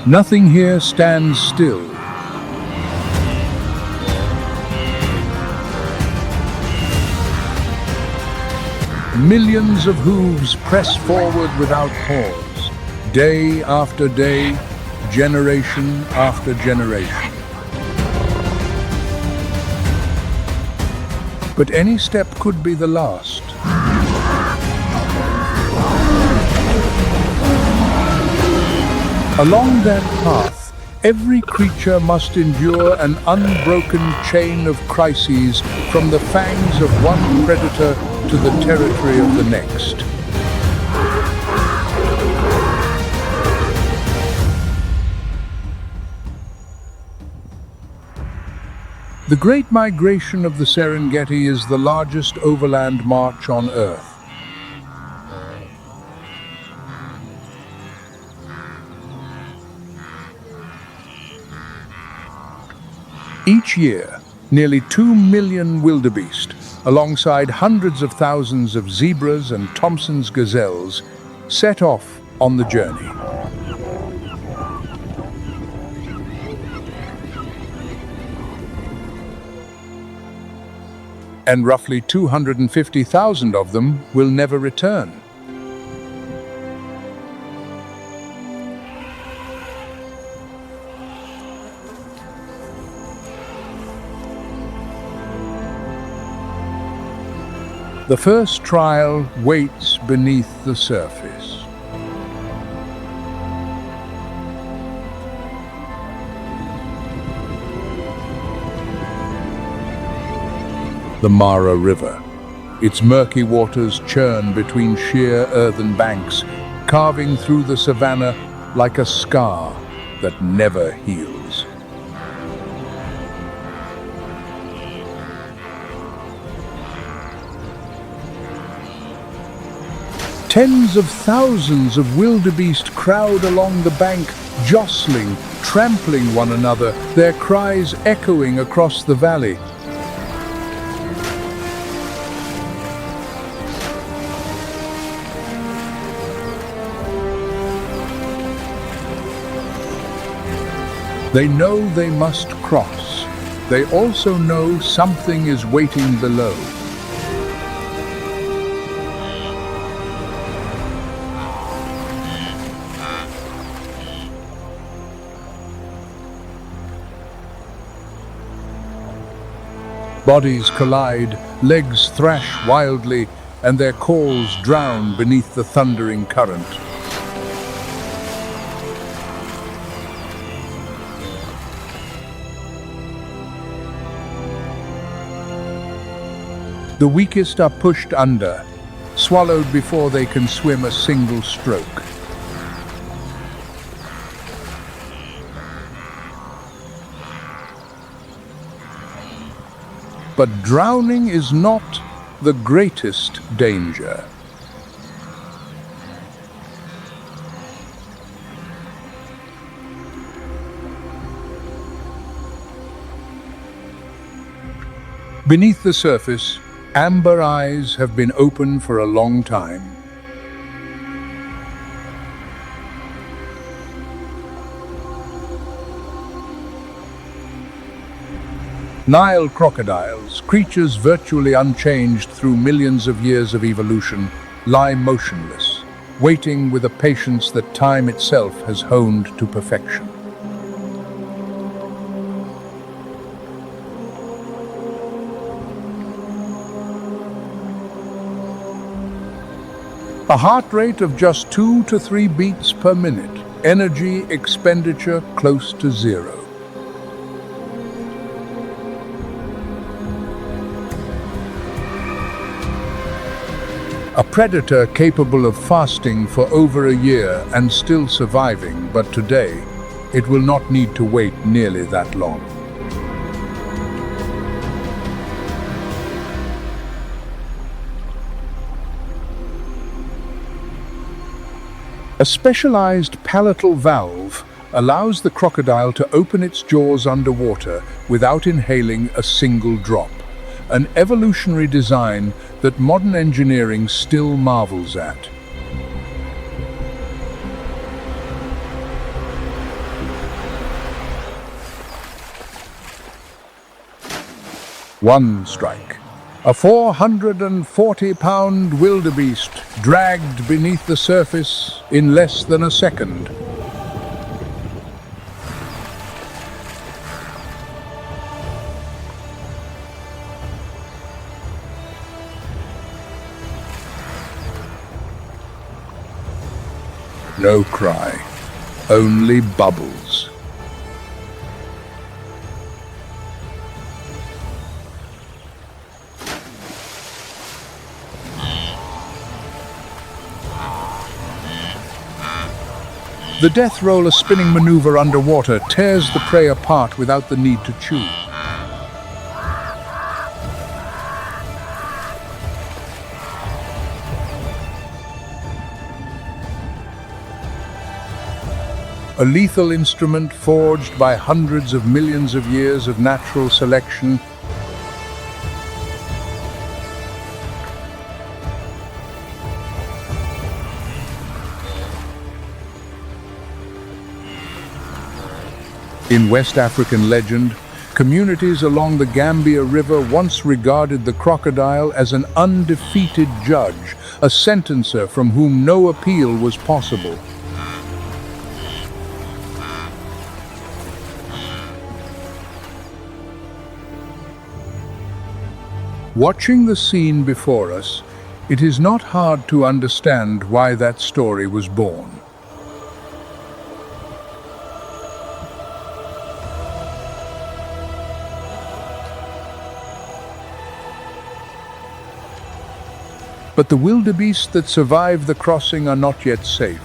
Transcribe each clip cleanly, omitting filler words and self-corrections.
Nothing here stands still. Millions of hooves press forward without pause, day after day, generation after generation. But any step could be the last. Along that path, every creature must endure an unbroken chain of crises, from the fangs of one predator to the territory of the next. The Great Migration of the Serengeti is the largest overland march on Earth. Each year, nearly 2 million wildebeest, alongside hundreds of thousands of zebras and Thompson's gazelles, set off on the journey. And roughly 250,000 of them will never return. The first trial waits beneath the surface. The Mara River. Its murky waters churn between sheer earthen banks, carving through the savannah like a scar that never heals. Tens of thousands of wildebeest crowd along the bank, jostling, trampling one another, their cries echoing across the valley. They know they must cross. They also know something is waiting below. Bodies collide, legs thrash wildly, and their calls drown beneath the thundering current. The weakest are pushed under, swallowed before they can swim a single stroke. But drowning is not the greatest danger. Beneath the surface, amber eyes have been open for a long time. Nile crocodiles, creatures virtually unchanged through millions of years of evolution, lie motionless, waiting with a patience that time itself has honed to perfection. A heart rate of just 2 to 3 beats per minute, energy expenditure close to zero. A predator capable of fasting for over a year and still surviving, but today, it will not need to wait nearly that long. A specialized palatal valve allows the crocodile to open its jaws underwater without inhaling a single drop, an evolutionary design that modern engineering still marvels at. One strike. A 440-pound wildebeest dragged beneath the surface in less than a second. No cry, only bubbles. The death roller spinning maneuver underwater tears the prey apart without the need to chew. A lethal instrument forged by hundreds of millions of years of natural selection. In West African legend, communities along the Gambia River once regarded the crocodile as an undefeated judge, a sentencer from whom no appeal was possible. Watching the scene before us, it is not hard to understand why that story was born. But the wildebeest that survived the crossing are not yet safe.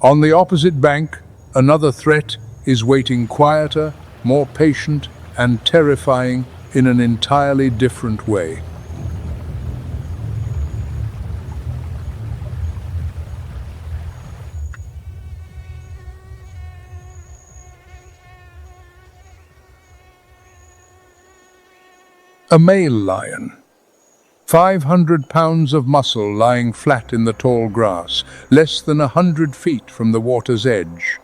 On the opposite bank, another threat is waiting, quieter, more patient, and terrifying in an entirely different way. A male lion. 500 pounds of muscle lying flat in the tall grass, less than 100 feet from the water's edge.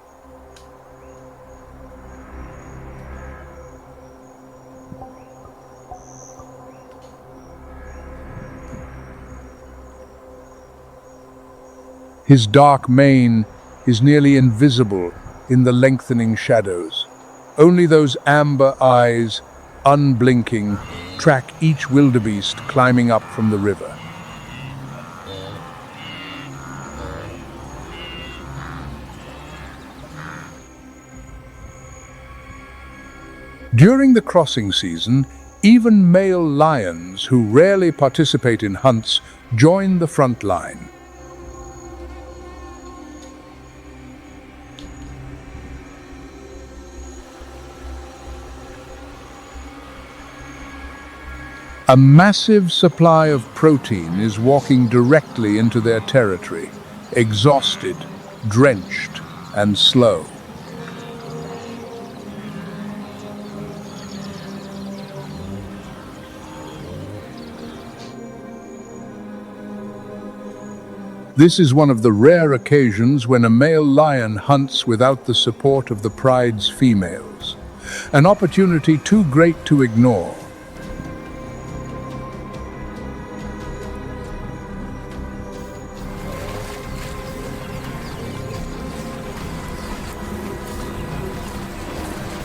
His dark mane is nearly invisible in the lengthening shadows. Only those amber eyes, unblinking, track each wildebeest climbing up from the river. During the crossing season, even male lions, who rarely participate in hunts, join the front line. A massive supply of protein is walking directly into their territory, exhausted, drenched, and slow. This is one of the rare occasions when a male lion hunts without the support of the pride's females, an opportunity too great to ignore.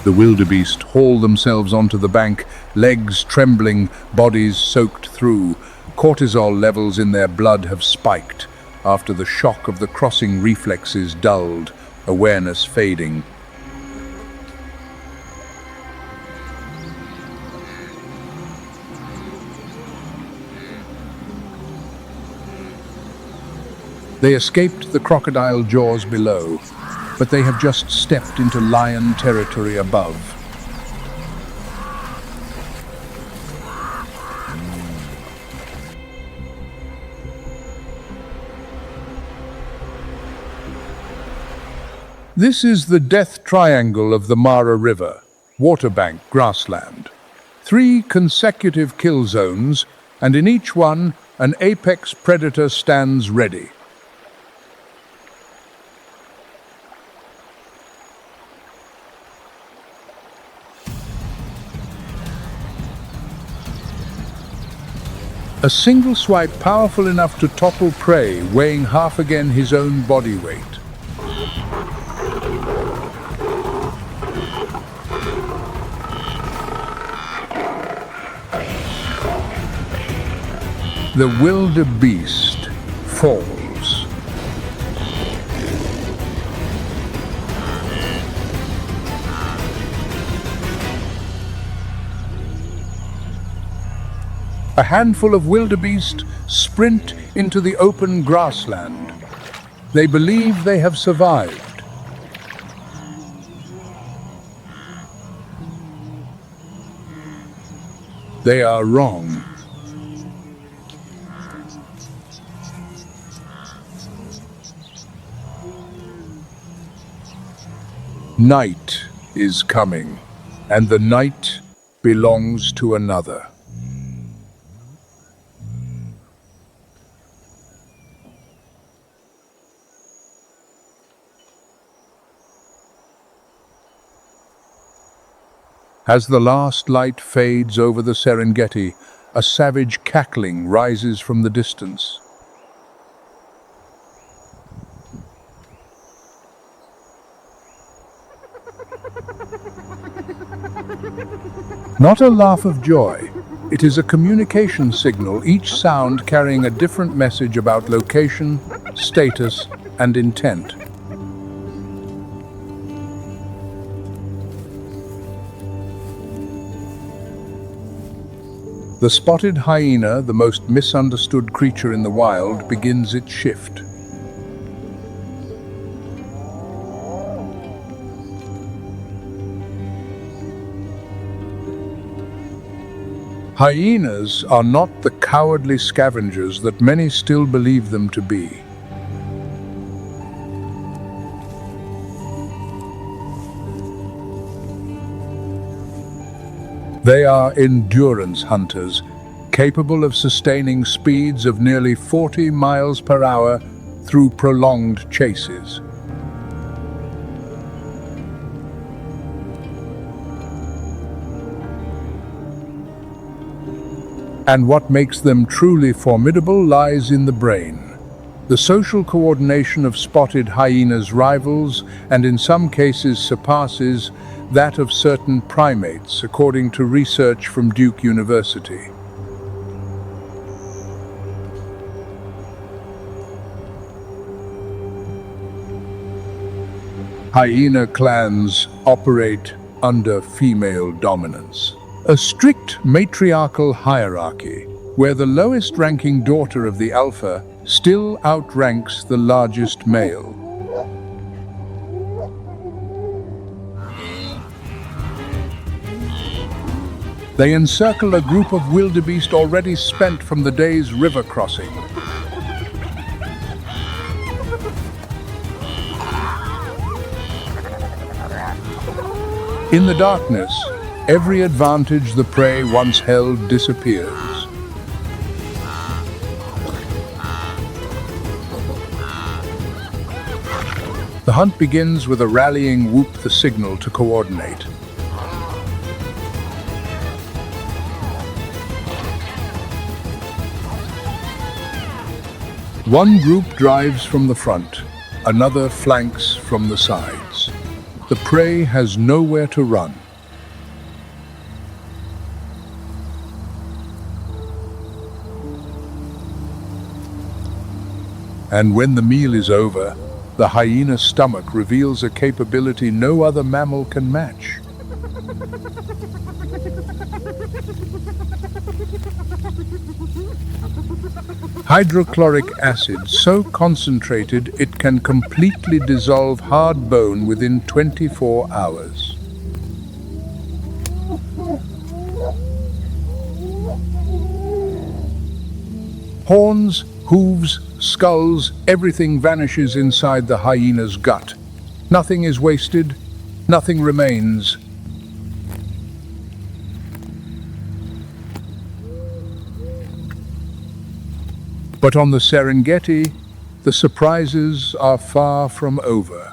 The wildebeest haul themselves onto the bank, legs trembling, bodies soaked through. Cortisol levels in their blood have spiked after the shock of the crossing, reflexes dulled, awareness fading. They escaped the crocodile jaws below, but they have just stepped into lion territory above. This is the death triangle of the Mara River, waterbank grassland. 3 consecutive kill zones, and in each one, An apex predator stands ready. A single swipe powerful enough to topple prey, weighing half again his own body weight. The wildebeest falls. A handful of wildebeest sprint into the open grassland. They believe they have survived. They are wrong. Night is coming, and the night belongs to another. As the last light fades over the Serengeti, a savage cackling rises from the distance. Not a laugh of joy. It is a communication signal, each sound carrying a different message about location, status, and intent. The spotted hyena, the most misunderstood creature in the wild, begins its shift. Hyenas are not the cowardly scavengers that many still believe them to be. They are endurance hunters, capable of sustaining speeds of nearly 40 miles per hour through prolonged chases. And what makes them truly formidable lies in the brain. The social coordination of spotted hyenas rivals, and in some cases surpasses, that of certain primates, according to research from Duke University. Hyena clans operate under female dominance. A strict matriarchal hierarchy, where the lowest-ranking daughter of the alpha still outranks the largest male. They encircle a group of wildebeest already spent from the day's river crossing. In the darkness, every advantage the prey once held disappears. The hunt begins with a rallying whoop, the signal to coordinate. One group drives from the front, another flanks from the sides. The prey has nowhere to run. And when the meal is over, the hyena's stomach reveals a capability no other mammal can match. Hydrochloric acid so concentrated it can completely dissolve hard bone within 24 hours. Horns, hooves, skulls, everything vanishes inside the hyena's gut. Nothing is wasted, nothing remains. But on the Serengeti, the surprises are far from over.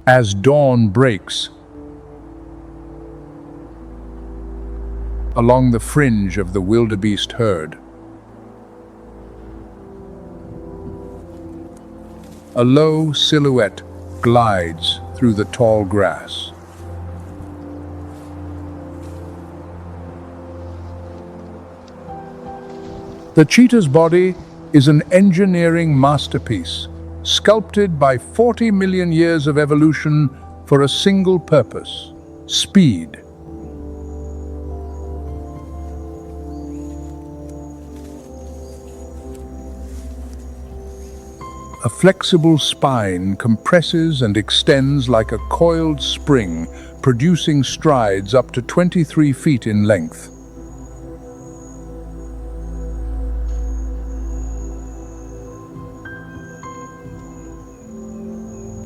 As dawn breaks, along the fringe of the wildebeest herd, a low silhouette glides through the tall grass. The cheetah's body is an engineering masterpiece, sculpted by 40 million years of evolution for a single purpose: speed. A flexible spine compresses and extends like a coiled spring, producing strides up to 23 feet in length.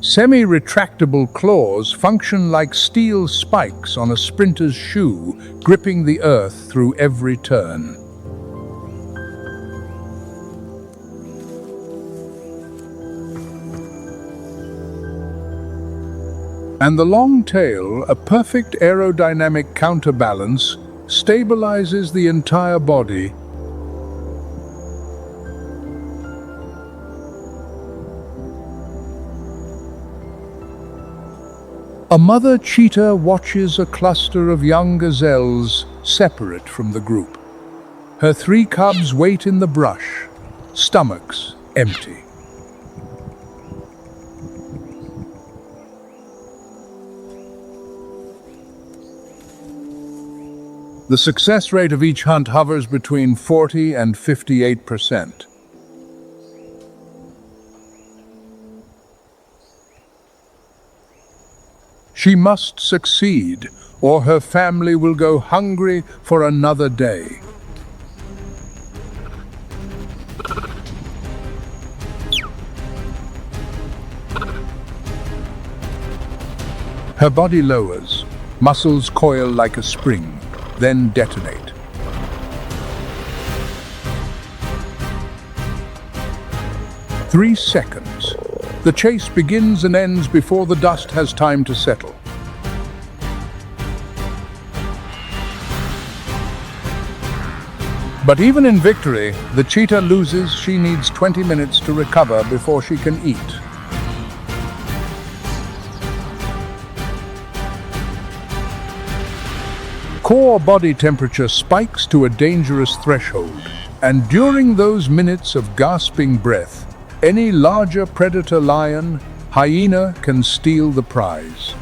Semi-retractable claws function like steel spikes on a sprinter's shoe, gripping the earth through every turn. And the long tail, a perfect aerodynamic counterbalance, stabilizes the entire body. A mother cheetah watches a cluster of young gazelles separate from the group. Her 3 cubs wait in the brush, stomachs empty. The success rate of each hunt hovers between 40 and 58%. She must succeed, or her family will go hungry for another day. Her body lowers, muscles coil like a spring, then detonate. Three seconds. The chase begins and ends before the dust has time to settle. But even in victory, the cheetah loses. She needs 20 minutes to recover before she can eat. Core body temperature spikes to a dangerous threshold, and during those minutes of gasping breath, any larger predator lion, hyena can steal the prize.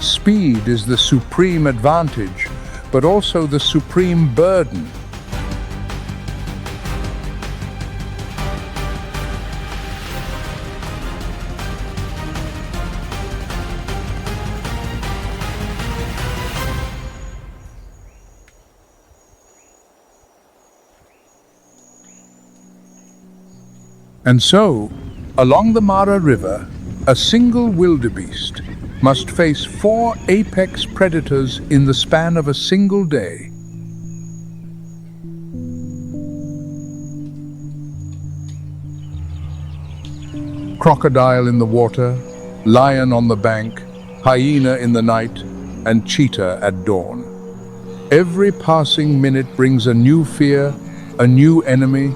Speed is the supreme advantage, but also the supreme burden. And so, along the Mara River, a single wildebeest must face 4 apex predators in the span of a single day. Crocodile in the water, lion on the bank, hyena in the night, and cheetah at dawn. Every passing minute brings a new fear, a new enemy.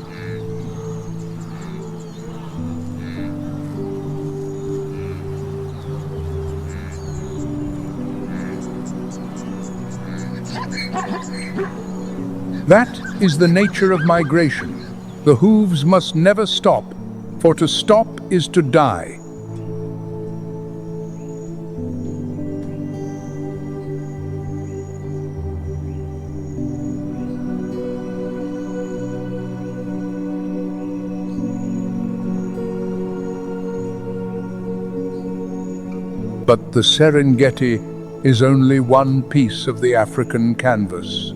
That is the nature of migration. The hooves must never stop, for to stop is to die. But the Serengeti is only one piece of the African canvas.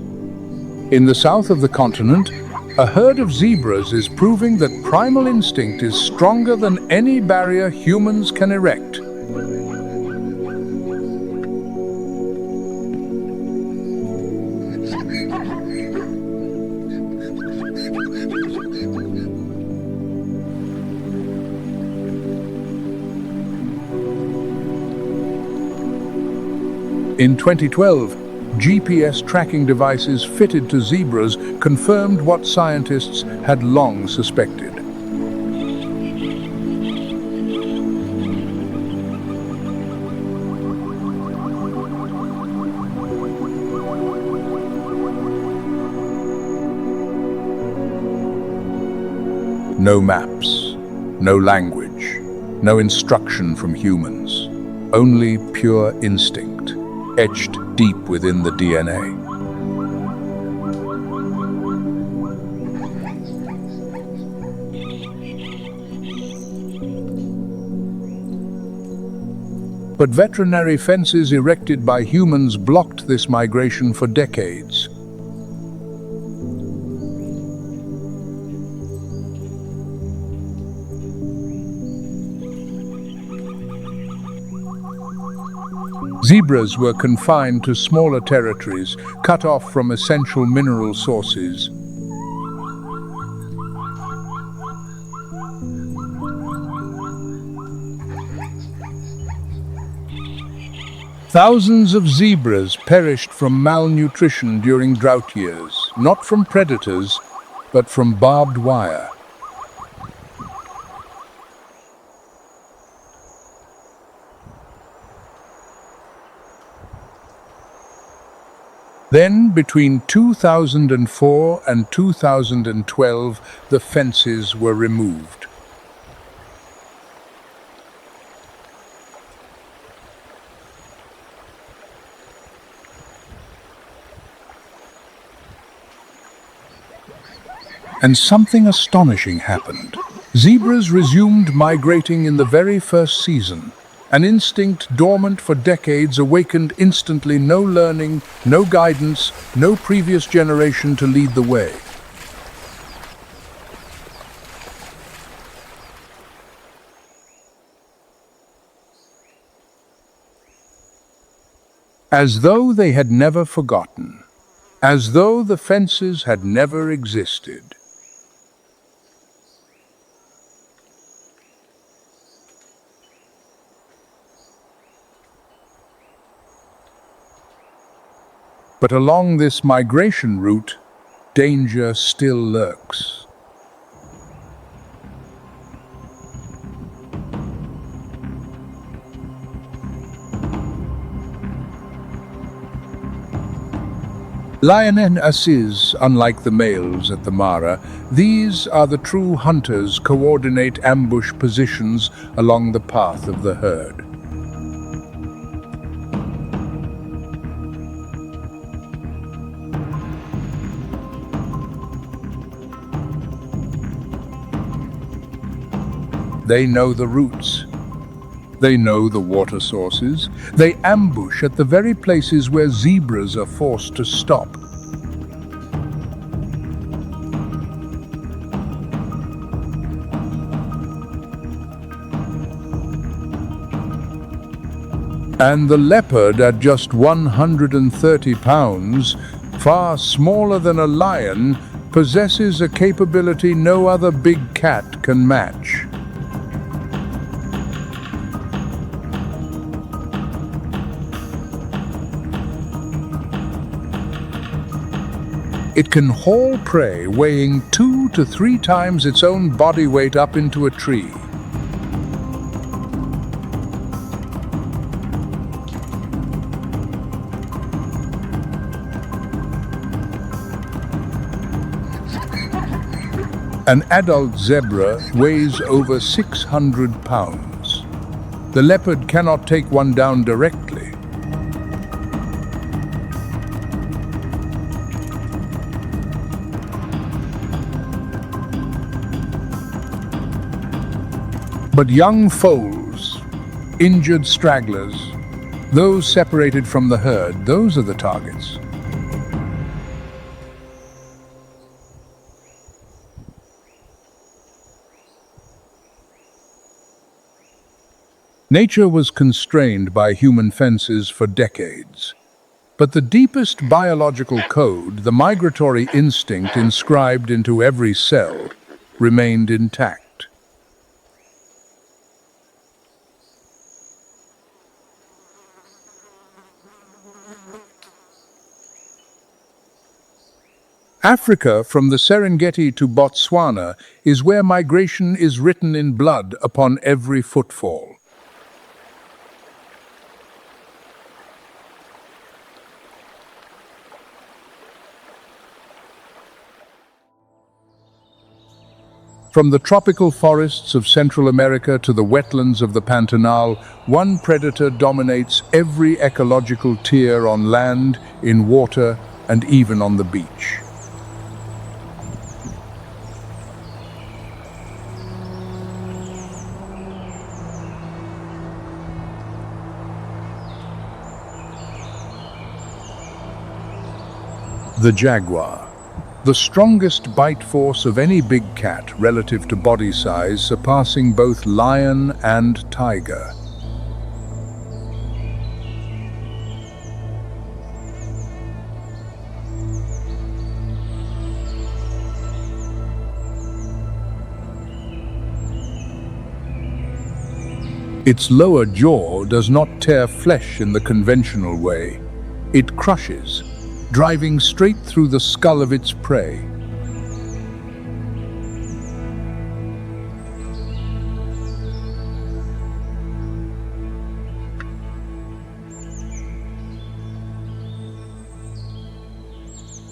In the south of the continent, A herd of zebras is proving that primal instinct is stronger than any barrier humans can erect. In 2012, GPS tracking devices fitted to zebras confirmed what scientists had long suspected. No maps, no language, no instruction from humans, only pure instinct, etched deep within the DNA. But veterinary fences erected by humans blocked this migration for decades. Zebras were confined to smaller territories, cut off from essential mineral sources. Thousands of zebras perished from malnutrition during drought years, not from predators, but from barbed wire. Then, between 2004 and 2012, the fences were removed. And something astonishing happened. Zebras resumed migrating in the very first season. An instinct dormant for decades awakened instantly, no learning, no guidance, no previous generation to lead the way. As though they had never forgotten, as though the fences had never existed. But along this migration route, danger still lurks. Lionesses, unlike the males at the Mara, these are the true hunters, coordinate ambush positions along the path of the herd. They know the routes. They know the water sources. They ambush at the very places where zebras are forced to stop. And the leopard, at just 130 pounds, far smaller than a lion, possesses a capability no other big cat can match. It can haul prey weighing 2 to 3 times its own body weight up into a tree. An adult zebra weighs over 600 pounds. The leopard cannot take one down directly. But young foals, injured stragglers, those separated from the herd, those are the targets. Nature was constrained by human fences for decades. But the deepest biological code, the migratory instinct inscribed into every cell, remained intact. Africa, from the Serengeti to Botswana, is where migration is written in blood upon every footfall. From the tropical forests of Central America to the wetlands of the Pantanal, one predator dominates every ecological tier on land, in water, and even on the beach. The jaguar. The strongest bite force of any big cat relative to body size, surpassing both lion and tiger. Its lower jaw does not tear flesh in the conventional way. It crushes, driving straight through the skull of its prey.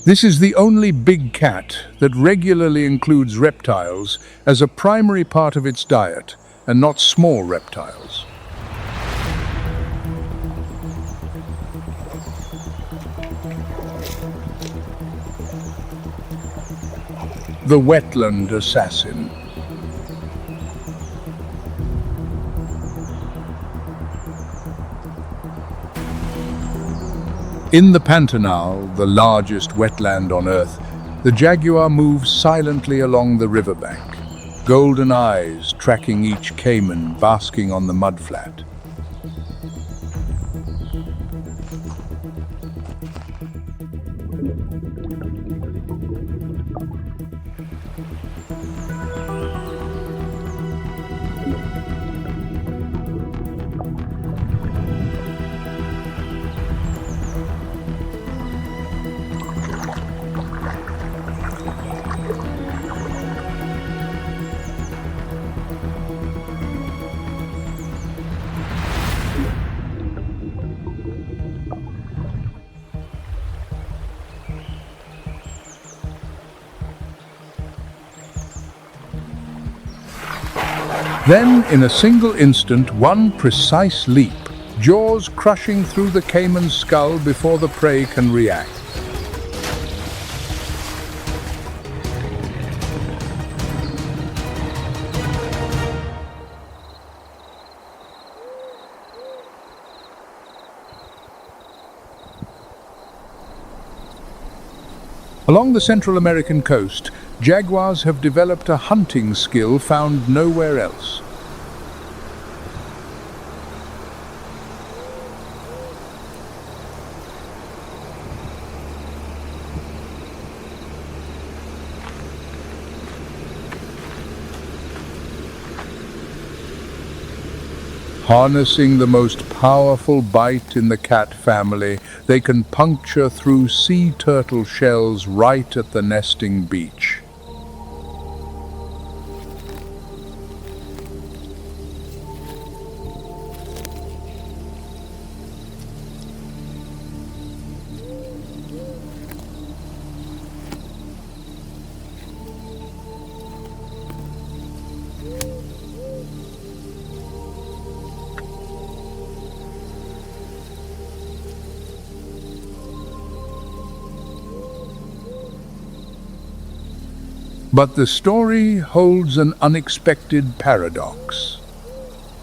This is the only big cat that regularly includes reptiles as a primary part of its diet, and not small reptiles. The wetland assassin. In the Pantanal, the largest wetland on Earth, the jaguar moves silently along the riverbank, golden eyes tracking each caiman basking on the mudflat. Then, in a single instant, one precise leap, jaws crushing through the caiman's skull before the prey can react. Along the Central American coast, jaguars have developed a hunting skill found nowhere else. Harnessing the most powerful bite in the cat family, they can puncture through sea turtle shells right at the nesting beach. But the story holds an unexpected paradox.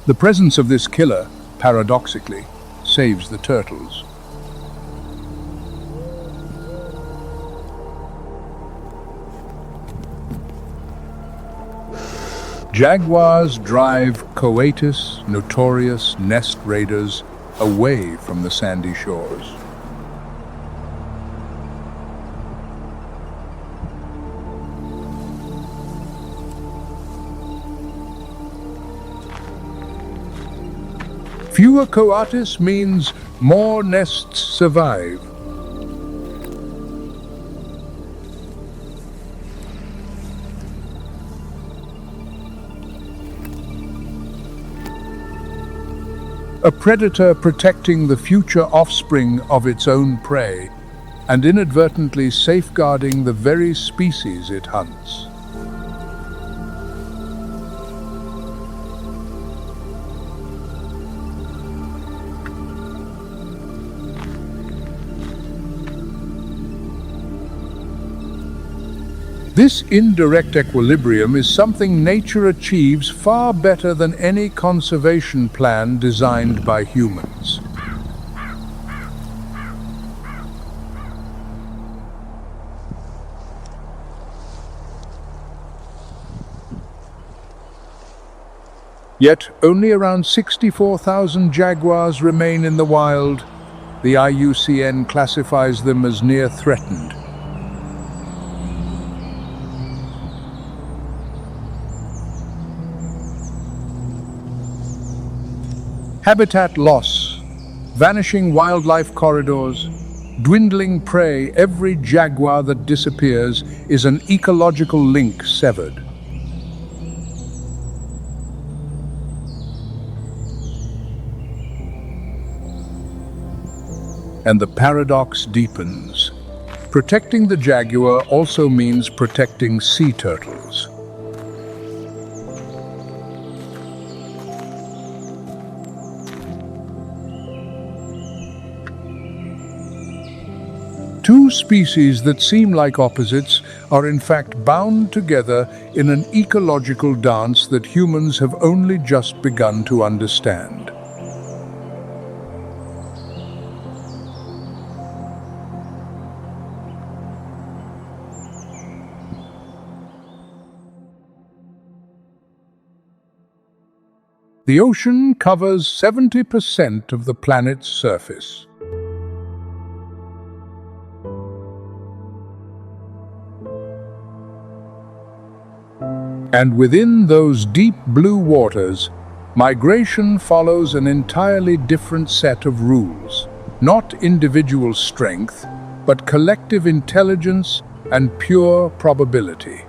The presence of this killer, paradoxically, saves the turtles. Jaguars drive coatus, notorious nest raiders, away from the sandy shores. Fewer coatus means more nests survive. A predator protecting the future offspring of its own prey and inadvertently safeguarding the very species it hunts. This indirect equilibrium is something nature achieves far better than any conservation plan designed by humans. Yet only around 64,000 jaguars remain in the wild. The IUCN classifies them as near threatened. Habitat loss, vanishing wildlife corridors, dwindling prey. Every jaguar that disappears is an ecological link severed. And the paradox deepens. Protecting the jaguar also means protecting sea turtles. Two species that seem like opposites are in fact bound together in an ecological dance that humans have only just begun to understand. The ocean covers 70% of the planet's surface. And within those deep blue waters, migration follows an entirely different set of rules. Not individual strength, but collective intelligence and pure probability.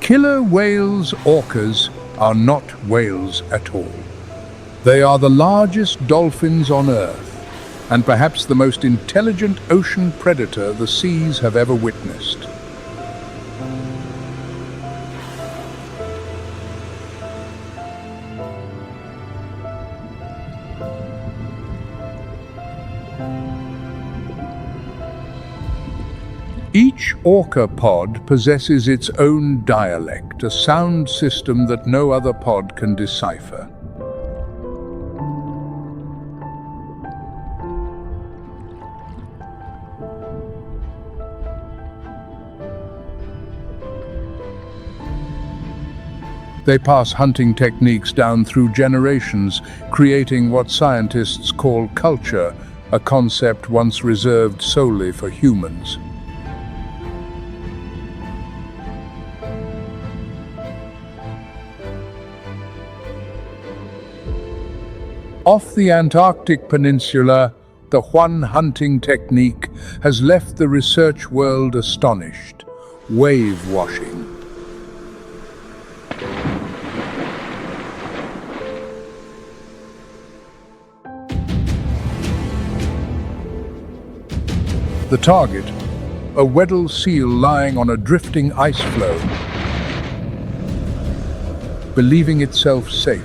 Killer whales, orcas, are not whales at all. They are the largest dolphins on Earth, and perhaps the most intelligent ocean predator the seas have ever witnessed. Each orca pod possesses its own dialect, a sound system that no other pod can decipher. They pass hunting techniques down through generations, creating what scientists call culture, a concept once reserved solely for humans. Off the Antarctic Peninsula, the Juan hunting technique has left the research world astonished. Wave washing. The target, a Weddell seal lying on a drifting ice floe, believing itself safe.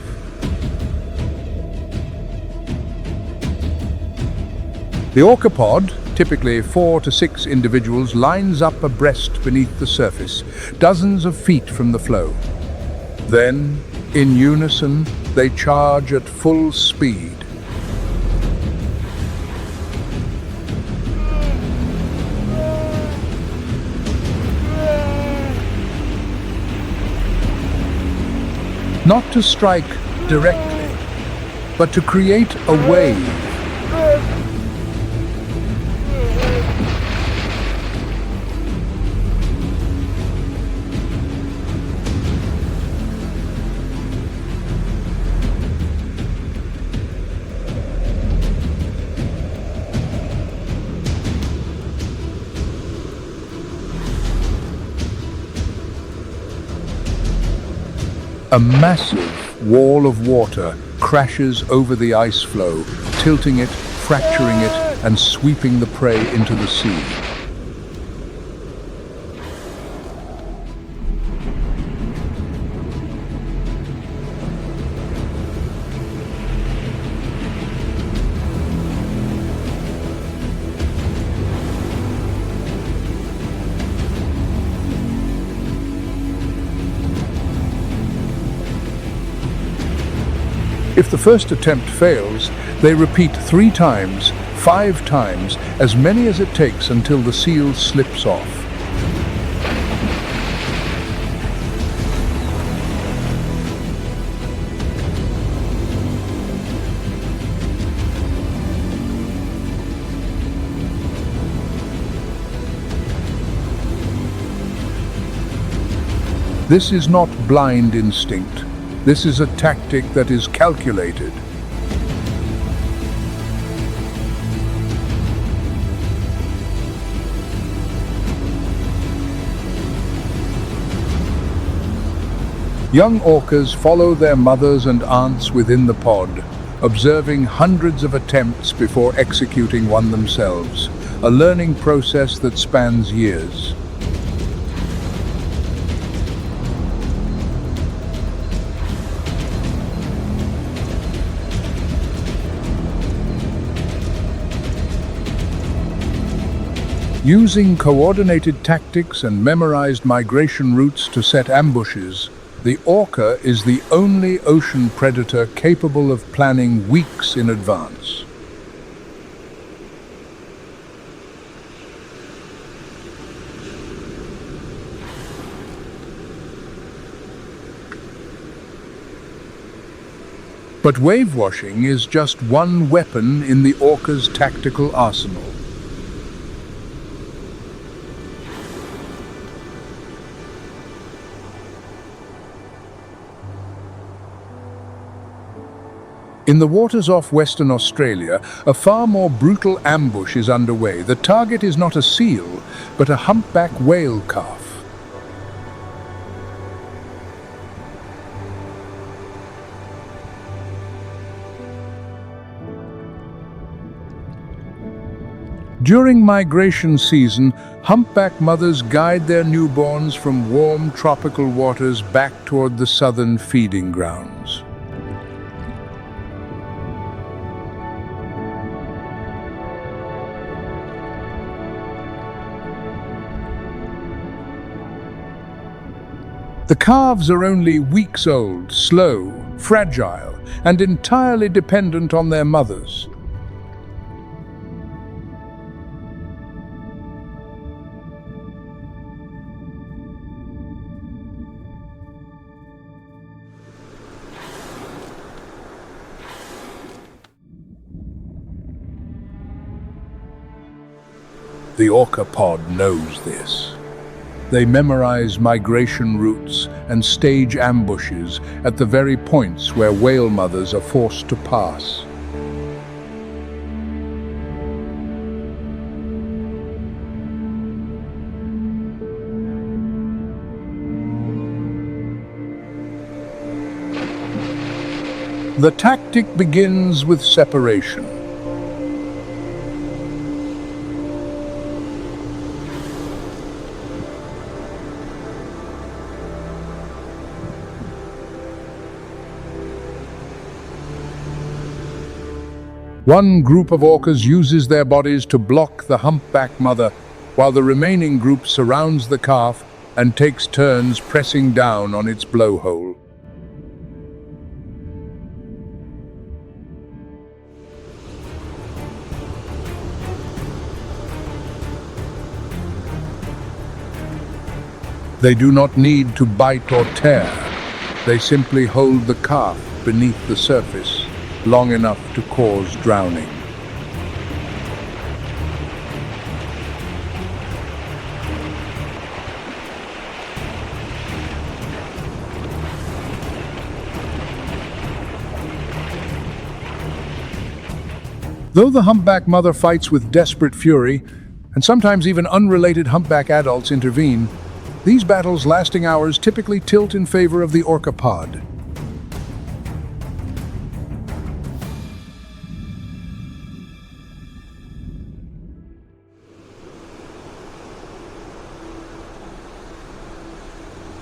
The orca pod, typically 4 to 6 individuals, lines up abreast beneath the surface, dozens of feet from the floe. Then, in unison, they charge at full speed. Not to strike directly, but to create a wave. A massive wall of water crashes over the ice floe, tilting it, fracturing it, and sweeping the prey into the sea. If the first attempt fails, they repeat 3 times, 5 times, as many as it takes until the seal slips off. This is not blind instinct. This is a tactic that is calculated. Young orcas follow their mothers and aunts within the pod, observing hundreds of attempts before executing one themselves, a learning process that spans years. Using coordinated tactics and memorized migration routes to set ambushes, the orca is the only ocean predator capable of planning weeks in advance. But wave washing is just one weapon in the orca's tactical arsenal. In the waters off Western Australia, a far more brutal ambush is underway. The target is not a seal, but a humpback whale calf. During migration season, humpback mothers guide their newborns from warm tropical waters back toward the southern feeding grounds. The calves are only weeks old, slow, fragile, and entirely dependent on their mothers. The orca pod knows this. They memorize migration routes and stage ambushes at the very points where whale mothers are forced to pass. The tactic begins with separation. One group of orcas uses their bodies to block the humpback mother, while the remaining group surrounds the calf and takes turns pressing down on its blowhole. They do not need to bite or tear. They simply hold the calf beneath the surface long enough to cause drowning. Though the humpback mother fights with desperate fury, and sometimes even unrelated humpback adults intervene, these battles lasting hours typically tilt in favor of the orca pod.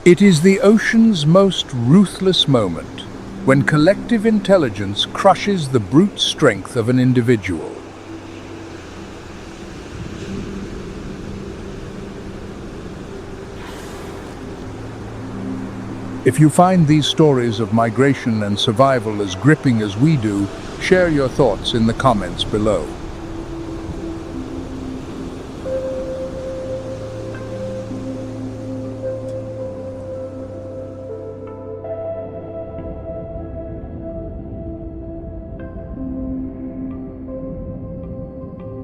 It is the ocean's most ruthless moment, when collective intelligence crushes the brute strength of an individual. If you find these stories of migration and survival as gripping as we do, share your thoughts in the comments below.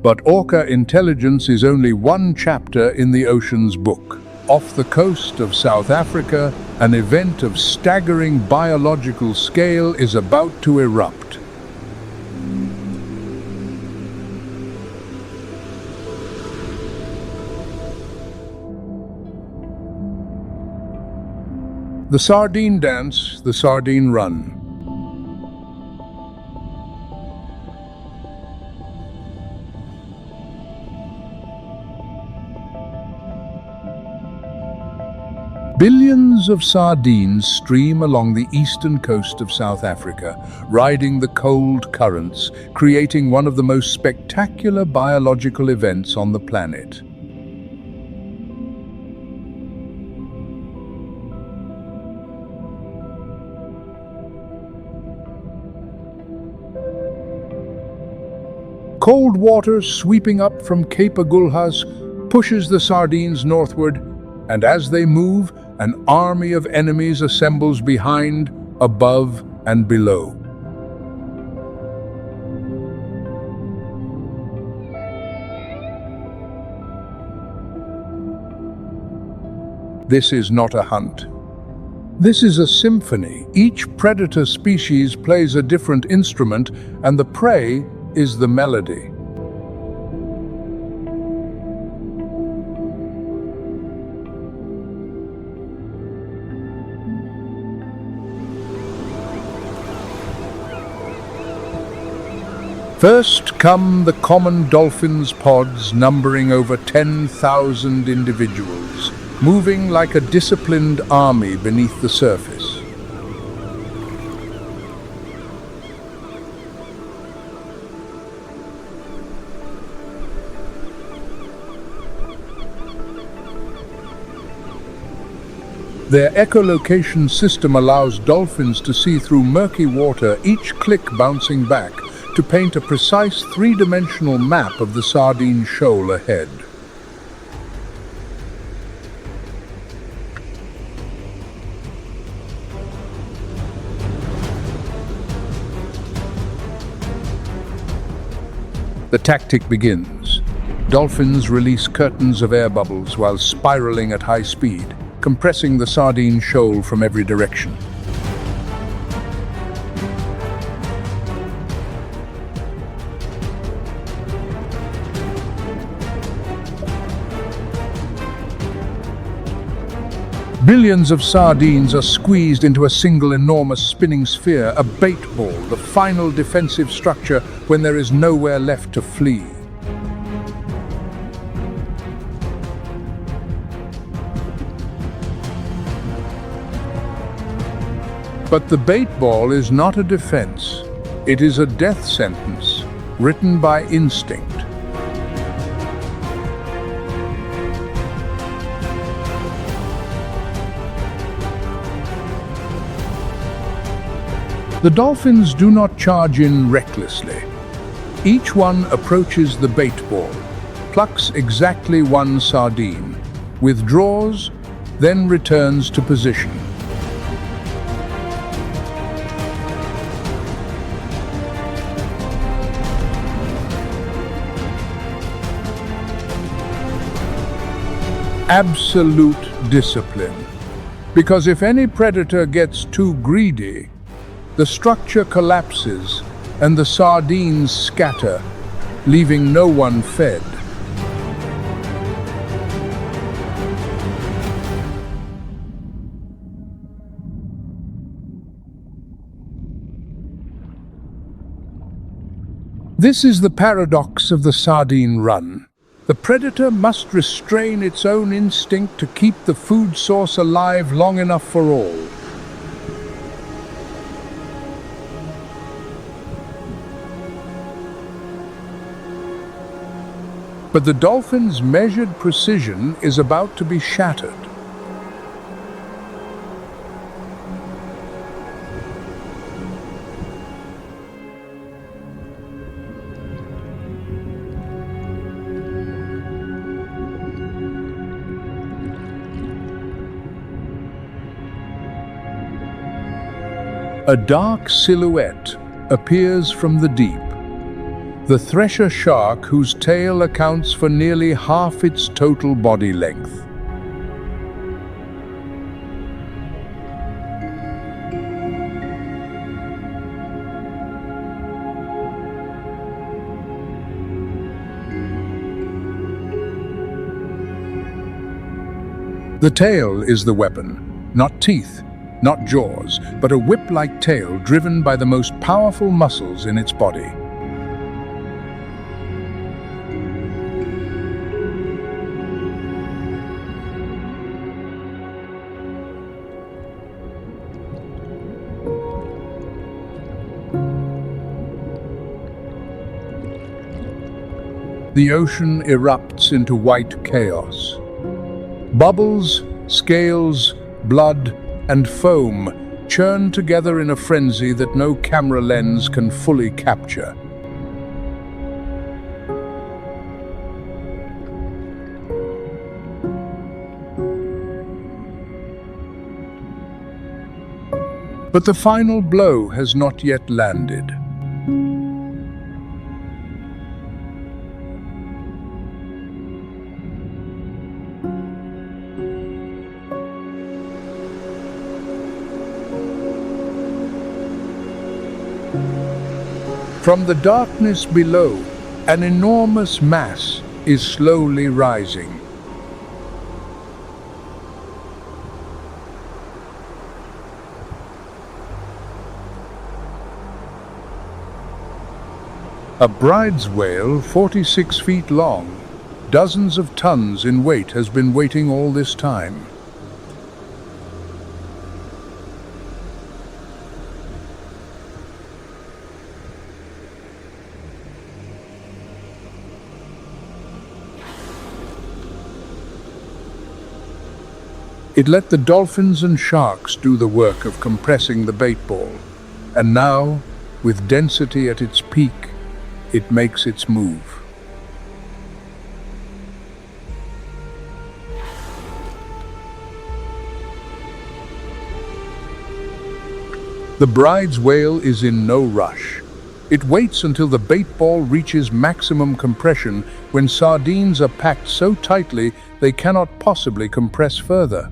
But orca intelligence is only one chapter in the ocean's book. Off the coast of South Africa, an event of staggering biological scale is about to erupt. The sardine dance, the sardine run. Billions of sardines stream along the eastern coast of South Africa, riding the cold currents, creating one of the most spectacular biological events on the planet. Cold water sweeping up from Cape Agulhas pushes the sardines northward, and as they move, an army of enemies assembles behind, above, and below. This is not a hunt. This is a symphony. Each predator species plays a different instrument, and the prey is the melody. First come the common dolphins' pods, numbering over 10,000 individuals, moving like a disciplined army beneath the surface. Their echolocation system allows dolphins to see through murky water, each click bouncing back, to paint a precise three-dimensional map of the sardine shoal ahead. The tactic begins. Dolphins release curtains of air bubbles while spiraling at high speed, compressing the sardine shoal from every direction. Billions of sardines are squeezed into a single enormous spinning sphere, a bait ball, the final defensive structure when there is nowhere left to flee. But the bait ball is not a defense. It is a death sentence, written by instinct. The dolphins do not charge in recklessly. Each one approaches the bait ball, plucks exactly one sardine, withdraws, then returns to position. Absolute discipline. Because if any predator gets too greedy, the structure collapses and the sardines scatter, leaving no one fed. This is the paradox of the sardine run. The predator must restrain its own instinct to keep the food source alive long enough for all. But the dolphin's measured precision is about to be shattered. A dark silhouette appears from the deep. The Thresher shark, whose tail accounts for nearly half its total body length. The tail is the weapon, not teeth. Not jaws, but a whip-like tail driven by the most powerful muscles in its body. The ocean erupts into white chaos. Bubbles, scales, blood, and foam churn together in a frenzy that no camera lens can fully capture. But the final blow has not yet landed. From the darkness below, an enormous mass is slowly rising. A bride's whale, 46 feet long, dozens of tons in weight, has been waiting all this time. It let the dolphins and sharks do the work of compressing the bait ball, and now, with density at its peak, it makes its move. The bride's whale is in no rush. It waits until the bait ball reaches maximum compression, when sardines are packed so tightly they cannot possibly compress further.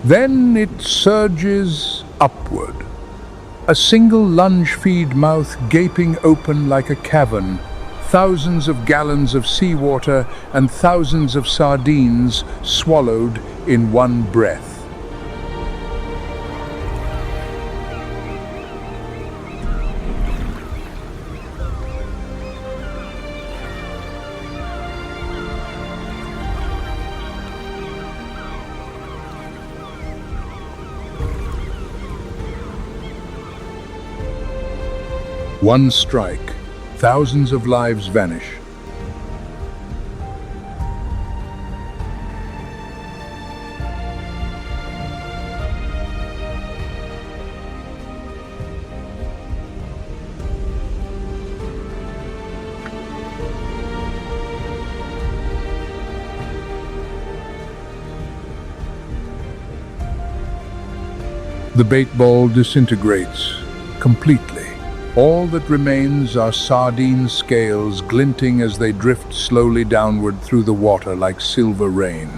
Then it surges upward, a single lunge feed mouth gaping open like a cavern, thousands of gallons of seawater and thousands of sardines swallowed in one breath. One strike, thousands of lives vanish. The bait ball disintegrates completely. All that remains are sardine scales glinting as they drift slowly downward through the water like silver rain.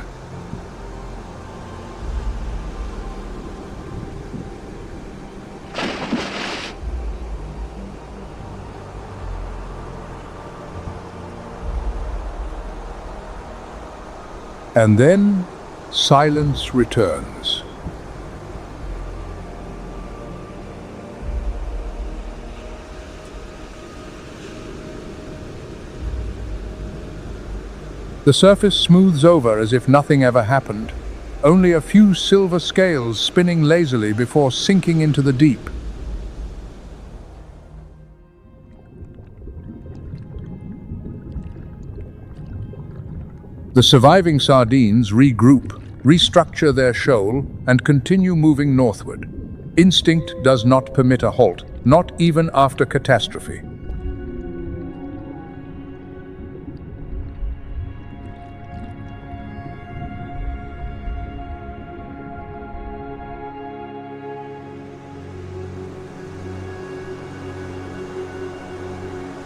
And then silence returns. The surface smooths over as if nothing ever happened, only a few silver scales spinning lazily before sinking into the deep. The surviving sardines regroup, restructure their shoal, and continue moving northward. Instinct does not permit a halt, not even after catastrophe.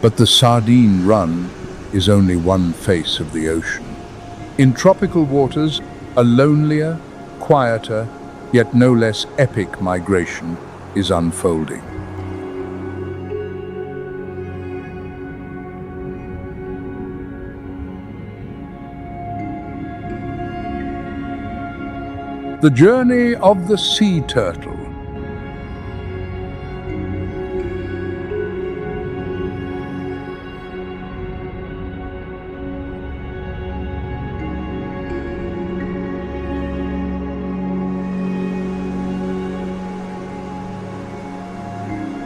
But the sardine run is only one face of the ocean. In tropical waters, a lonelier, quieter, yet no less epic migration is unfolding. The journey of the sea turtle.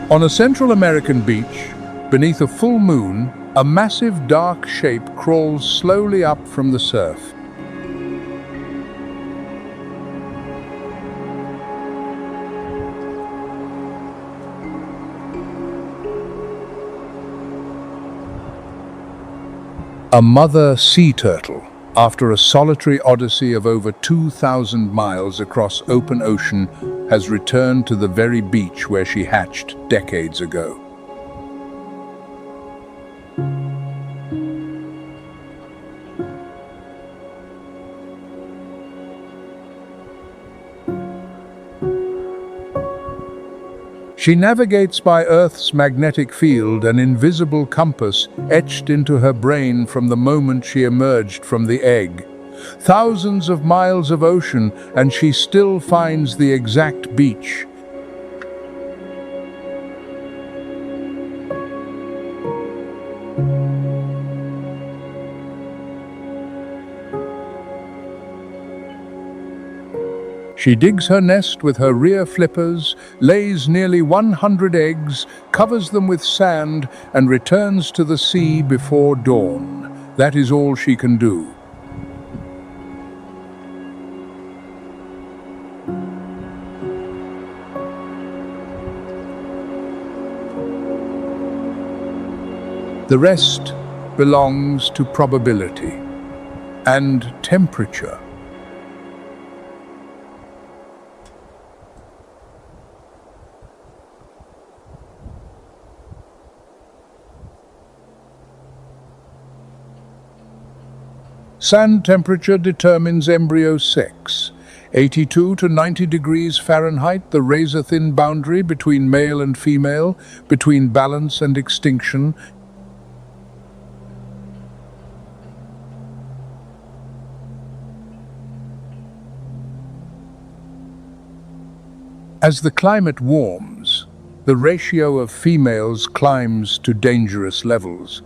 On a Central American beach, beneath a full moon, a massive dark shape crawls slowly up from the surf. A mother sea turtle, after a solitary odyssey of over 2,000 miles across open ocean, has returned to the very beach where she hatched decades ago. She navigates by Earth's magnetic field, an invisible compass etched into her brain from the moment she emerged from the egg. Thousands of miles of ocean, and she still finds the exact beach. She digs her nest with her rear flippers, lays nearly 100 eggs, covers them with sand, and returns to the sea before dawn. That is all she can do. The rest belongs to probability and temperature. Sand temperature determines embryo sex. 82 to 90 degrees Fahrenheit, the razor-thin boundary between male and female, between balance and extinction. As the climate warms, the ratio of females climbs to dangerous levels.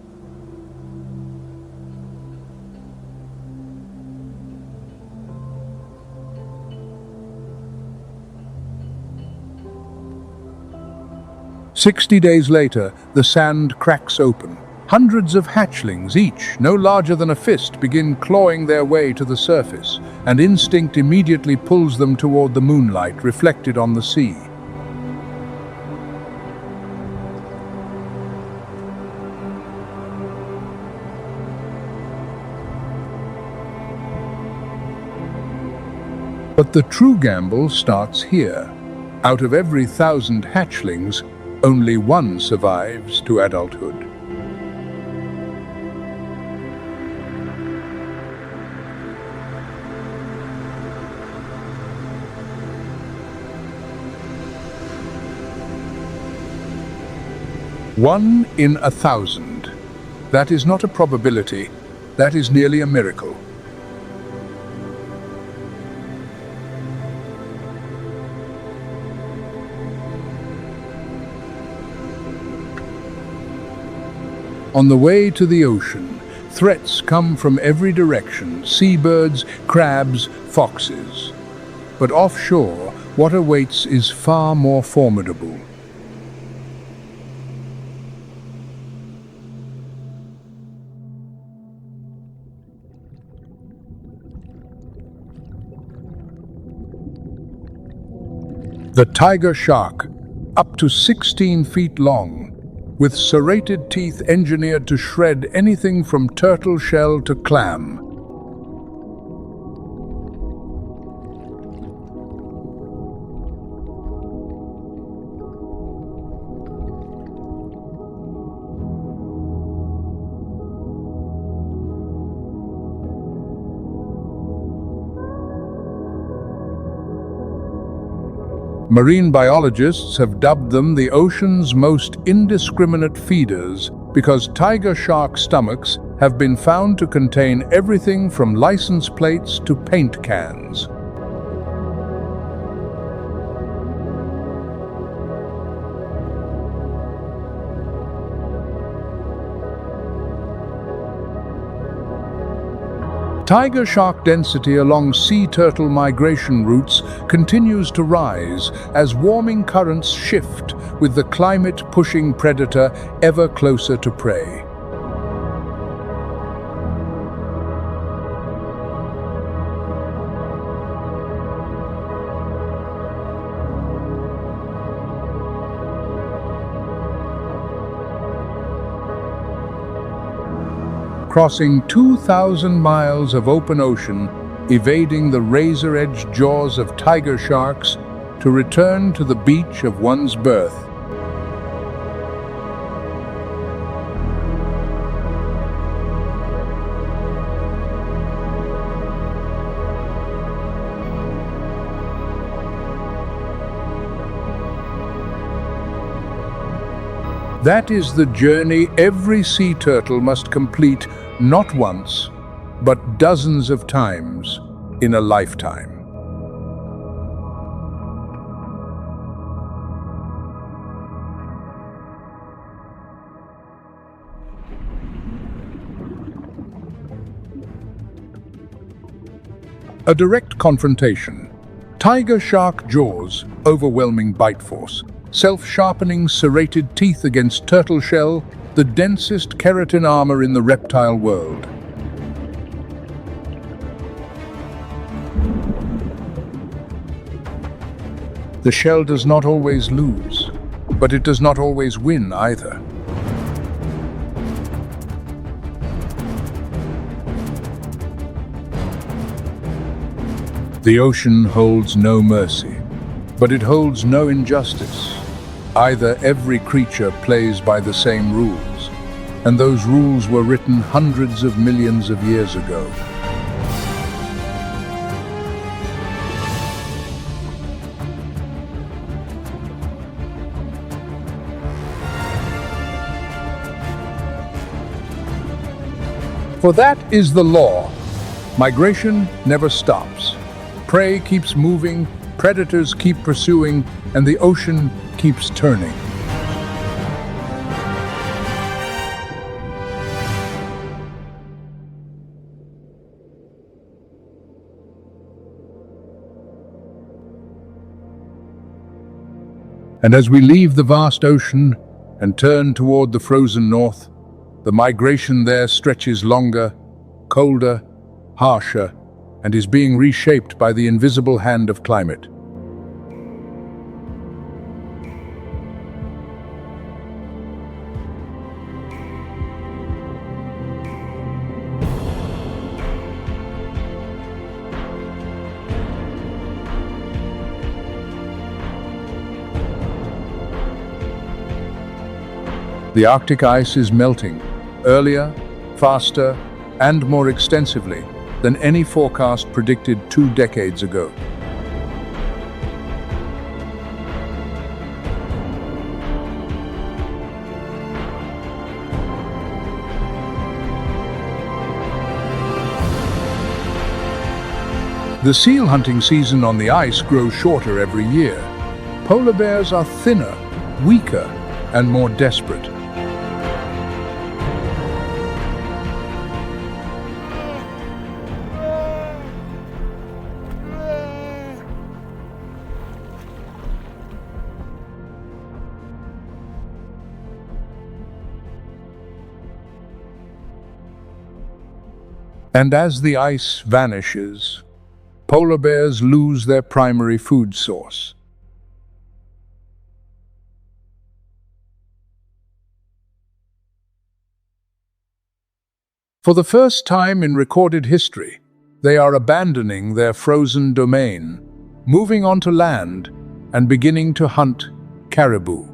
"60 days later, the sand cracks open. Hundreds of hatchlings, each no larger than a fist, begin clawing their way to the surface, and instinct immediately pulls them toward the moonlight reflected on the sea. But the true gamble starts here. Out of every 1,000 hatchlings, only one survives to adulthood. One in 1,000. That is not a probability, that is nearly a miracle. On the way to the ocean, threats come from every direction: seabirds, crabs, foxes. But offshore, what awaits is far more formidable. The tiger shark, up to 16 feet long, with serrated teeth engineered to shred anything from turtle shell to clam. Marine biologists have dubbed them the ocean's most indiscriminate feeders because tiger shark stomachs have been found to contain everything from license plates to paint cans. Tiger shark density along sea turtle migration routes continues to rise as warming currents shift, with the climate pushing predator ever closer to prey. Crossing 2,000 miles of open ocean, evading the razor-edged jaws of tiger sharks to return to the beach of one's birth. That is the journey every sea turtle must complete, not once, but dozens of times in a lifetime. A direct confrontation. Tiger shark jaws, overwhelming bite force. Self-sharpening serrated teeth against turtle shell, the densest keratin armor in the reptile world. The shell does not always lose, but it does not always win either. The ocean holds no mercy, but it holds no injustice. Either every creature plays by the same rules, and those rules were written hundreds of millions of years ago. For that is the law. Migration never stops. Prey keeps moving, predators keep pursuing, and the ocean keeps turning. And as we leave the vast ocean and turn toward the frozen north, the migration there stretches longer, colder, harsher, and is being reshaped by the invisible hand of climate. The Arctic ice is melting, earlier, faster, and more extensively than any forecast predicted 2 decades ago. The seal hunting season on the ice grows shorter every year. Polar bears are thinner, weaker, and more desperate. And as the ice vanishes, polar bears lose their primary food source. For the first time in recorded history, they are abandoning their frozen domain, moving onto land, and beginning to hunt caribou.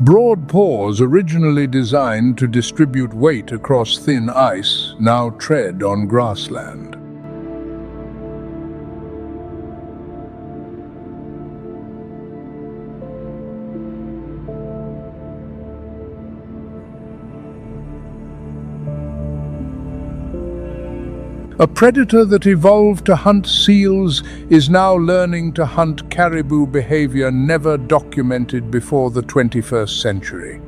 Broad paws, originally designed to distribute weight across thin ice, now tread on grassland. A predator that evolved to hunt seals is now learning to hunt caribou, behavior never documented before the 21st century.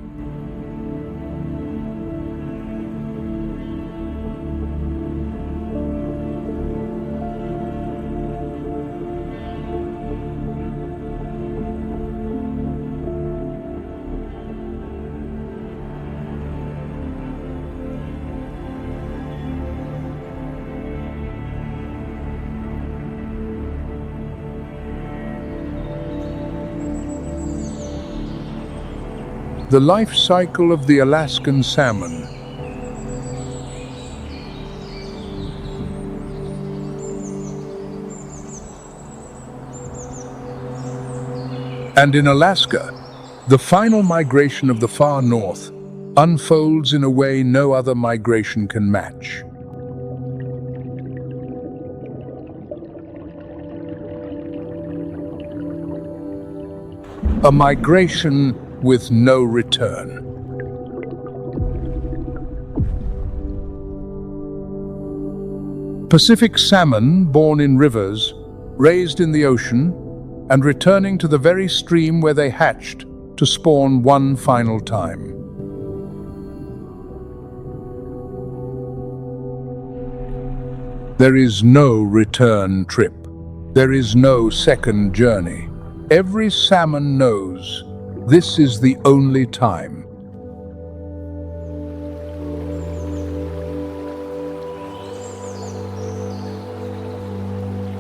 The life cycle of the Alaskan salmon. And in Alaska, the final migration of the far north unfolds in a way no other migration can match. A migration with no return. Pacific salmon, born in rivers, raised in the ocean, and returning to the very stream where they hatched to spawn one final time. There is no return trip. There is no second journey. Every salmon knows this is the only time.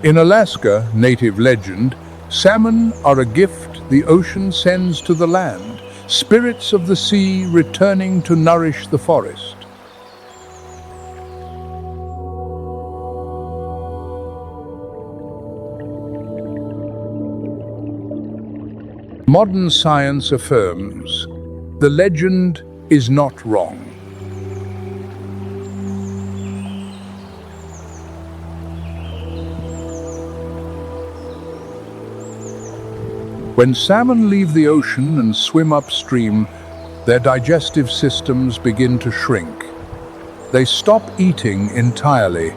In Alaska, native legend, salmon are a gift the ocean sends to the land, spirits of the sea returning to nourish the forest. Modern science affirms the legend is not wrong. When salmon leave the ocean and swim upstream, their digestive systems begin to shrink. They stop eating entirely.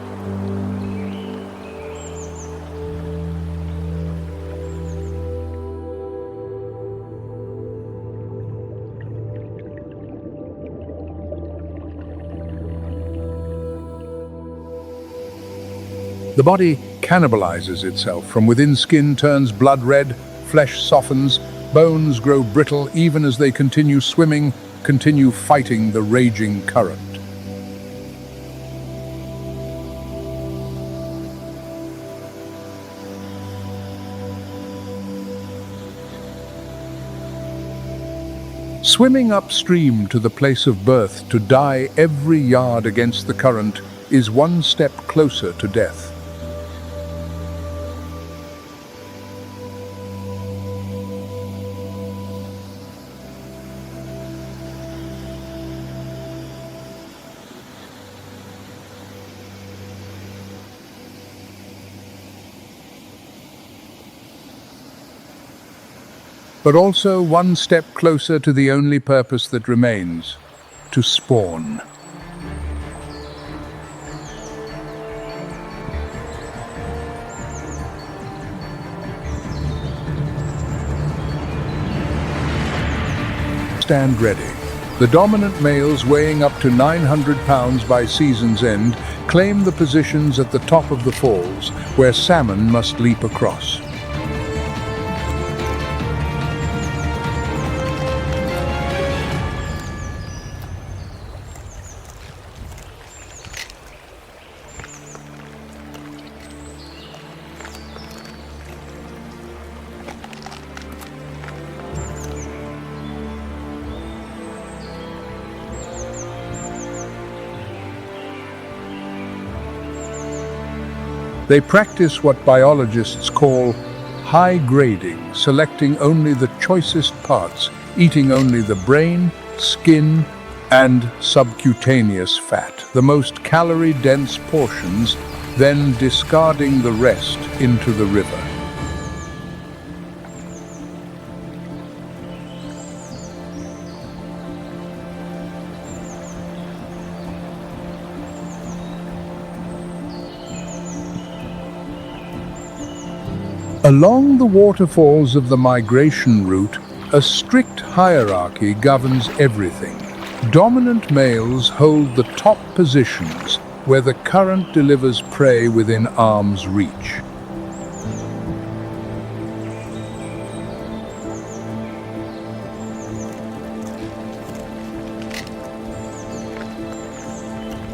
The body cannibalizes itself. From within, skin turns blood red, flesh softens, bones grow brittle even as they continue swimming, continue fighting the raging current. Swimming upstream to the place of birth to die every yard against the current is one step closer to death. But also one step closer to the only purpose that remains, to spawn. Stand ready. The dominant males, weighing up to 900 pounds by season's end, claim the positions at the top of the falls, where salmon must leap across. They practice what biologists call high grading, selecting only the choicest parts, eating only the brain, skin, and subcutaneous fat, the most calorie-dense portions, then discarding the rest into the river. Along the waterfalls of the migration route, a strict hierarchy governs everything. Dominant males hold the top positions where the current delivers prey within arm's reach.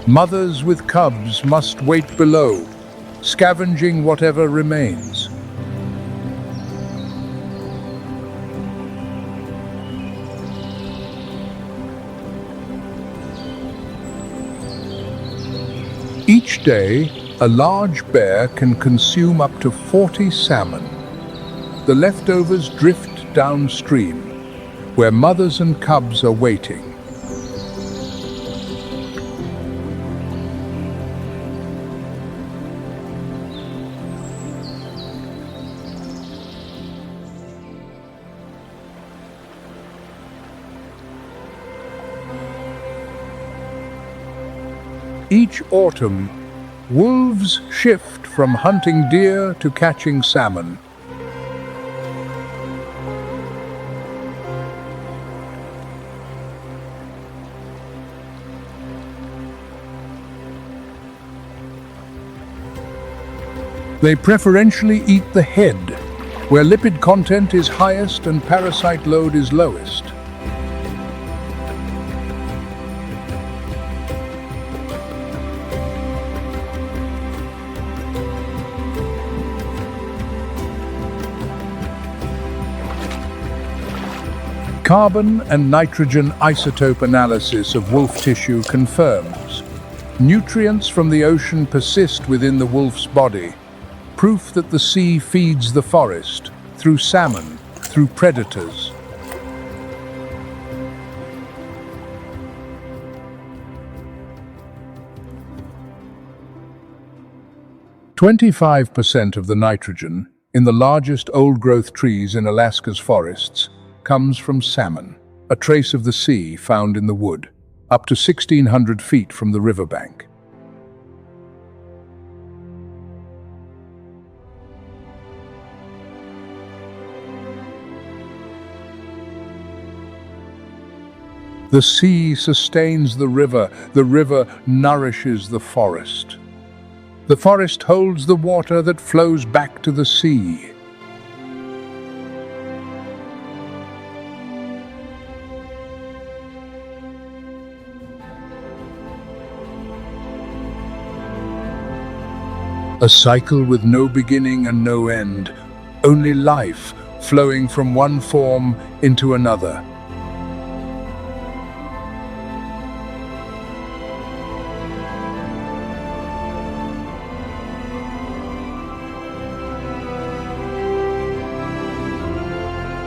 Mothers with cubs must wait below, scavenging whatever remains. Each day, a large bear can consume up to 40 salmon. The leftovers drift downstream, where mothers and cubs are waiting. Each autumn, wolves shift from hunting deer to catching salmon. They preferentially eat the head, where lipid content is highest and parasite load is lowest. Carbon and nitrogen isotope analysis of wolf tissue confirms nutrients from the ocean persist within the wolf's body, proof that the sea feeds the forest, through salmon, through predators. "25% of the nitrogen in the largest old-growth trees in Alaska's forests comes from salmon, a trace of the sea found in the wood, up to 1,600 feet from the riverbank. The sea sustains the river nourishes the forest. The forest holds the water that flows back to the sea. A cycle with no beginning and no end, only life flowing from one form into another.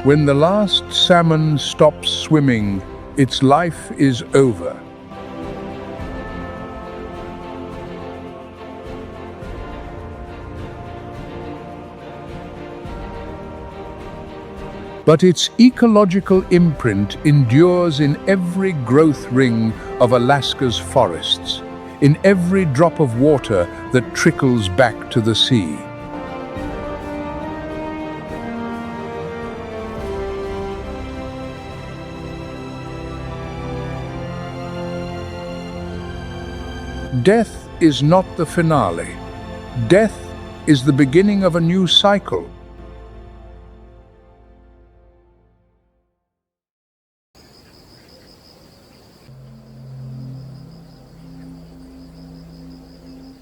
When the last salmon stops swimming, its life is over. But its ecological imprint endures in every growth ring of Alaska's forests, in every drop of water that trickles back to the sea. Death is not the finale. Death is the beginning of a new cycle.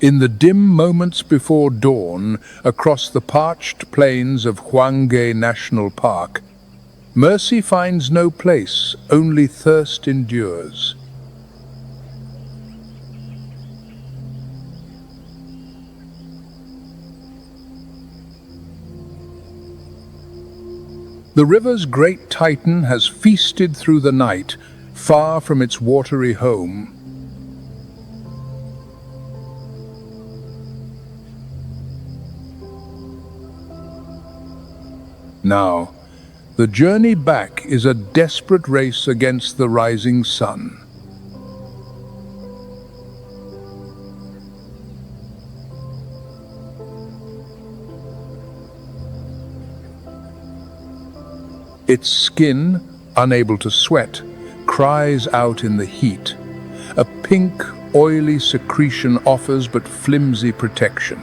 In the dim moments before dawn, across the parched plains of Hwanghae National Park, mercy finds no place, only thirst endures. The river's great titan has feasted through the night, far from its watery home. Now, the journey back is a desperate race against the rising sun. Its skin, unable to sweat, cries out in the heat. A pink, oily secretion offers but flimsy protection.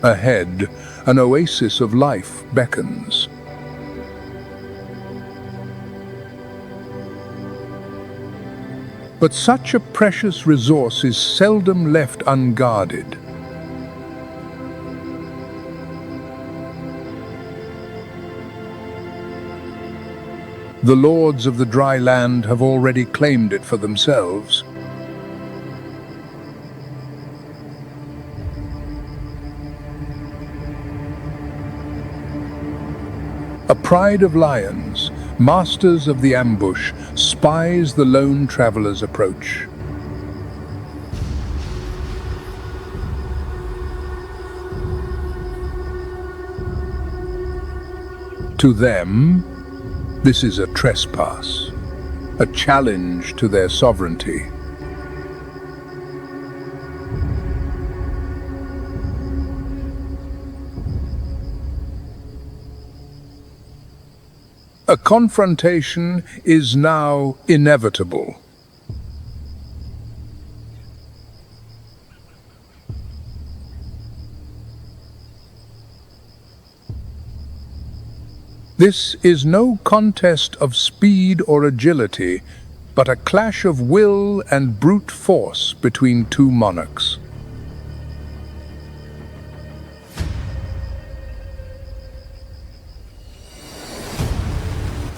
Ahead, an oasis of life beckons. But such a precious resource is seldom left unguarded. The lords of the dry land have already claimed it for themselves. A pride of lions, masters of the ambush, spies the lone traveler's approach. To them, this is a trespass, a challenge to their sovereignty. A confrontation is now inevitable. This is no contest of speed or agility, but a clash of will and brute force between two monarchs.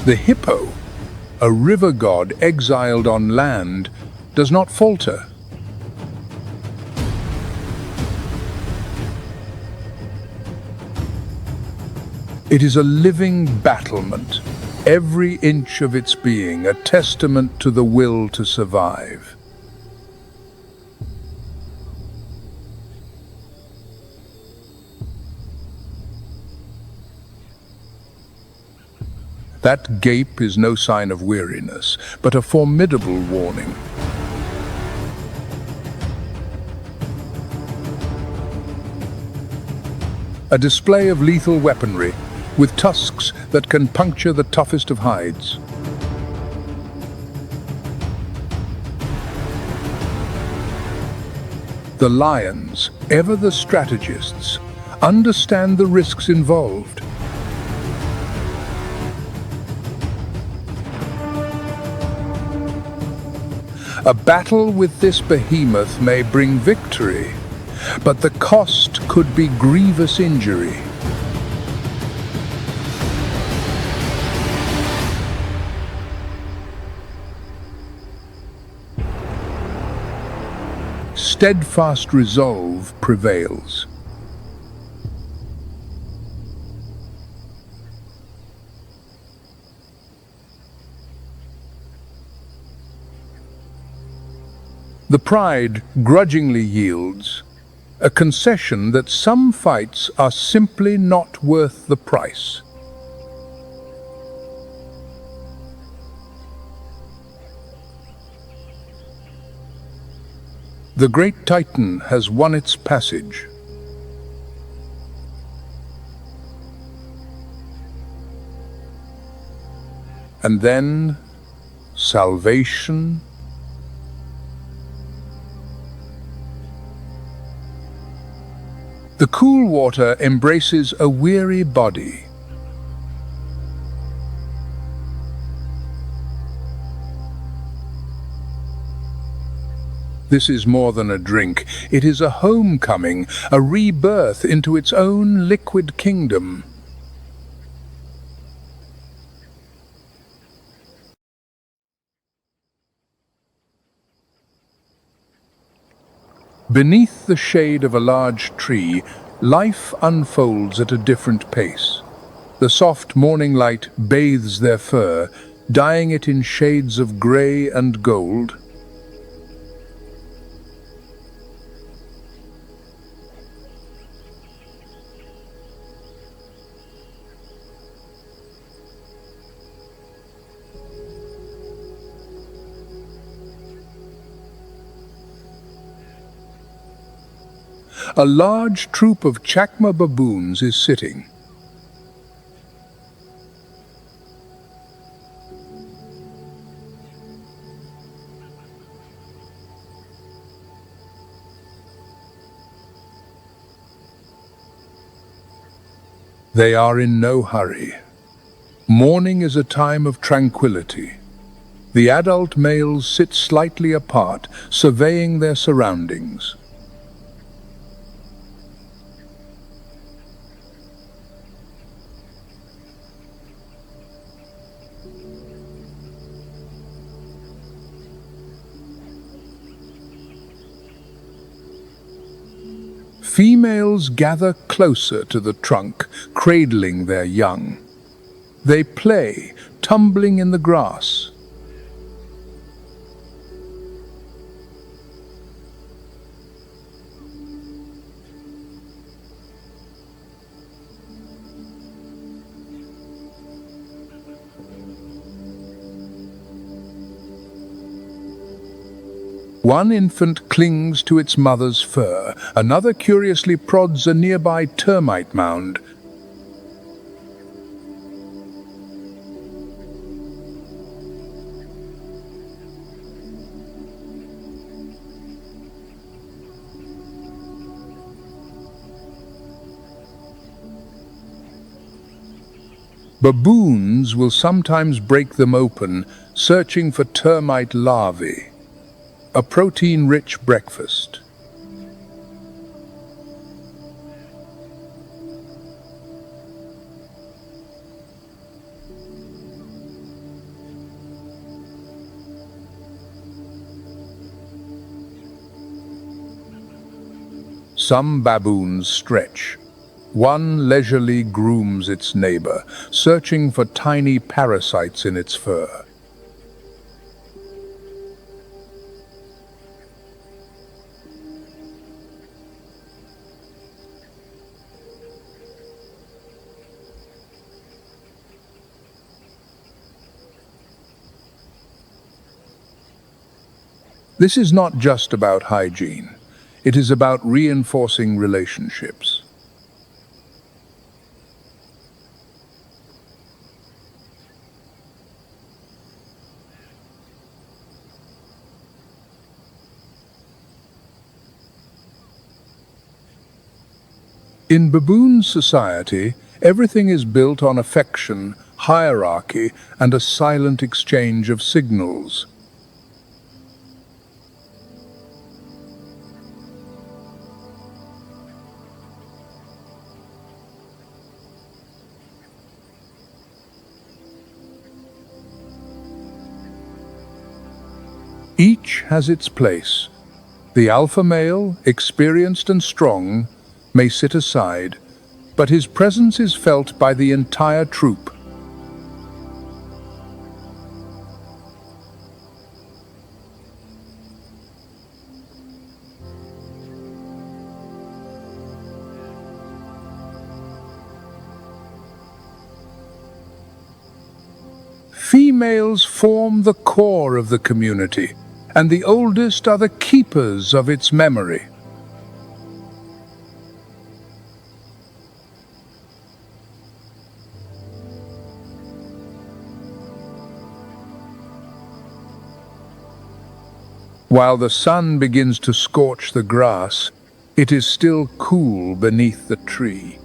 The hippo, a river god exiled on land, does not falter. It is a living battlement, every inch of its being a testament to the will to survive. That gape is no sign of weariness, but a formidable warning. A display of lethal weaponry, with tusks that can puncture the toughest of hides. The lions, ever the strategists, understand the risks involved. A battle with this behemoth may bring victory, but the cost could be grievous injury. steadfast resolve prevails. The pride grudgingly yields, a concession that some fights are simply not worth the price. The great Titan has won its passage. And then, salvation. The cool water embraces a weary body. This is more than a drink. It is a homecoming, a rebirth into its own liquid kingdom. Beneath the shade of a large tree, life unfolds at a different pace. The soft morning light bathes their fur, dyeing it in shades of grey and gold. A large troop of chacma baboons is sitting. They are in no hurry. Morning is a time of tranquility. The adult males sit slightly apart, surveying their surroundings. Females gather closer to the trunk, cradling their young. They play, tumbling in the grass. One infant clings to its mother's fur, another curiously prods a nearby termite mound. Baboons will sometimes break them open, searching for termite larvae. A protein-rich breakfast. Some baboons stretch. One leisurely grooms its neighbor, searching for tiny parasites in its fur. This is not just about hygiene. It is about reinforcing relationships. In baboon society, everything is built on affection, hierarchy, and a silent exchange of signals. Each has its place. The alpha male, experienced and strong, may sit aside, but his presence is felt by the entire troop. Females form the core of the community, and the oldest are the keepers of its memory. While the sun begins to scorch the grass, it is still cool beneath the tree.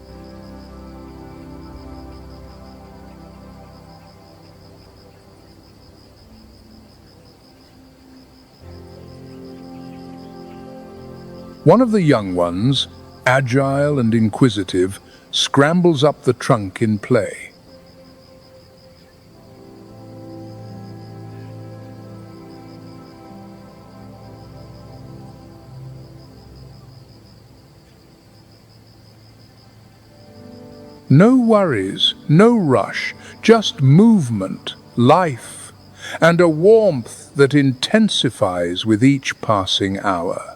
One of the young ones, agile and inquisitive, scrambles up the trunk in play. No worries, no rush, just movement, life, and a warmth that intensifies with each passing hour.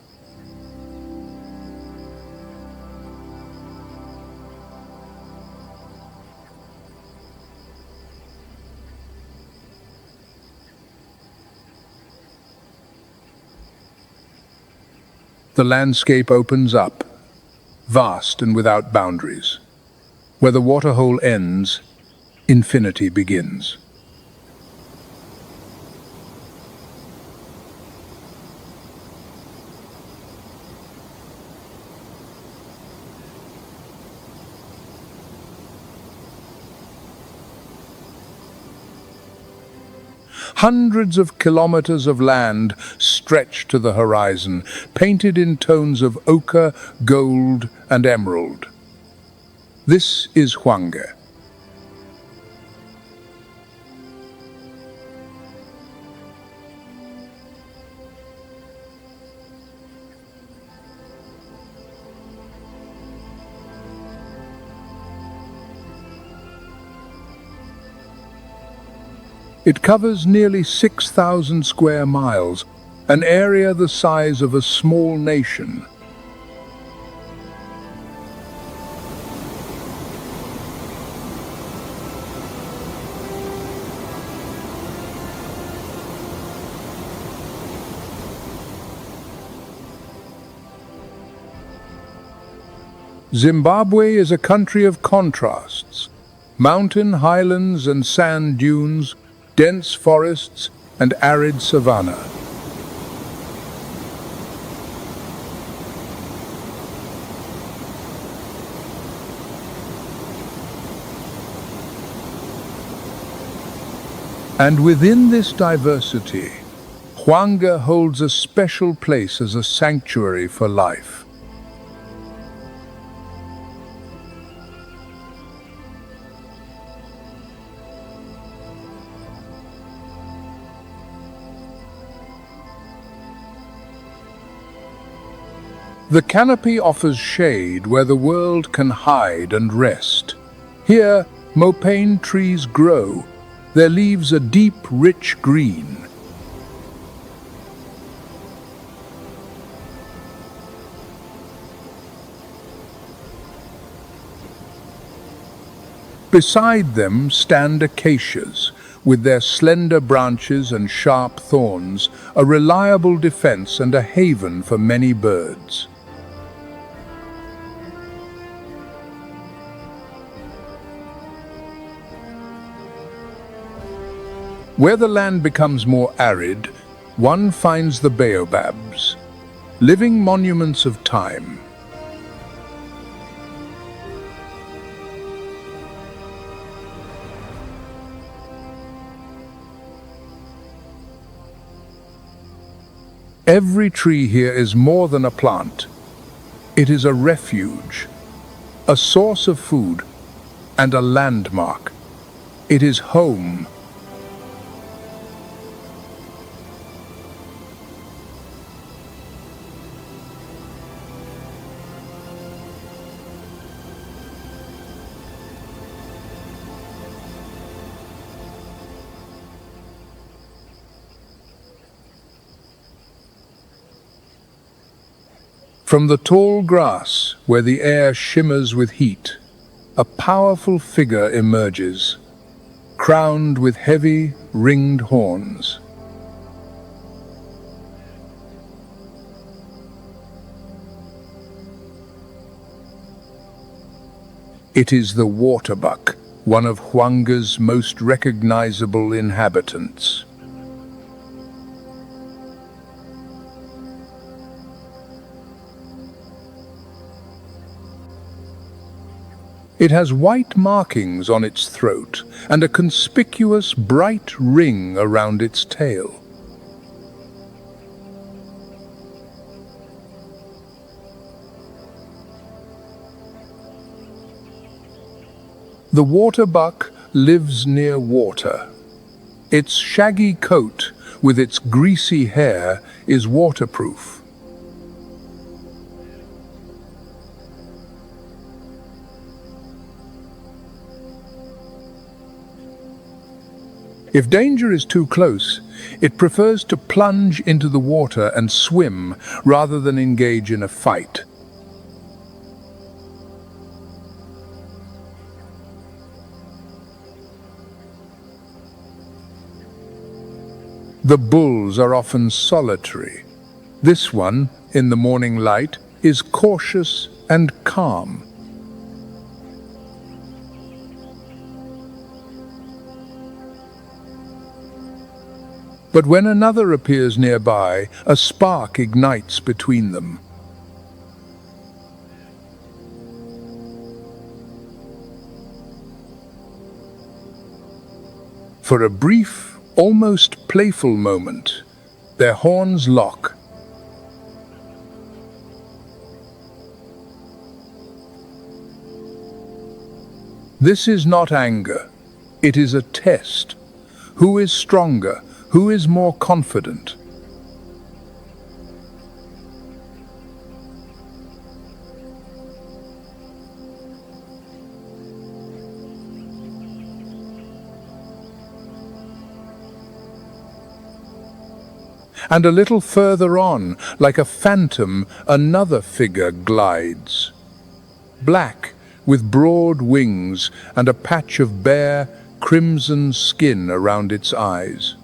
The landscape opens up, vast and without boundaries. Where the waterhole ends, infinity begins. Hundreds of kilometers of land stretch to the horizon, painted in tones of ochre, gold, and emerald. This is Huanga. It covers nearly 6,000 square miles, an area the size of a small nation. Zimbabwe is a country of contrasts. Mountain highlands and sand dunes, dense forests, and arid savanna. And within this diversity, Huanga holds a special place as a sanctuary for life. The canopy offers shade where the world can hide and rest. Here, mopane trees grow, their leaves a deep, rich green. Beside them stand acacias, with their slender branches and sharp thorns, a reliable defense and a haven for many birds. Where the land becomes more arid, one finds the baobabs, living monuments of time. Every tree here is more than a plant. It is a refuge, a source of food, and a landmark. It is home. From the tall grass, where the air shimmers with heat, a powerful figure emerges, crowned with heavy, ringed horns. It is the waterbuck, one of Huanga's most recognizable inhabitants. It has white markings on its throat and a conspicuous bright ring around its tail. The waterbuck lives near water. Its shaggy coat, with its greasy hair, is waterproof. If danger is too close, it prefers to plunge into the water and swim rather than engage in a fight. The bulls are often solitary. This one, in the morning light, is cautious and calm. But when another appears nearby, a spark ignites between them. For a brief, almost playful moment, their horns lock. This is not anger. It is a test. Who is stronger? Who is more confident? And a little further on, like a phantom, another figure glides. Black, with broad wings and a patch of bare, crimson skin around its eyes.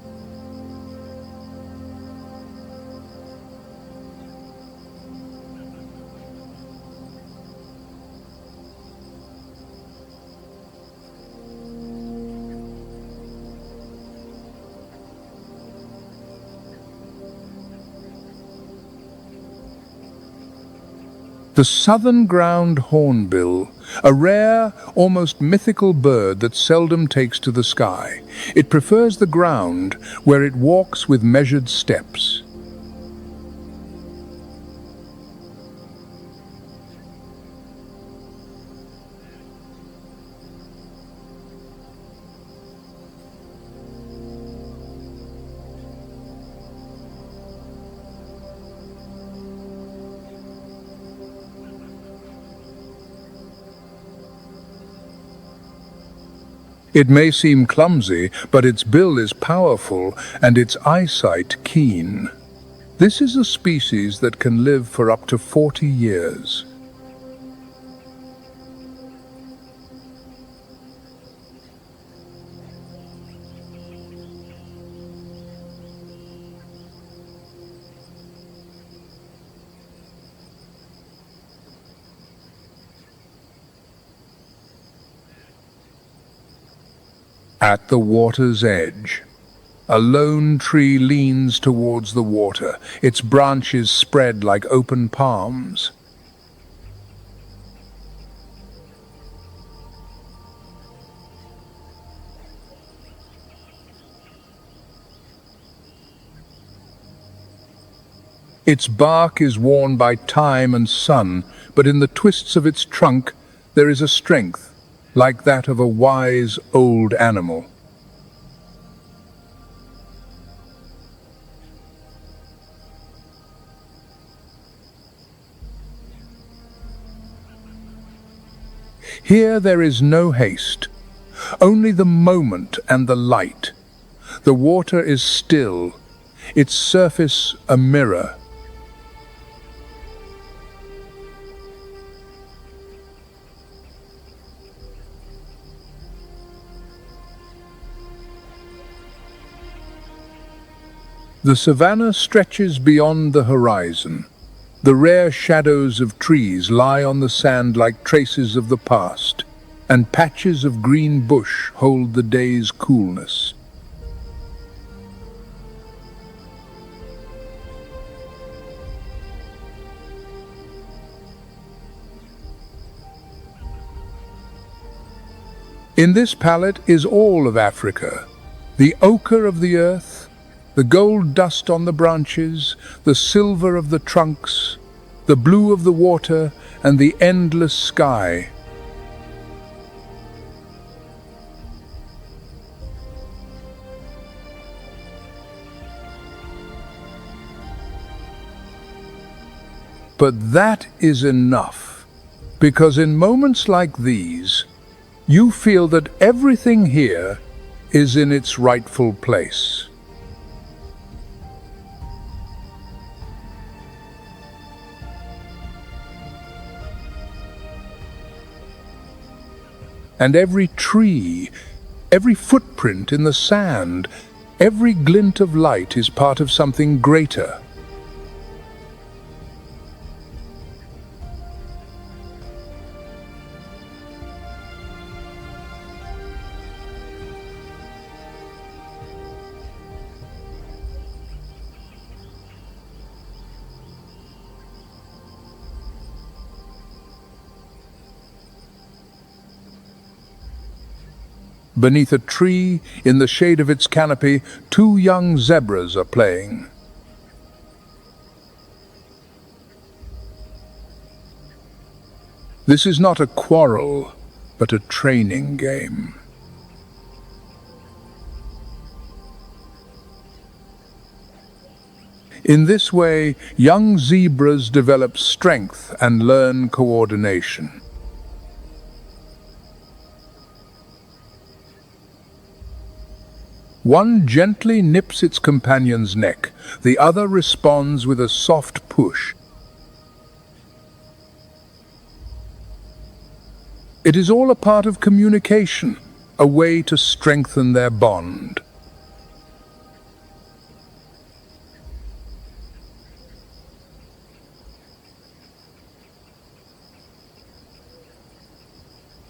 The southern ground hornbill, a rare, almost mythical bird that seldom takes to the sky. It prefers the ground, where it walks with measured steps. It may seem clumsy, but its bill is powerful and its eyesight keen. This is a species that can live for up to 40 years. At the water's edge, a lone tree leans towards the water, its branches spread like open palms. Its bark is worn by time and sun, but in the twists of its trunk there is a strength, like that of a wise old animal. Here there is no haste, only the moment and the light. The water is still, its surface a mirror. The savannah stretches beyond the horizon. The rare shadows of trees lie on the sand like traces of the past, and patches of green bush hold the day's coolness. In this palette is all of Africa, the ochre of the earth, the gold dust on the branches, the silver of the trunks, the blue of the water, and the endless sky. But that is enough, because in moments like these, you feel that everything here is in its rightful place. And every tree, every footprint in the sand, every glint of light is part of something greater. Beneath a tree, in the shade of its canopy, two young zebras are playing. This is not a quarrel, but a training game. In this way, young zebras develop strength and learn coordination. One gently nips its companion's neck, the other responds with a soft push. It is all a part of communication, a way to strengthen their bond.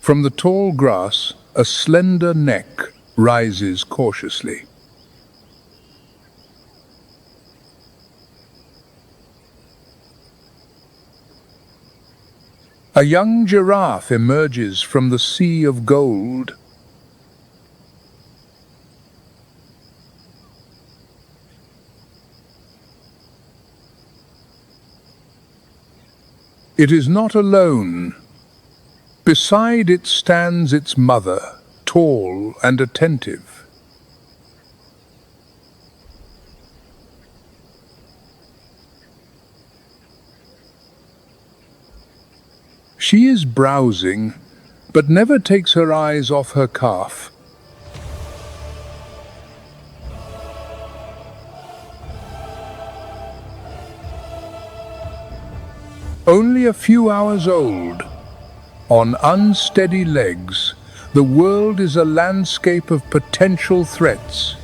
From the tall grass, a slender neck rises cautiously. A young giraffe emerges from the sea of gold. It is not alone. Beside it stands its mother, tall and attentive. She is browsing, but never takes her eyes off her calf. Only a few hours old, on unsteady legs, the world is a landscape of potential threats.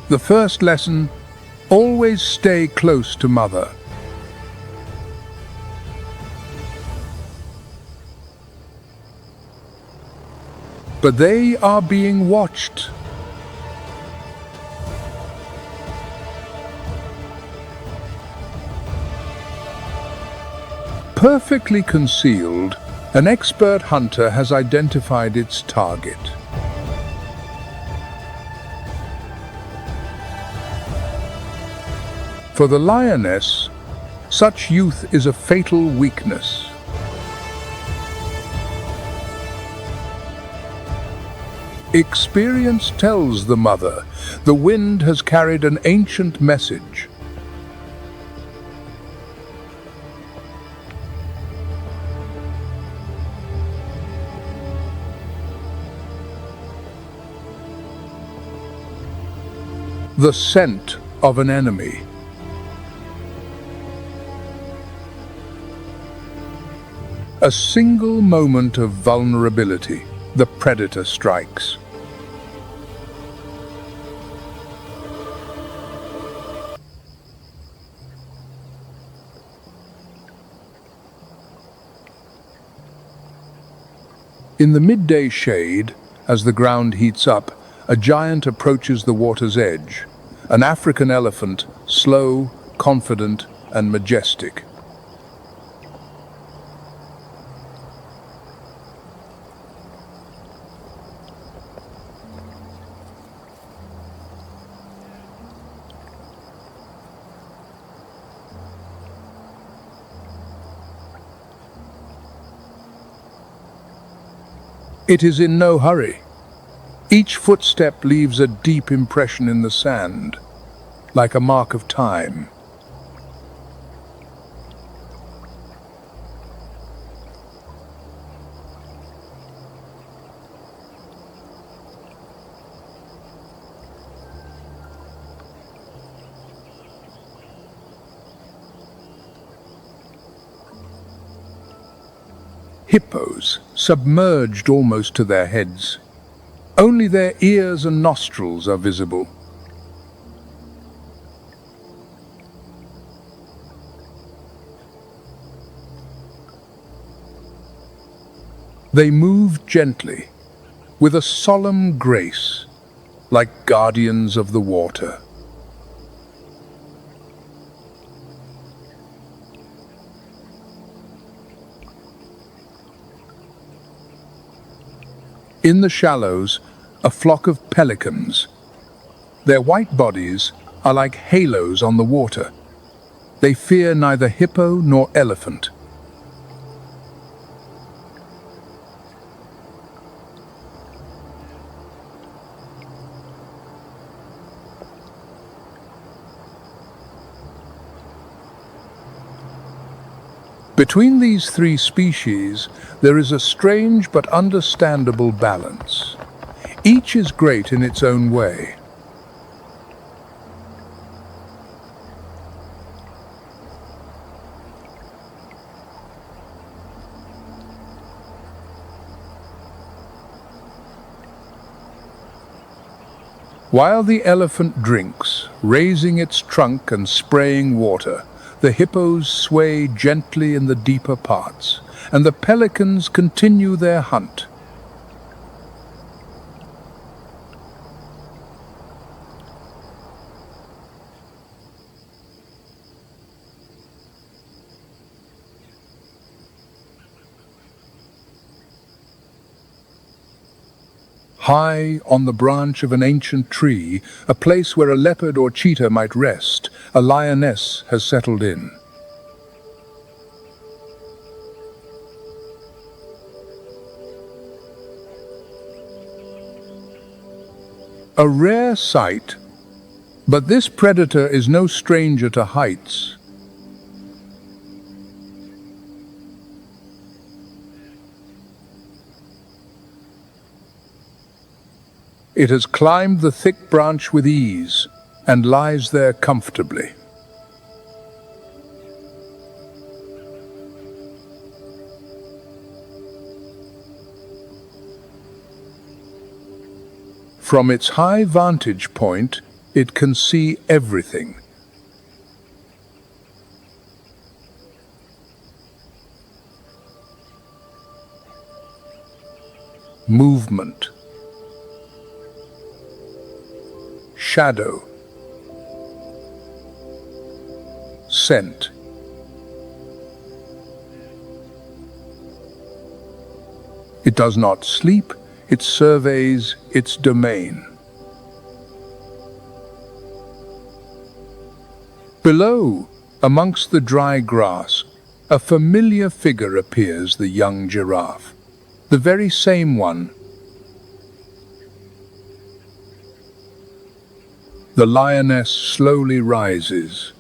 The first lesson: always stay close to mother. But they are being watched. Perfectly concealed, an expert hunter has identified its target. For the lioness, such youth is a fatal weakness. Experience tells the mother, the wind has carried an ancient message. The scent of an enemy. A single moment of vulnerability, the predator strikes. In the midday shade, as the ground heats up, a giant approaches the water's edge. An African elephant, slow, confident, and majestic. It is in no hurry. Each footstep leaves a deep impression in the sand, like a mark of time. Hippos, submerged almost to their heads. Only their ears and nostrils are visible. They move gently, with a solemn grace, like guardians of the water. In the shallows, a flock of pelicans. Their white bodies are like halos on the water. They fear neither hippo nor elephant. Between these three species, there is a strange but understandable balance. Each is great in its own way. While the elephant drinks, raising its trunk and spraying water, the hippos sway gently in the deeper parts, and the pelicans continue their hunt. High on the branch of an ancient tree, a place where a leopard or cheetah might rest, a lioness has settled in. A rare sight, but this predator is no stranger to heights. It has climbed the thick branch with ease and lies there comfortably. From its high vantage point, it can see everything. Movement. Shadow. Scent. It does not sleep, it surveys its domain. Below, amongst the dry grass, a familiar figure appears, the young giraffe. The very same one. The lioness slowly rises.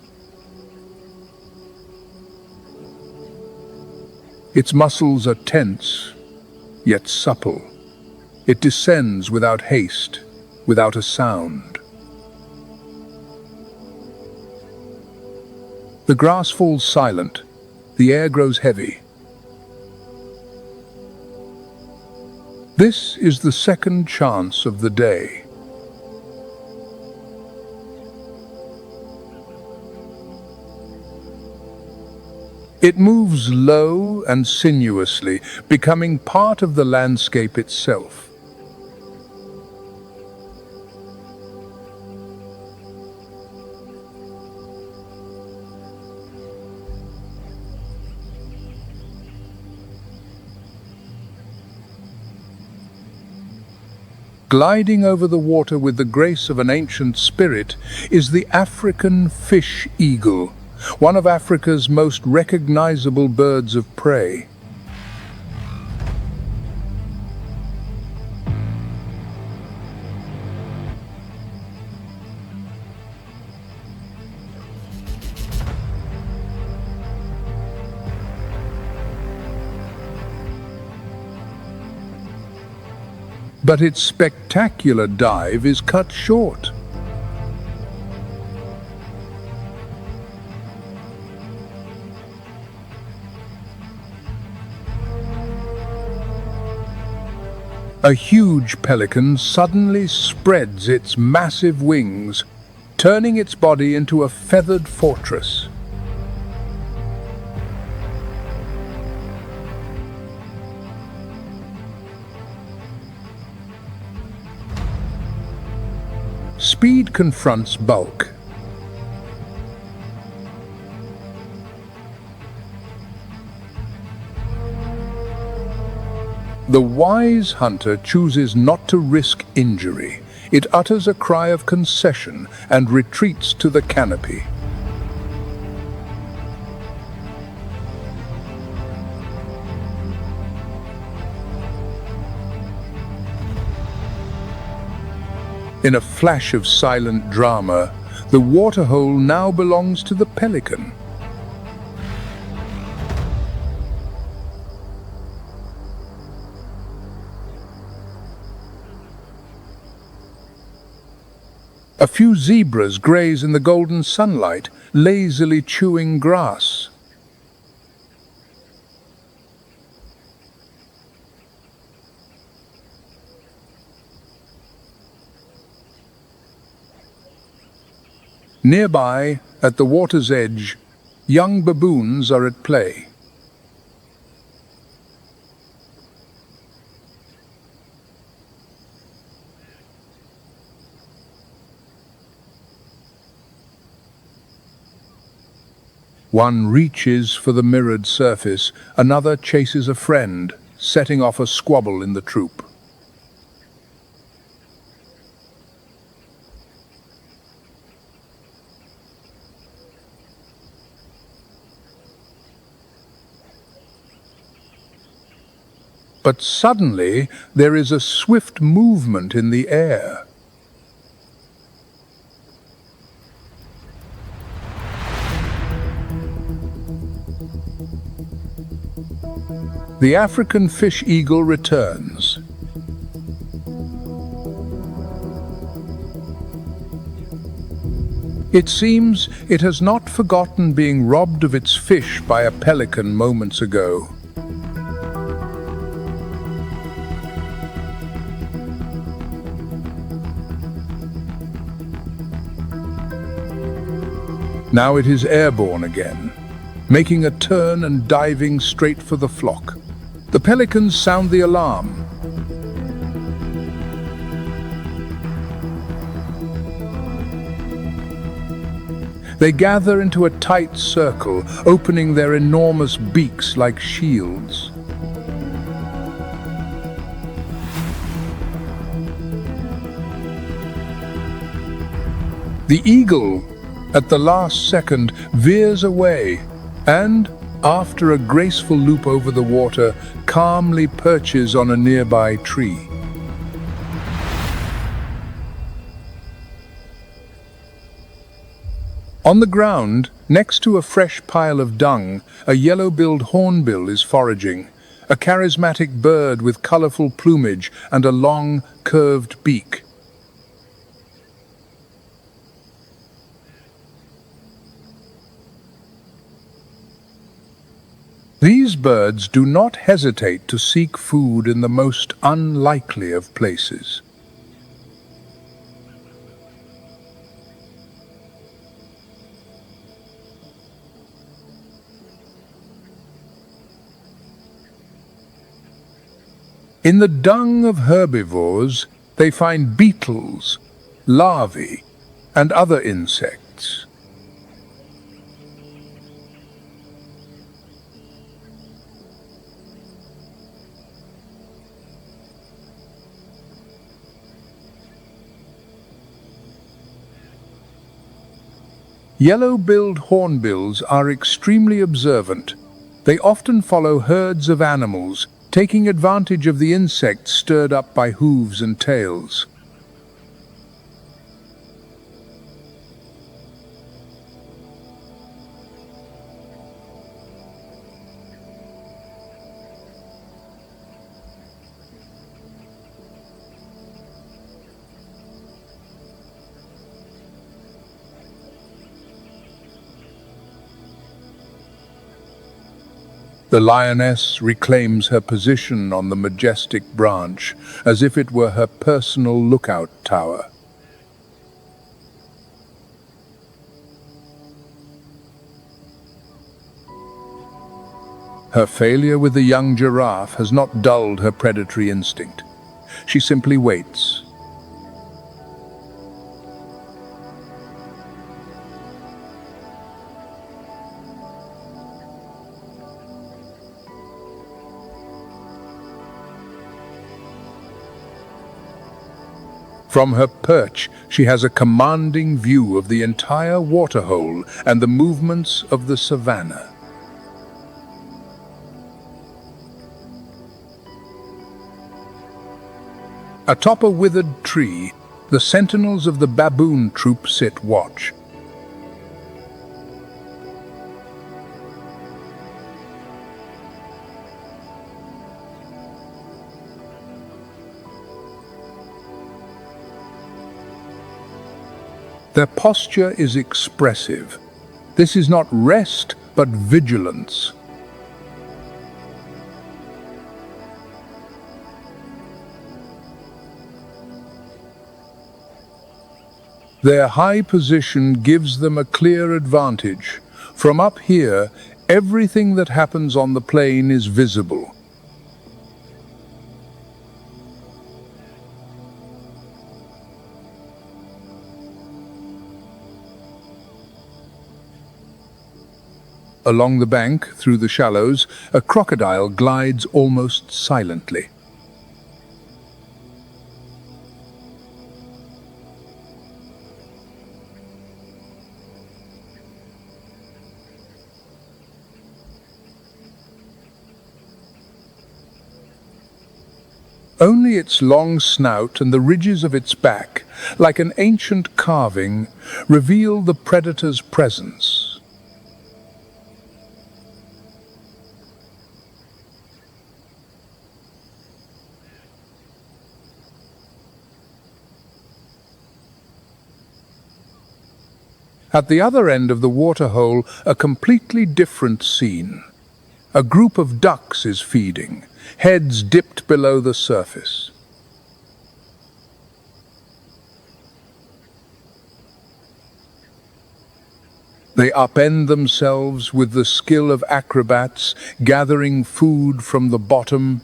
Its muscles are tense, yet supple. It descends without haste, without a sound. The grass falls silent. The air grows heavy. This is the second chance of the day. It moves low and sinuously, becoming part of the landscape itself. Gliding over the water with the grace of an ancient spirit is the African fish eagle, one of Africa's most recognizable birds of prey. But its spectacular dive is cut short. A huge pelican suddenly spreads its massive wings, turning its body into a feathered fortress. Speed confronts bulk. The wise hunter chooses not to risk injury. It utters a cry of concession and retreats to the canopy. In a flash of silent drama, the waterhole now belongs to the pelican. A few zebras graze in the golden sunlight, lazily chewing grass. Nearby, at the water's edge, young baboons are at play. One reaches for the mirrored surface, another chases a friend, setting off a squabble in the troop. But suddenly, there is a swift movement in the air. The African fish eagle returns. It seems it has not forgotten being robbed of its fish by a pelican moments ago. Now it is airborne again, making a turn and diving straight for the flock. The pelicans sound the alarm. They gather into a tight circle, opening their enormous beaks like shields. The eagle, at the last second, veers away and, after a graceful loop over the water, calmly perches on a nearby tree. On the ground, next to a fresh pile of dung, a yellow-billed hornbill is foraging, a charismatic bird with colorful plumage and a long, curved beak. These birds do not hesitate to seek food in the most unlikely of places. In the dung of herbivores, they find beetles, larvae, and other insects. Yellow-billed hornbills are extremely observant. They often follow herds of animals, taking advantage of the insects stirred up by hooves and tails. The lioness reclaims her position on the majestic branch, as if it were her personal lookout tower. Her failure with the young giraffe has not dulled her predatory instinct. She simply waits. From her perch, she has a commanding view of the entire waterhole and the movements of the savannah. Atop a withered tree, the sentinels of the baboon troop sit watch. Their posture is expressive. This is not rest, but vigilance. Their high position gives them a clear advantage. From up here, everything that happens on the plain is visible. Along the bank, through the shallows, a crocodile glides almost silently. Only its long snout and the ridges of its back, like an ancient carving, reveal the predator's presence. At the other end of the waterhole, a completely different scene. A group of ducks is feeding, heads dipped below the surface. They upend themselves with the skill of acrobats, gathering food from the bottom.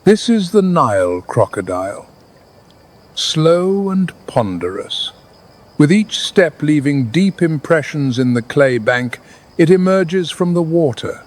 This is the Nile crocodile, slow and ponderous. With each step leaving deep impressions in the clay bank, it emerges from the water.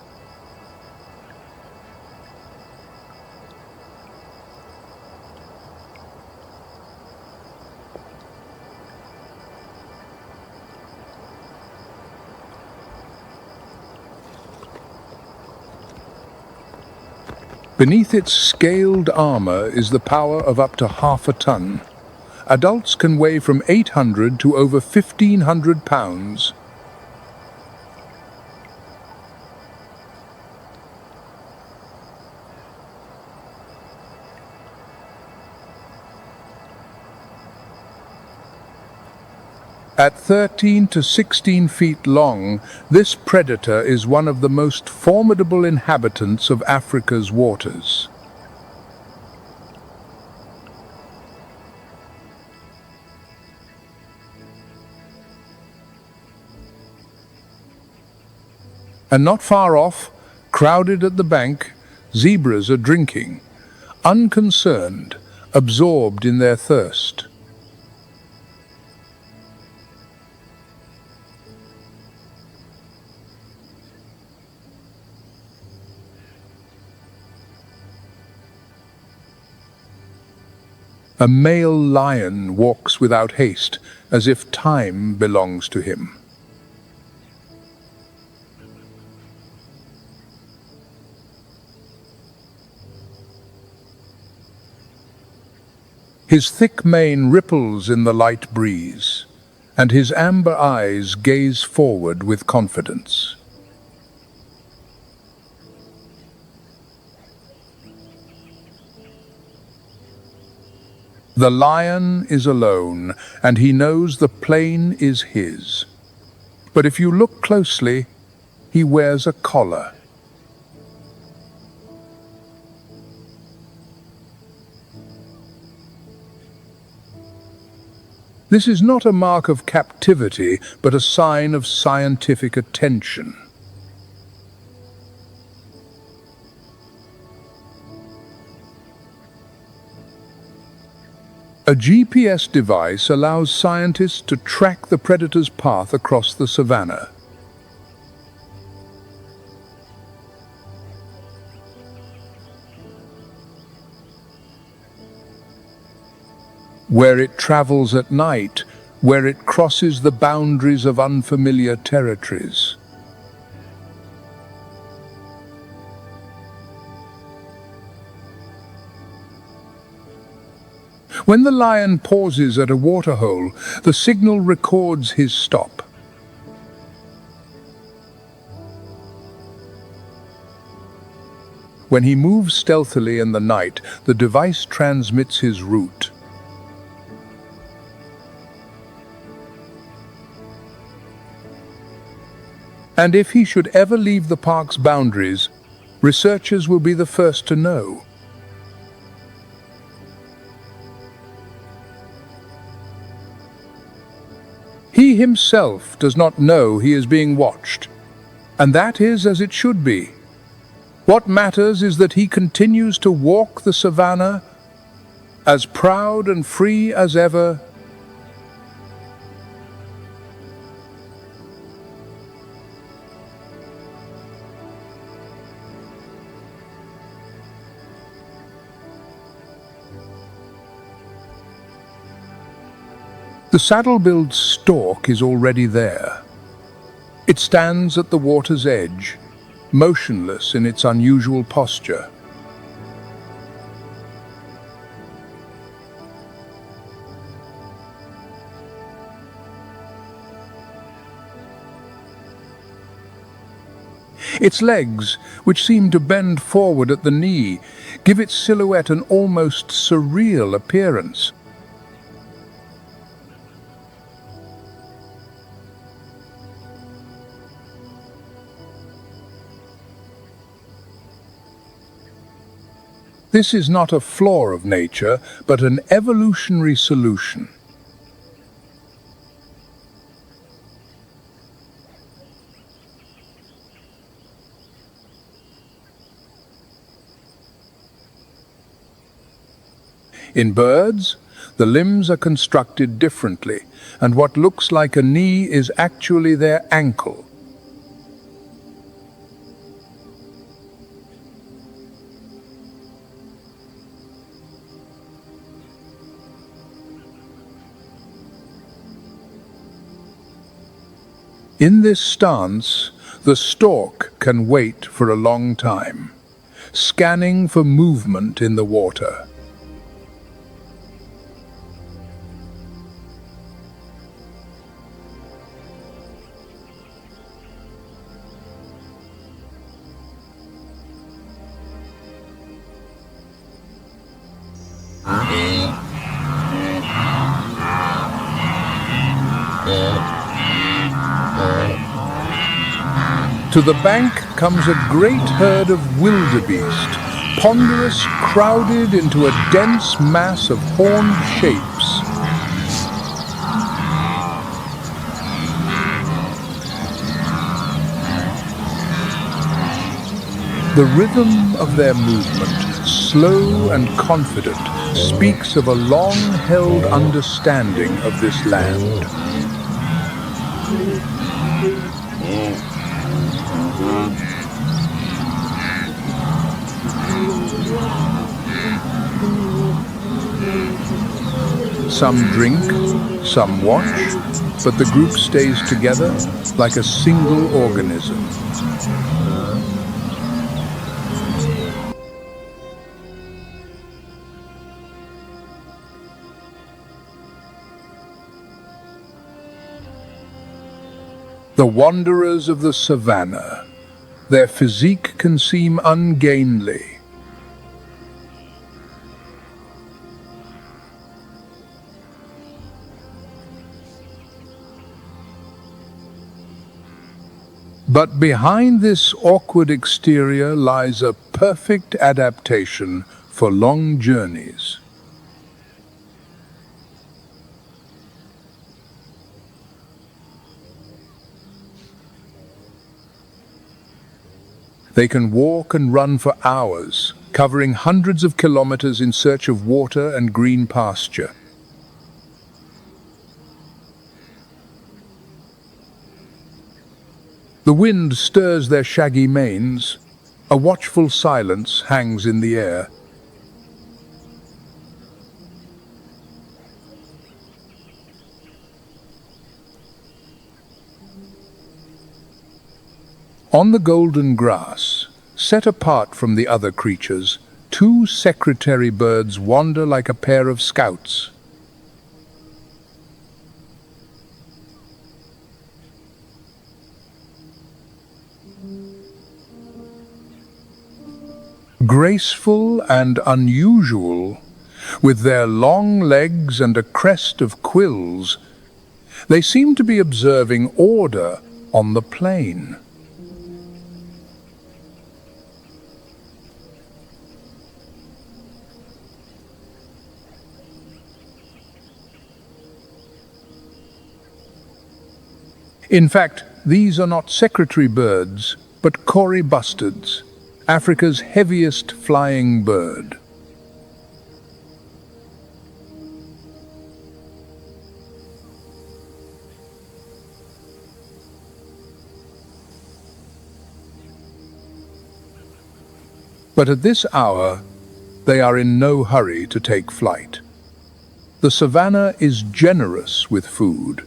Beneath its scaled armor is the power of up to half a ton. Adults can weigh from 800 to over 1,500 pounds. At 13 to 16 feet long, this predator is one of the most formidable inhabitants of Africa's waters. And not far off, crowded at the bank, zebras are drinking, unconcerned, absorbed in their thirst. A male lion walks without haste, as if time belongs to him. His thick mane ripples in the light breeze, and his amber eyes gaze forward with confidence. The lion is alone, and he knows the plain is his. But if you look closely, he wears a collar. This is not a mark of captivity, but a sign of scientific attention. A GPS device allows scientists to track the predator's path across the savannah. Where it travels at night, where it crosses the boundaries of unfamiliar territories. When the lion pauses at a waterhole, the signal records his stop. When he moves stealthily in the night, the device transmits his route. And if he should ever leave the park's boundaries, researchers will be the first to know. He himself does not know he is being watched, and that is as it should be. What matters is that he continues to walk the savannah, as proud and free as ever. The saddle-billed stork is already there. It stands at the water's edge, motionless in its unusual posture. Its legs, which seem to bend forward at the knee, give its silhouette an almost surreal appearance. This is not a flaw of nature, but an evolutionary solution. In birds, the limbs are constructed differently, and what looks like a knee is actually their ankle. In this stance, the stork can wait for a long time, scanning for movement in the water. To the bank comes a great herd of wildebeest, ponderous, crowded into a dense mass of horned shapes. The rhythm of their movement, slow and confident, speaks of a long-held understanding of this land. Some drink, some watch, but the group stays together like a single organism. The wanderers of the savannah. Their physique can seem ungainly. But behind this awkward exterior lies a perfect adaptation for long journeys. They can walk and run for hours, covering hundreds of kilometers in search of water and green pasture. The wind stirs their shaggy manes. A watchful silence hangs in the air. On the golden grass, set apart from the other creatures, two secretary birds wander like a pair of scouts. Graceful and unusual, with their long legs and a crest of quills, they seem to be observing order on the plain. In fact, these are not secretary birds, but cory bustards, Africa's heaviest flying bird. But at this hour, they are in no hurry to take flight. The savannah is generous with food.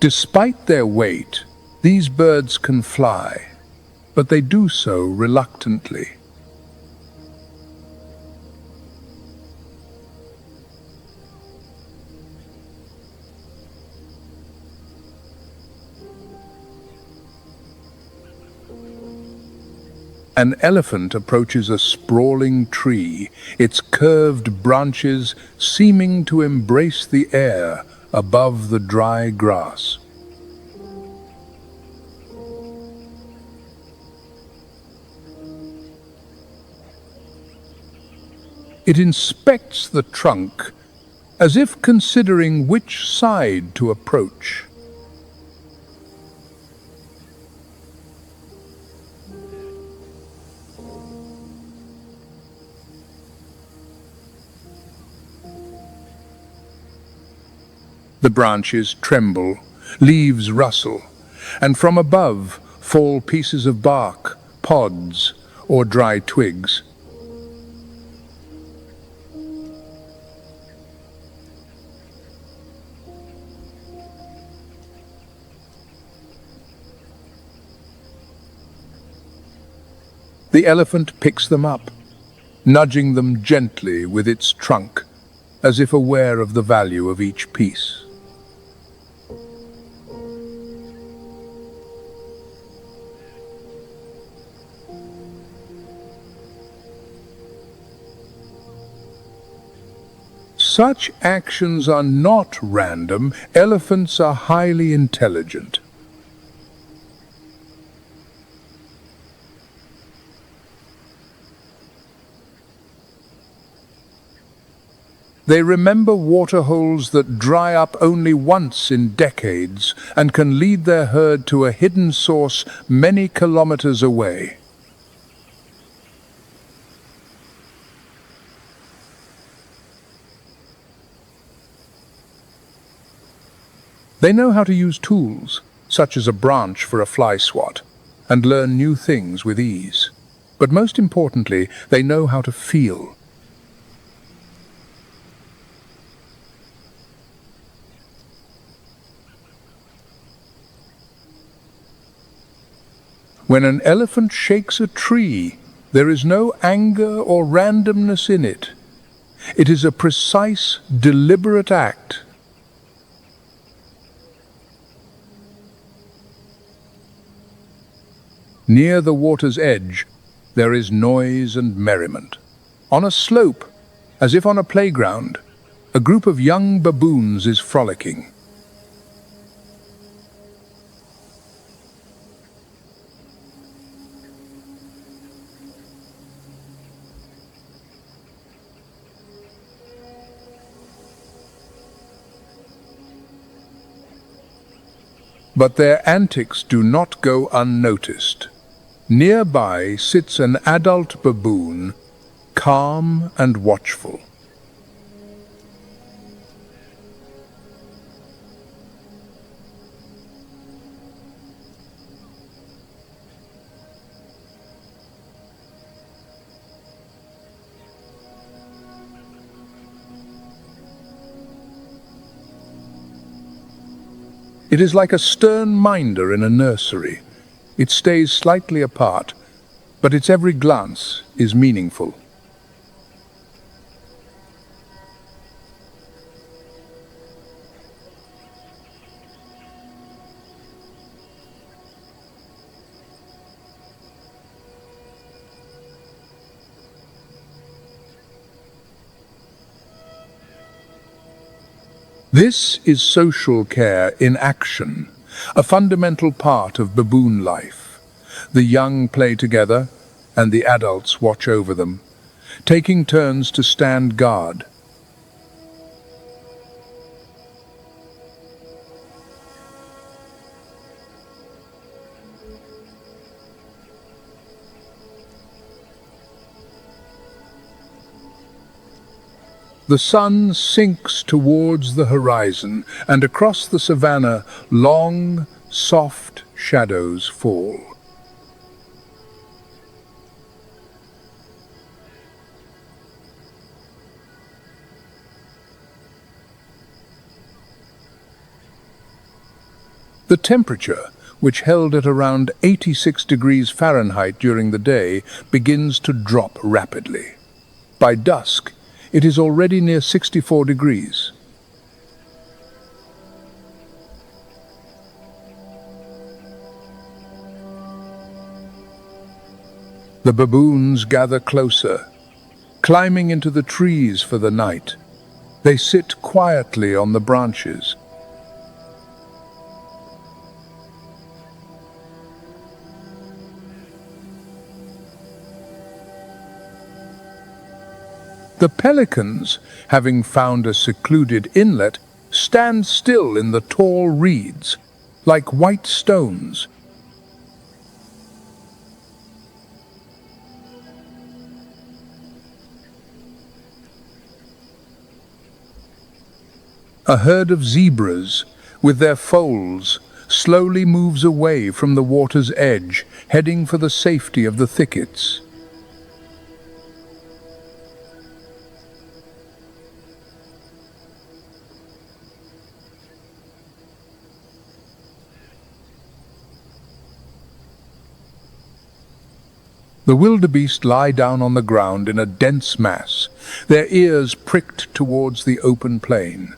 Despite their weight, these birds can fly, but they do so reluctantly. An elephant approaches a sprawling tree, its curved branches seeming to embrace the air above the dry grass. It inspects the trunk as if considering which side to approach. The branches tremble, leaves rustle, and from above fall pieces of bark, pods, or dry twigs. The elephant picks them up, nudging them gently with its trunk, as if aware of the value of each piece. Such actions are not random. Elephants are highly intelligent. They remember waterholes that dry up only once in decades and can lead their herd to a hidden source many kilometers away. They know how to use tools, such as a branch for a fly swat, and learn new things with ease. But most importantly, they know how to feel. When an elephant shakes a tree, there is no anger or randomness in it. It is a precise, deliberate act. Near the water's edge, there is noise and merriment. On a slope, as if on a playground, a group of young baboons is frolicking. But their antics do not go unnoticed. Nearby sits an adult baboon, calm and watchful. It is like a stern minder in a nursery. It stays slightly apart, but its every glance is meaningful. This is social care in action, a fundamental part of baboon life. The young play together, and the adults watch over them, taking turns to stand guard. The sun sinks towards the horizon, and across the savannah, long, soft shadows fall. The temperature, which held at around 86 degrees Fahrenheit during the day, begins to drop rapidly. By dusk, it is already near 64 degrees. The baboons gather closer, climbing into the trees for the night. They sit quietly on the branches. The pelicans, having found a secluded inlet, stand still in the tall reeds, like white stones. A herd of zebras, with their foals, slowly moves away from the water's edge, heading for the safety of the thickets. The wildebeest lie down on the ground in a dense mass, their ears pricked towards the open plain.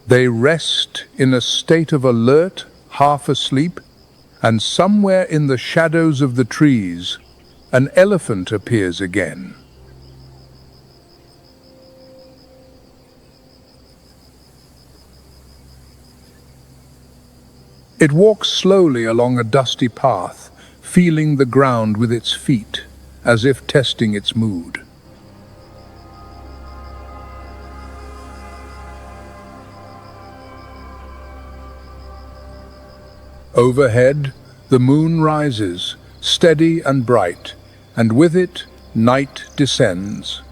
They rest in a state of alert, half asleep, and somewhere in the shadows of the trees, an elephant appears again. It walks slowly along a dusty path, feeling the ground with its feet, as if testing its mood. Overhead, the moon rises, steady and bright, and with it, night descends.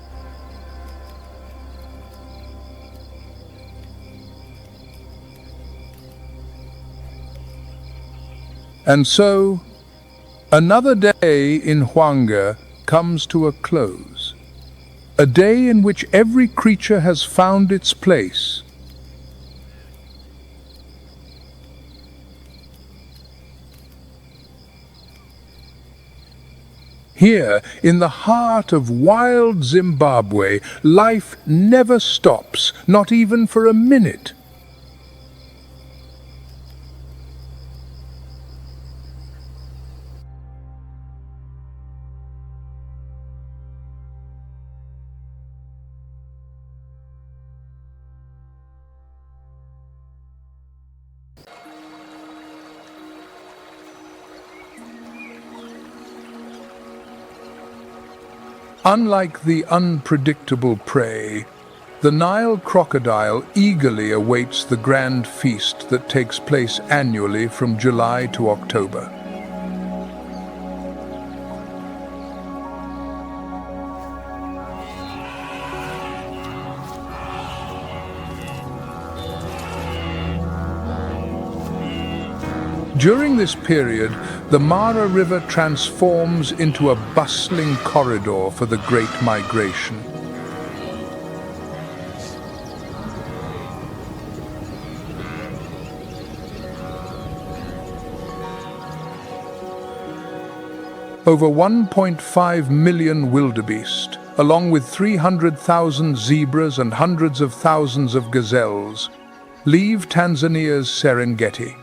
And so, another day in Huanga comes to a close. A day in which every creature has found its place. Here, in the heart of wild Zimbabwe, life never stops, not even for a minute. Unlike the unpredictable prey, the Nile crocodile eagerly awaits the grand feast that takes place annually from July to October. During this period, the Mara River transforms into a bustling corridor for the Great Migration. Over 1.5 million wildebeest, along with 300,000 zebras and hundreds of thousands of gazelles, leave Tanzania's Serengeti.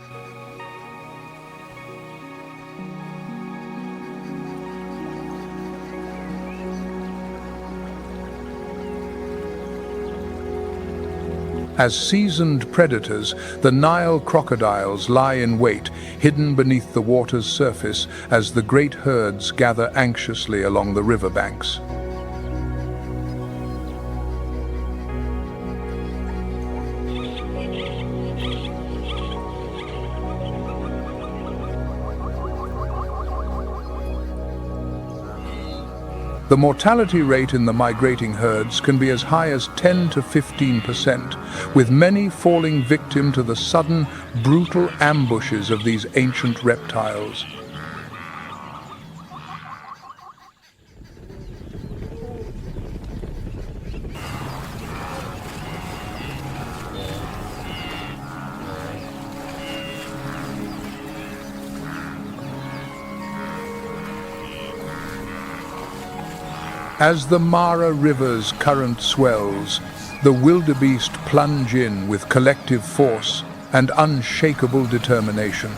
As seasoned predators, the Nile crocodiles lie in wait, hidden beneath the water's surface as the great herds gather anxiously along the riverbanks. The mortality rate in the migrating herds can be as high as 10 to 15%, with many falling victim to the sudden, brutal ambushes of these ancient reptiles. As the Mara River's current swells, the wildebeest plunge in with collective force and unshakable determination.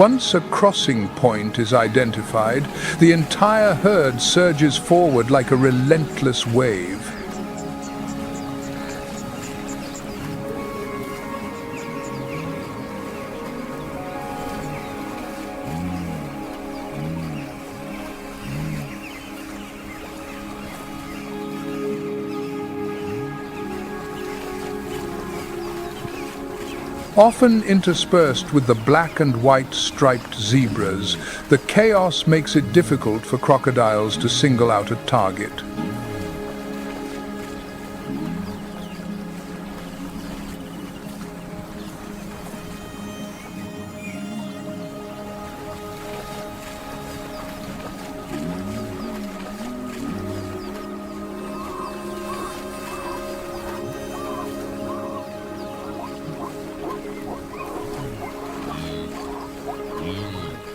Once a crossing point is identified, the entire herd surges forward like a relentless wave. Often interspersed with the black and white striped zebras, the chaos makes it difficult for crocodiles to single out a target.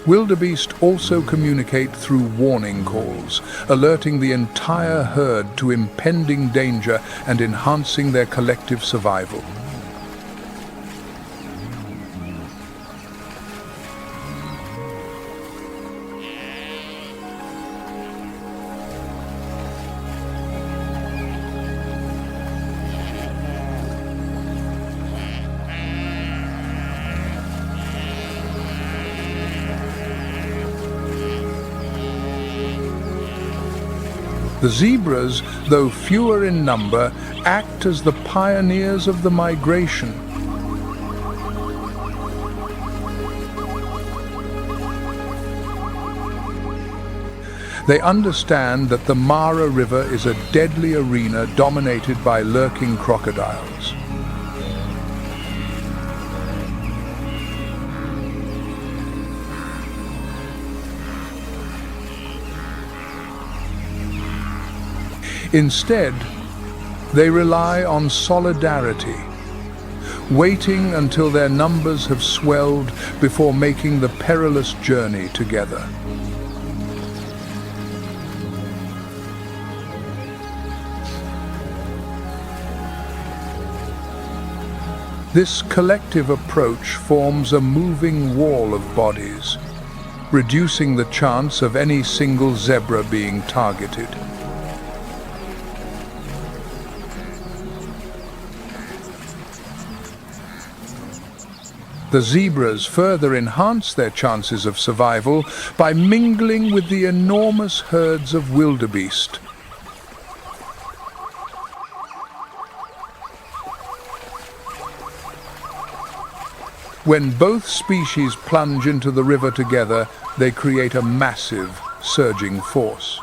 Wildebeest also communicate through warning calls, alerting the entire herd to impending danger and enhancing their collective survival. The zebras, though fewer in number, act as the pioneers of the migration. They understand that the Mara River is a deadly arena dominated by lurking crocodiles. Instead, they rely on solidarity, waiting until their numbers have swelled before making the perilous journey together. This collective approach forms a moving wall of bodies, reducing the chance of any single zebra being targeted. The zebras further enhance their chances of survival by mingling with the enormous herds of wildebeest. When both species plunge into the river together, they create a massive, surging force.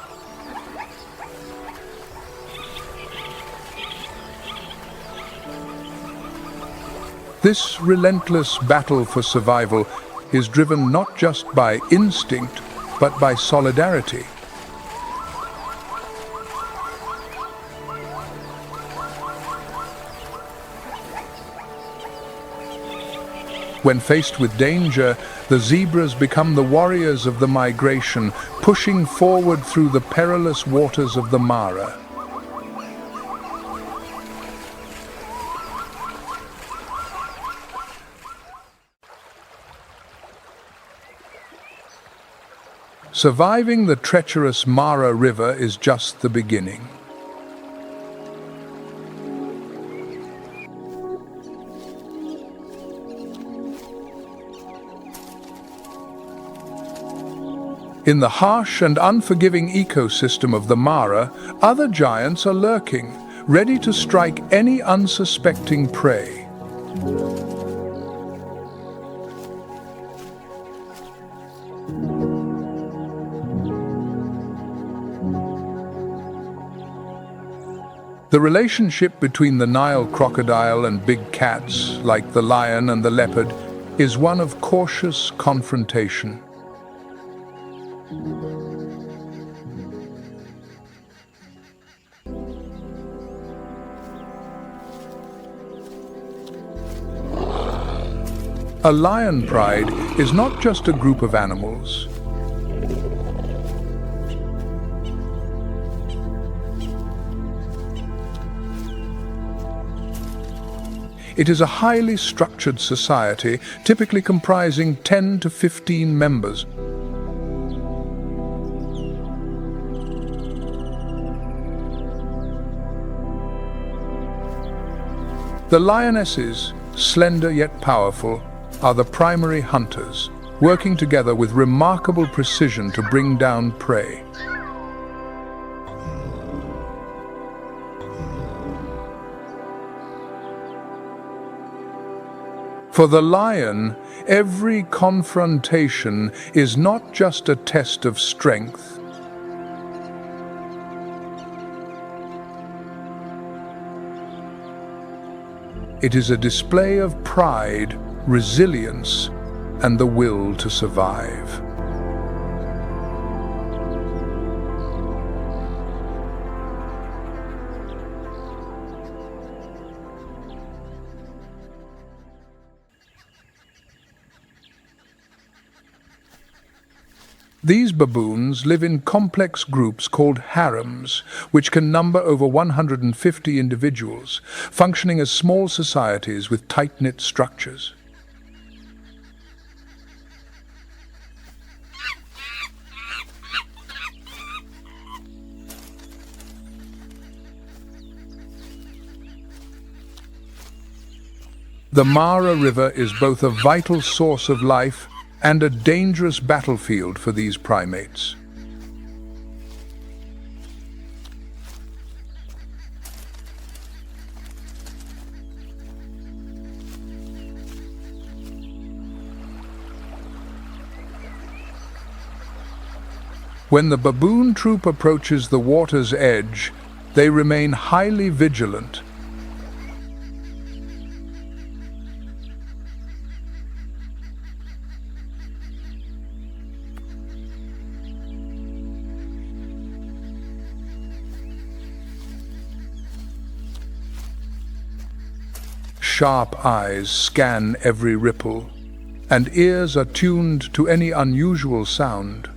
This relentless battle for survival is driven not just by instinct, but by solidarity. When faced with danger, the zebras become the warriors of the migration, pushing forward through the perilous waters of the Mara. Surviving the treacherous Mara River is just the beginning. In the harsh and unforgiving ecosystem of the Mara, other giants are lurking, ready to strike any unsuspecting prey. The relationship between the Nile crocodile and big cats, like the lion and the leopard, is one of cautious confrontation. A lion pride is not just a group of animals. It is a highly structured society, typically comprising 10 to 15 members. The lionesses, slender yet powerful, are the primary hunters, working together with remarkable precision to bring down prey. For the lion, every confrontation is not just a test of strength. It is a display of pride, resilience, and the will to survive. These baboons live in complex groups called harems, which can number over 150 individuals, functioning as small societies with tight-knit structures. The Mara River is both a vital source of life and a dangerous battlefield for these primates. When the baboon troop approaches the water's edge, they remain highly vigilant. Sharp eyes scan every ripple, and ears are tuned to any unusual sound.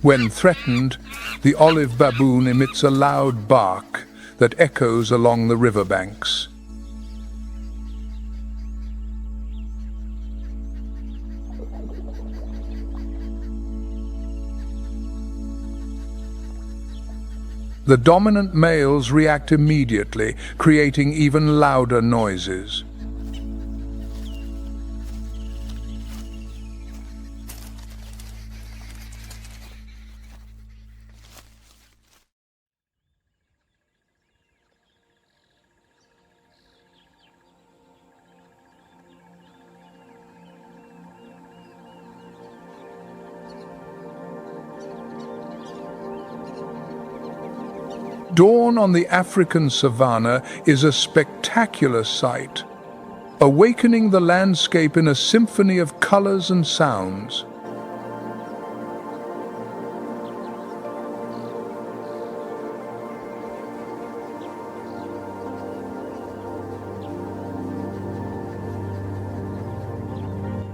When threatened, the olive baboon emits a loud bark that echoes along the riverbanks. The dominant males react immediately, creating even louder noises. Dawn on the African savannah is a spectacular sight, awakening the landscape in a symphony of colors and sounds.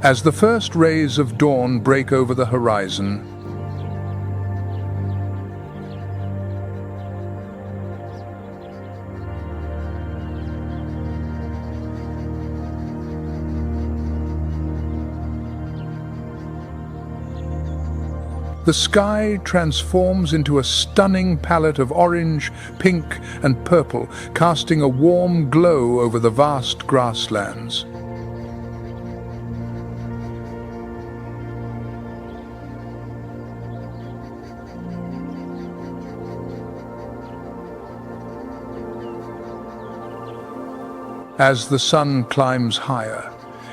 As the first rays of dawn break over the horizon, the sky transforms into a stunning palette of orange, pink, and purple, casting a warm glow over the vast grasslands. As the sun climbs higher,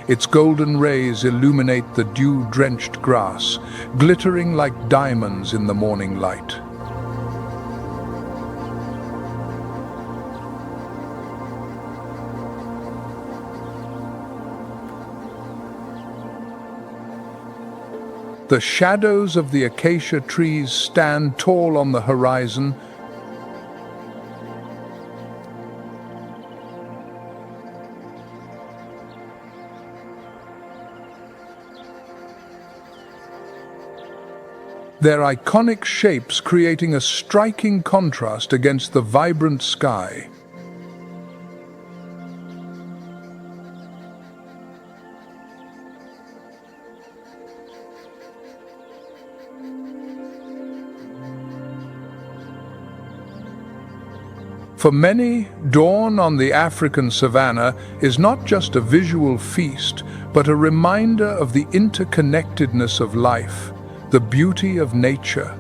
its golden rays illuminate the dew-drenched grass, glittering like diamonds in the morning light. The shadows of the acacia trees stand tall on the horizon, their iconic shapes creating a striking contrast against the vibrant sky. For many, dawn on the African savannah is not just a visual feast, but a reminder of the interconnectedness of life, the beauty of nature.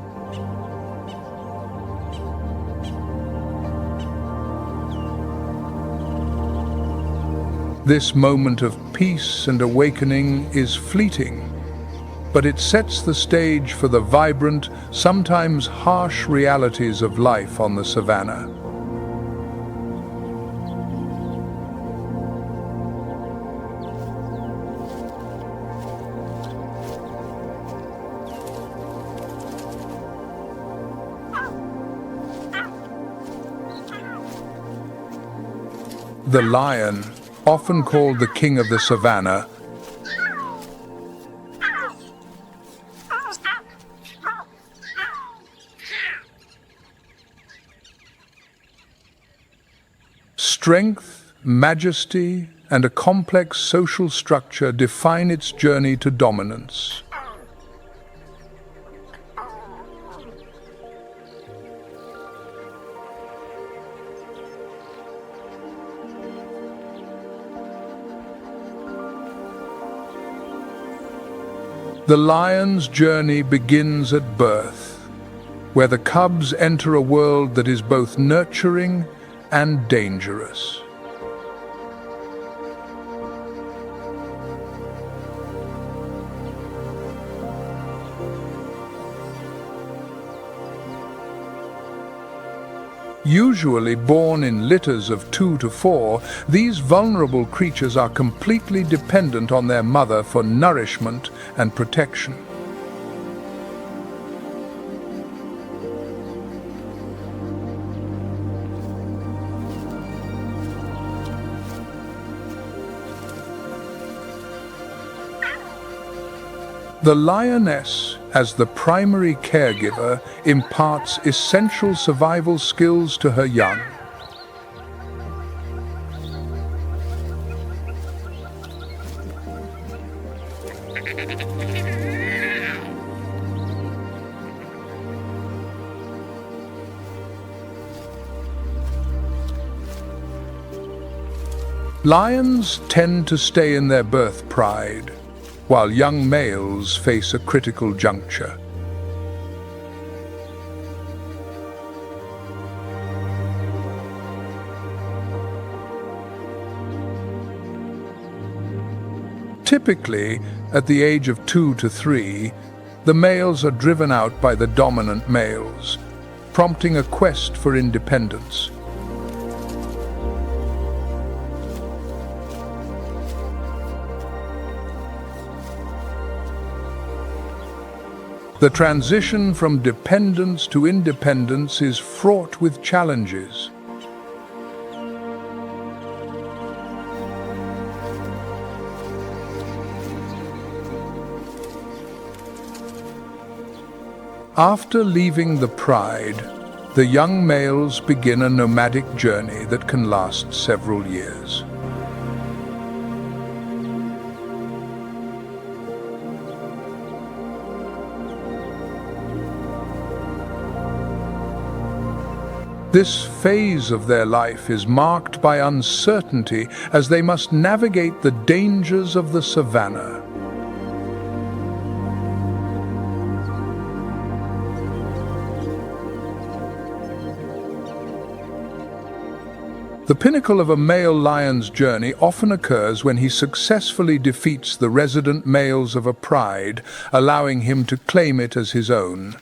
This moment of peace and awakening is fleeting, but it sets the stage for the vibrant, sometimes harsh realities of life on the savannah. The lion, often called the king of the savannah, strength, majesty, and a complex social structure define its journey to dominance. The lion's journey begins at birth, where the cubs enter a world that is both nurturing and dangerous. Usually born in litters of 2 to 4, these vulnerable creatures are completely dependent on their mother for nourishment and protection. The lioness, as the primary caregiver, imparts essential survival skills to her young. Lions tend to stay in their birth pride, while young males face a critical juncture. Typically, at the age of 2 to 3, the males are driven out by the dominant males, prompting a quest for independence. The transition from dependence to independence is fraught with challenges. After leaving the pride, the young males begin a nomadic journey that can last several years. This phase of their life is marked by uncertainty as they must navigate the dangers of the savannah. The pinnacle of a male lion's journey often occurs when he successfully defeats the resident males of a pride, allowing him to claim it as his own.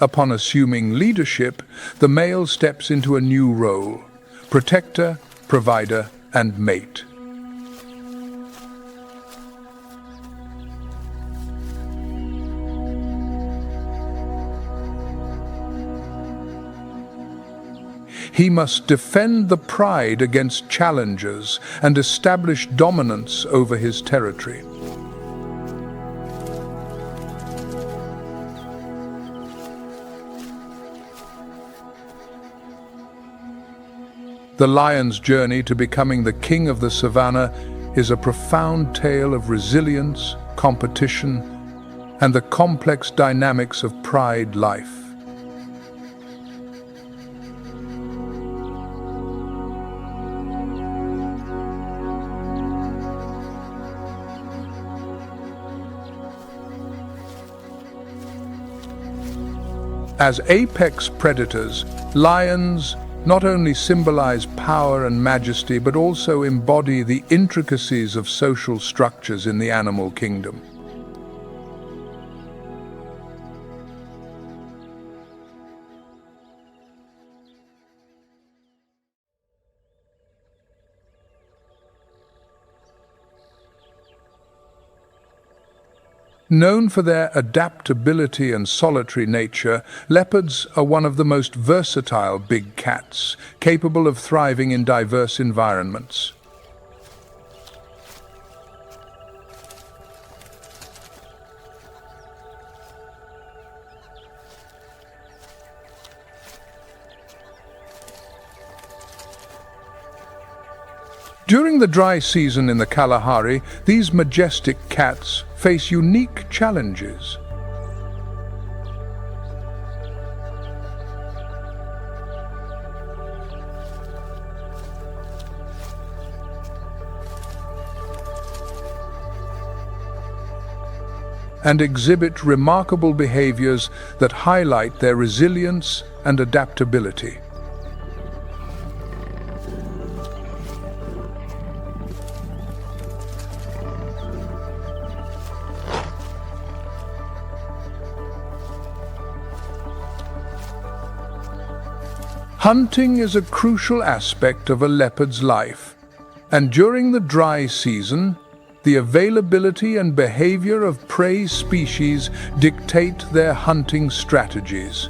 Upon assuming leadership, the male steps into a new role: protector, provider, and mate. He must defend the pride against challengers and establish dominance over his territory. The lion's journey to becoming the king of the savannah is a profound tale of resilience, competition, and the complex dynamics of pride life. As apex predators, lions not only symbolize power and majesty, but also embody the intricacies of social structures in the animal kingdom. Known for their adaptability and solitary nature, leopards are one of the most versatile big cats, capable of thriving in diverse environments. During the dry season in the Kalahari, these majestic cats face unique challenges. And exhibit remarkable behaviors that highlight their resilience and adaptability. Hunting is a crucial aspect of a leopard's life, and during the dry season, the availability and behavior of prey species dictate their hunting strategies.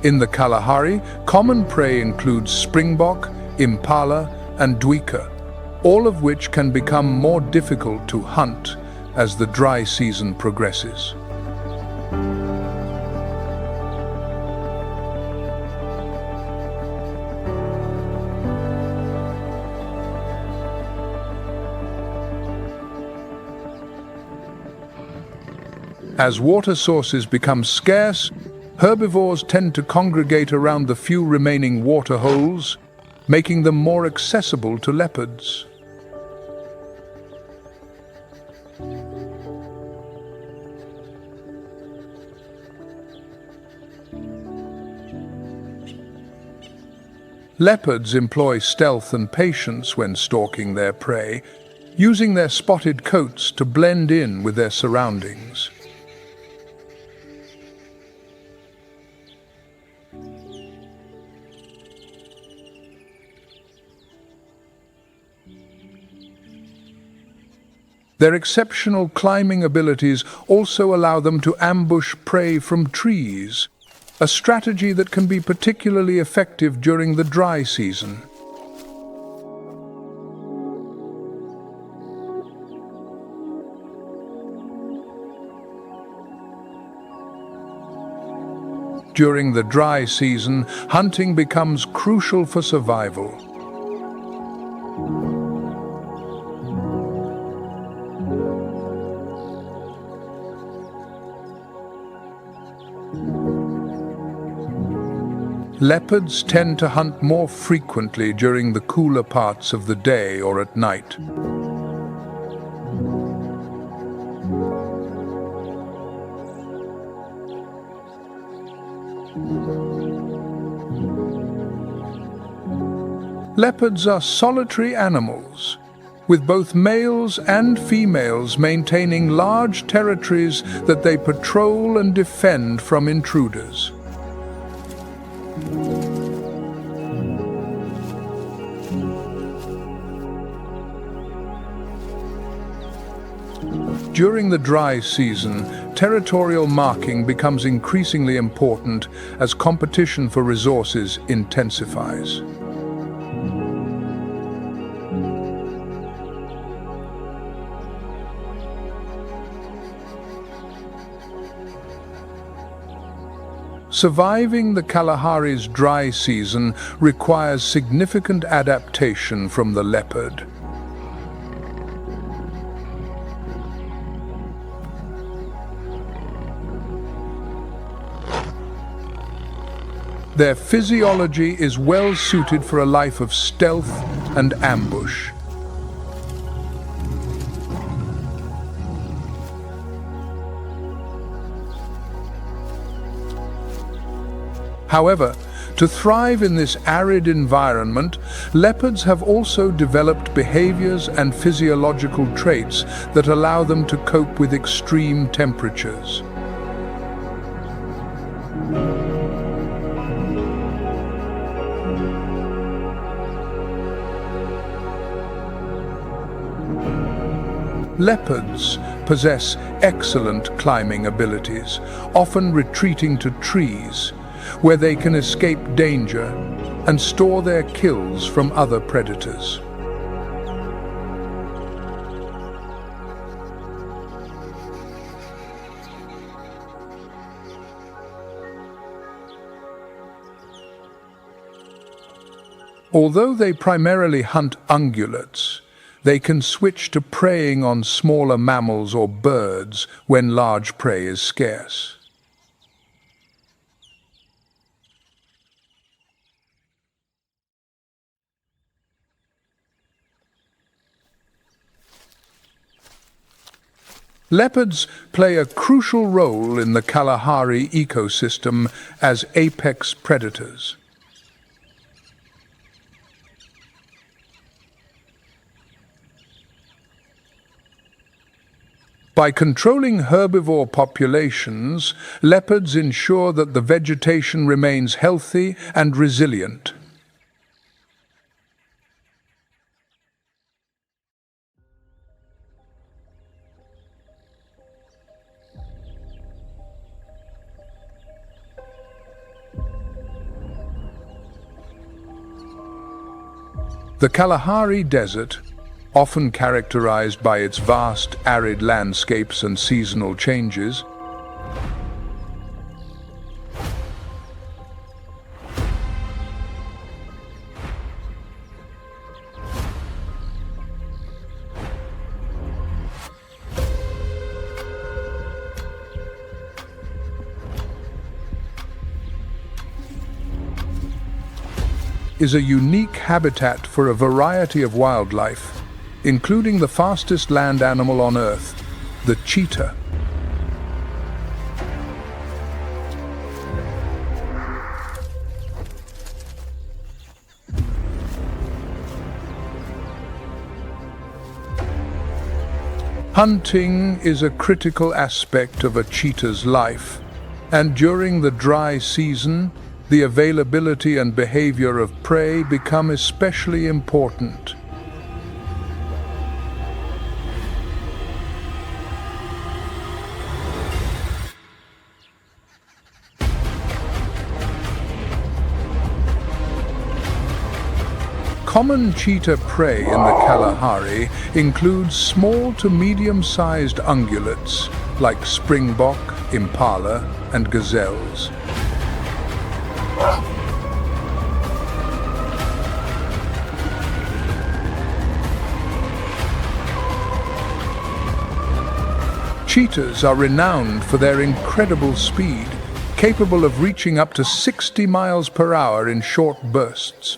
In the Kalahari, common prey includes springbok, impala, and duiker, all of which can become more difficult to hunt as the dry season progresses. As water sources become scarce, herbivores tend to congregate around the few remaining water holes, making them more accessible to leopards. Leopards employ stealth and patience when stalking their prey, using their spotted coats to blend in with their surroundings. Their exceptional climbing abilities also allow them to ambush prey from trees, a strategy that can be particularly effective during the dry season. During the dry season, hunting becomes crucial for survival. Leopards tend to hunt more frequently during the cooler parts of the day or at night. Leopards are solitary animals, with both males and females maintaining large territories that they patrol and defend from intruders. During the dry season, territorial marking becomes increasingly important as competition for resources intensifies. Surviving the Kalahari's dry season requires significant adaptation from the leopard. Their physiology is well suited for a life of stealth and ambush. However, To thrive in this arid environment, leopards have also developed behaviors and physiological traits that allow them to cope with extreme temperatures. Leopards possess excellent climbing abilities, often retreating to trees, where they can escape danger and store their kills from other predators. Although they primarily hunt ungulates, they can switch to preying on smaller mammals or birds when large prey is scarce. Leopards play a crucial role in the Kalahari ecosystem as apex predators. By controlling herbivore populations, leopards ensure that the vegetation remains healthy and resilient. The Kalahari Desert, often characterized by its vast, arid landscapes and seasonal changes, is a unique habitat for a variety of wildlife, including the fastest land animal on Earth, the cheetah. Hunting is a critical aspect of a cheetah's life, and during the dry season, the availability and behavior of prey become especially important. Common cheetah prey in the Kalahari includes small to medium-sized ungulates like springbok, impala, and gazelles. Cheetahs are renowned for their incredible speed, capable of reaching up to 60 miles per hour in short bursts.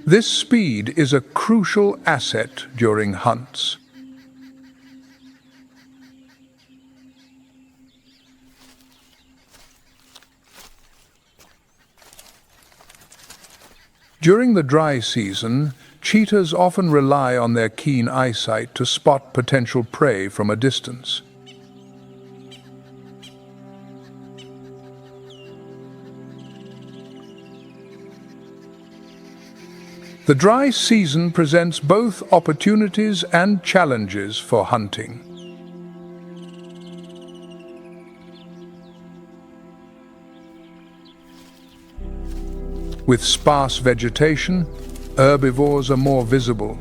This speed is a crucial asset during hunts. During the dry season, cheetahs often rely on their keen eyesight to spot potential prey from a distance. The dry season presents both opportunities and challenges for hunting. With sparse vegetation, herbivores are more visible.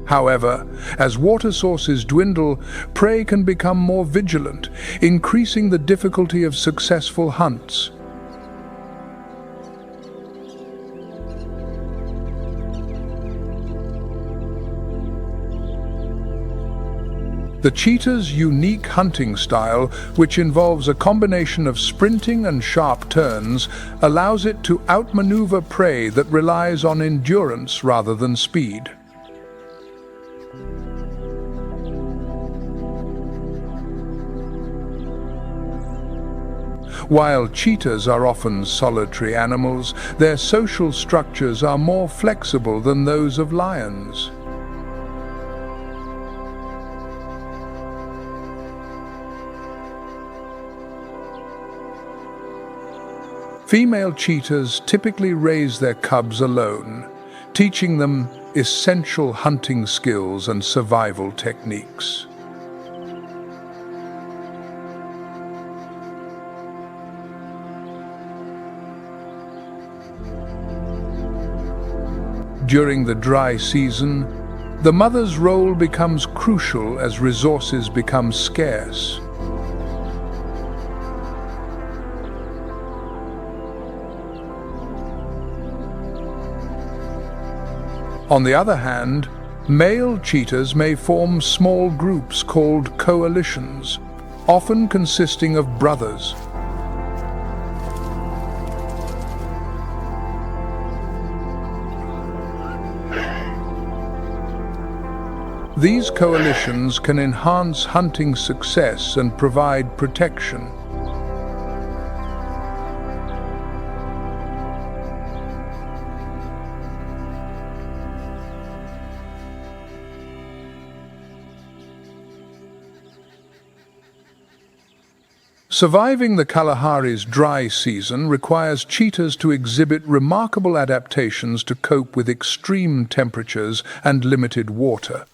However, as water sources dwindle, prey can become more vigilant, increasing the difficulty of successful hunts. The cheetah's unique hunting style, which involves a combination of sprinting and sharp turns, allows it to outmaneuver prey that relies on endurance rather than speed. While cheetahs are often solitary animals, their social structures are more flexible than those of lions. Female cheetahs typically raise their cubs alone, teaching them essential hunting skills and survival techniques. During the dry season, the mother's role becomes crucial as resources become scarce. On the other hand, male cheetahs may form small groups called coalitions, often consisting of brothers. These coalitions can enhance hunting success and provide protection. Surviving the Kalahari's dry season requires cheetahs to exhibit remarkable adaptations to cope with extreme temperatures and limited water.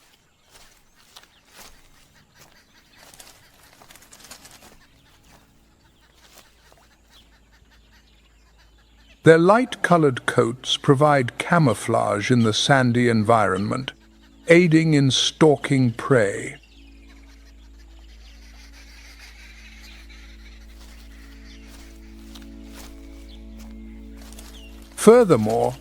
Their light-colored coats provide camouflage in the sandy environment, aiding in stalking prey. Furthermore,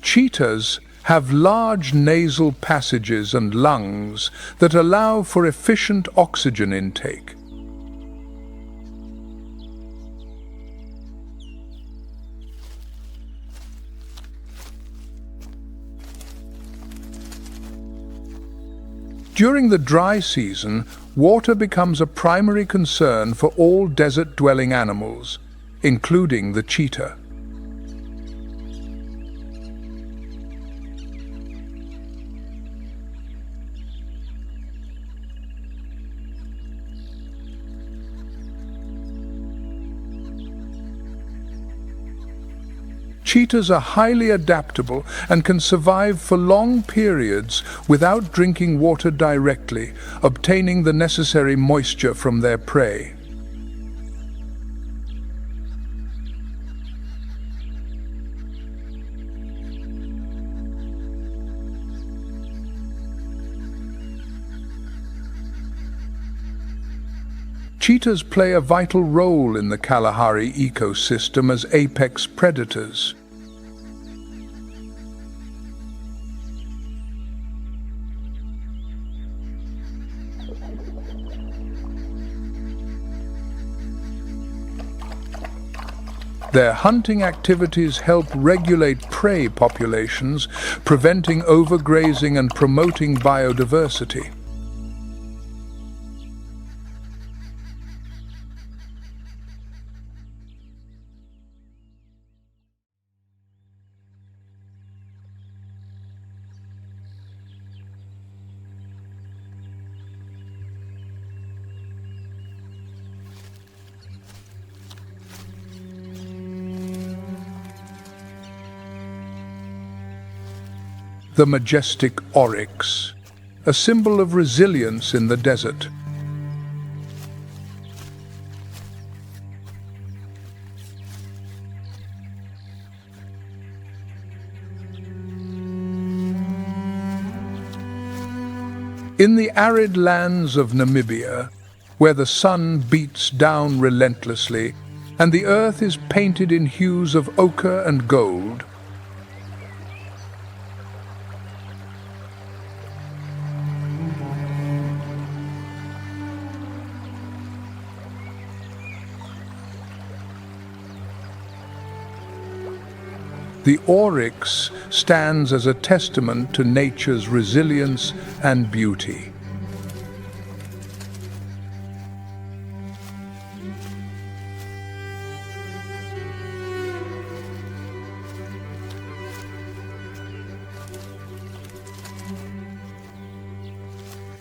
cheetahs have large nasal passages and lungs that allow for efficient oxygen intake. During the dry season, water becomes a primary concern for all desert-dwelling animals, including the cheetah. Cheetahs are highly adaptable and can survive for long periods without drinking water directly, obtaining the necessary moisture from their prey. Cheetahs play a vital role in the Kalahari ecosystem as apex predators. Their hunting activities help regulate prey populations, preventing overgrazing and promoting biodiversity. The majestic oryx, a symbol of resilience in the desert. In the arid lands of Namibia, where the sun beats down relentlessly and the earth is painted in hues of ochre and gold, The oryx stands as a testament to nature's resilience and beauty.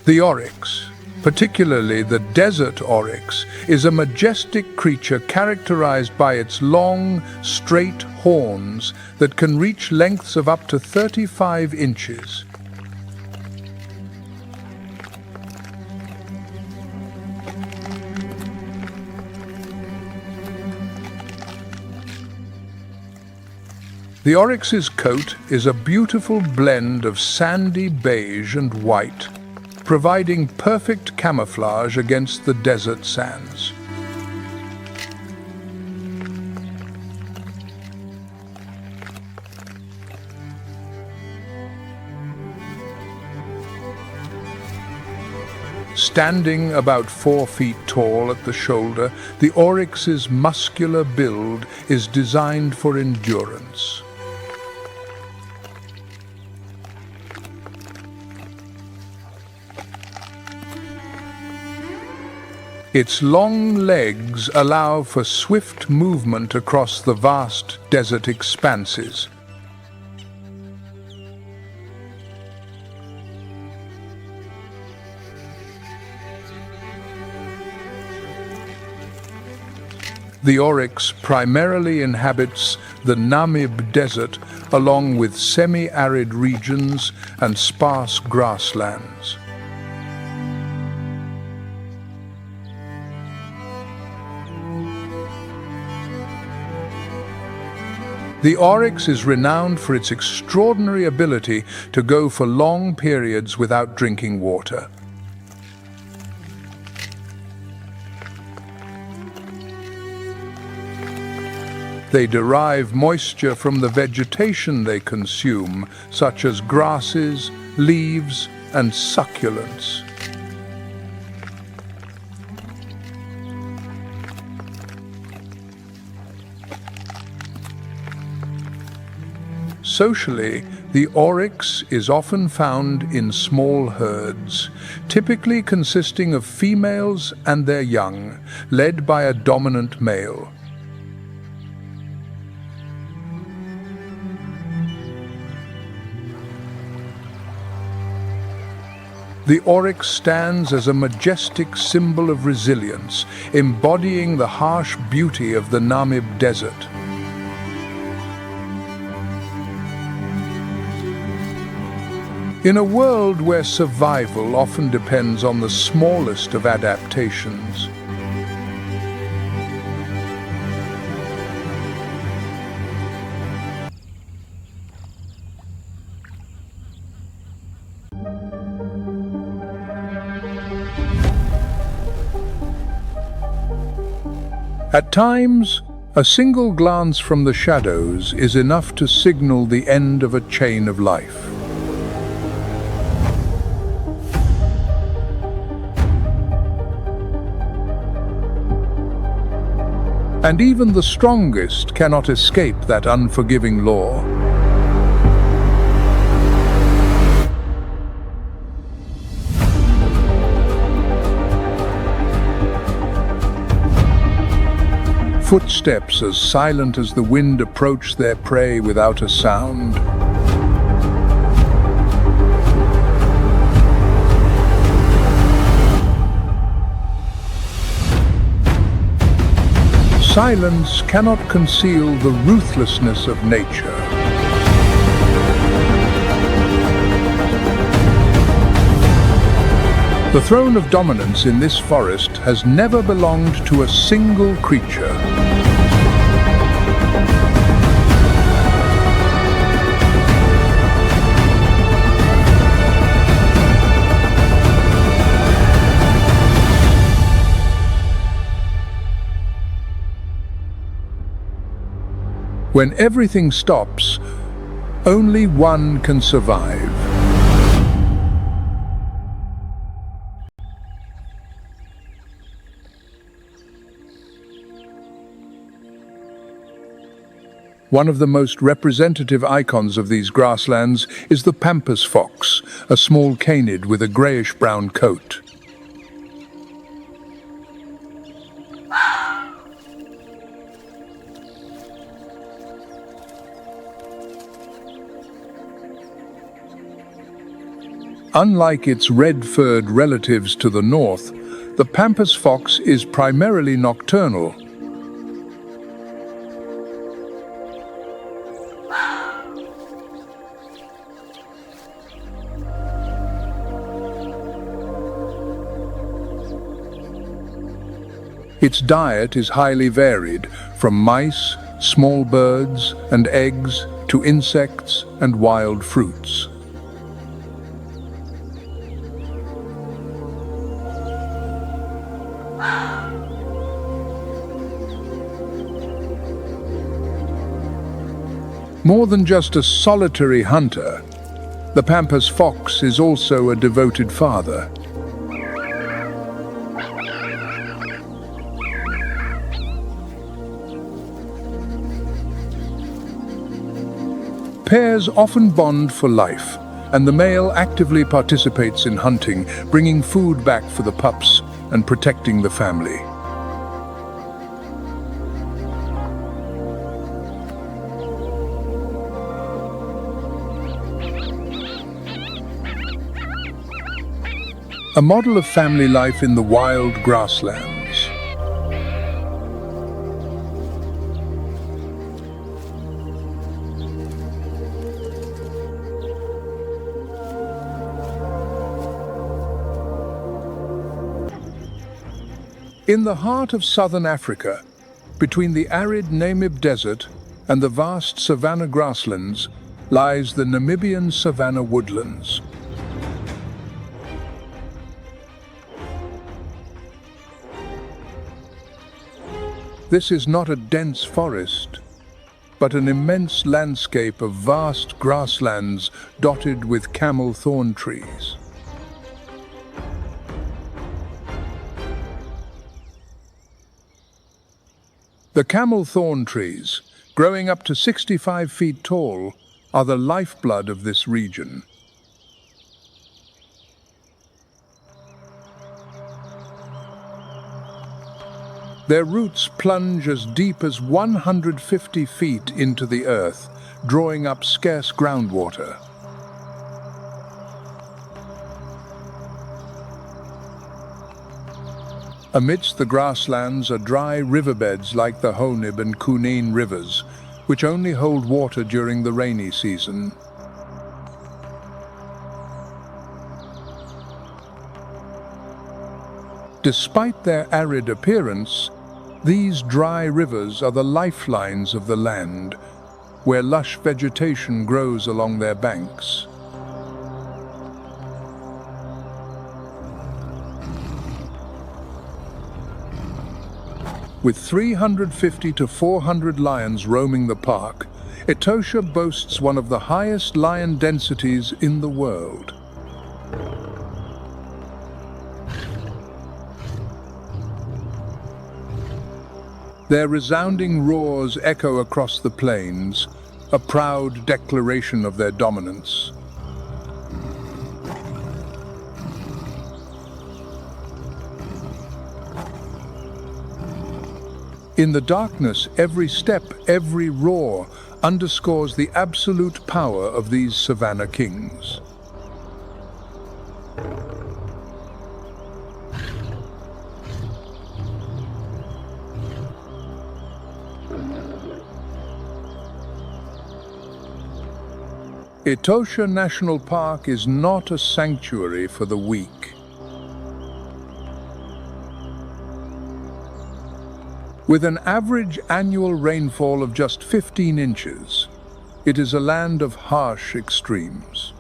The oryx, particularly the desert oryx, is a majestic creature characterized by its long, straight horns that can reach lengths of up to 35 inches. The oryx's coat is a beautiful blend of sandy beige and white, providing perfect camouflage against the desert sands. Standing about 4 feet tall at the shoulder, the oryx's muscular build is designed for endurance. Its long legs allow for swift movement across the vast desert expanses. The oryx primarily inhabits the Namib Desert, along with semi-arid regions and sparse grasslands. The oryx is renowned for its extraordinary ability to go for long periods without drinking water. They derive moisture from the vegetation they consume, such as grasses, leaves, and succulents. Socially, the oryx is often found in small herds, typically consisting of females and their young, led by a dominant male. The oryx stands as a majestic symbol of resilience, embodying the harsh beauty of the Namib Desert. In a world where survival often depends on the smallest of adaptations, at times, a single glance from the shadows is enough to signal the end of a chain of life. And even the strongest cannot escape that unforgiving law. Footsteps as silent as the wind approach their prey without a sound. Silence cannot conceal the ruthlessness of nature. The throne of dominance in this forest has never belonged to a single creature. When everything stops, only one can survive. One of the most representative icons of these grasslands is the pampas fox, a small canid with a grayish-brown coat. Unlike its red-furred relatives to the north, the pampas fox is primarily nocturnal. Its diet is highly varied, from mice, small birds and eggs to insects and wild fruits. More than just a solitary hunter, the pampas fox is also a devoted father. Pairs often bond for life, and the male actively participates in hunting, bringing food back for the pups and protecting the family. A model of family life in the wild grasslands. In the heart of southern Africa, between the arid Namib Desert and the vast savanna grasslands, lies the Namibian savanna woodlands. This is not a dense forest, but an immense landscape of vast grasslands dotted with camel thorn trees. The camel thorn trees, growing up to 65 feet tall, are the lifeblood of this region. Their roots plunge as deep as 150 feet into the earth, drawing up scarce groundwater. Amidst the grasslands are dry riverbeds like the Honib and Kunene rivers, which only hold water during the rainy season. Despite their arid appearance, these dry rivers are the lifelines of the land, where lush vegetation grows along their banks. With 350 to 400 lions roaming the park, Etosha boasts one of the highest lion densities in the world. Their resounding roars echo across the plains, a proud declaration of their dominance. In the darkness, every step, every roar underscores the absolute power of these savanna kings. Etosha National Park is not a sanctuary for the weak. With an average annual rainfall of just 15 inches, it is a land of harsh extremes.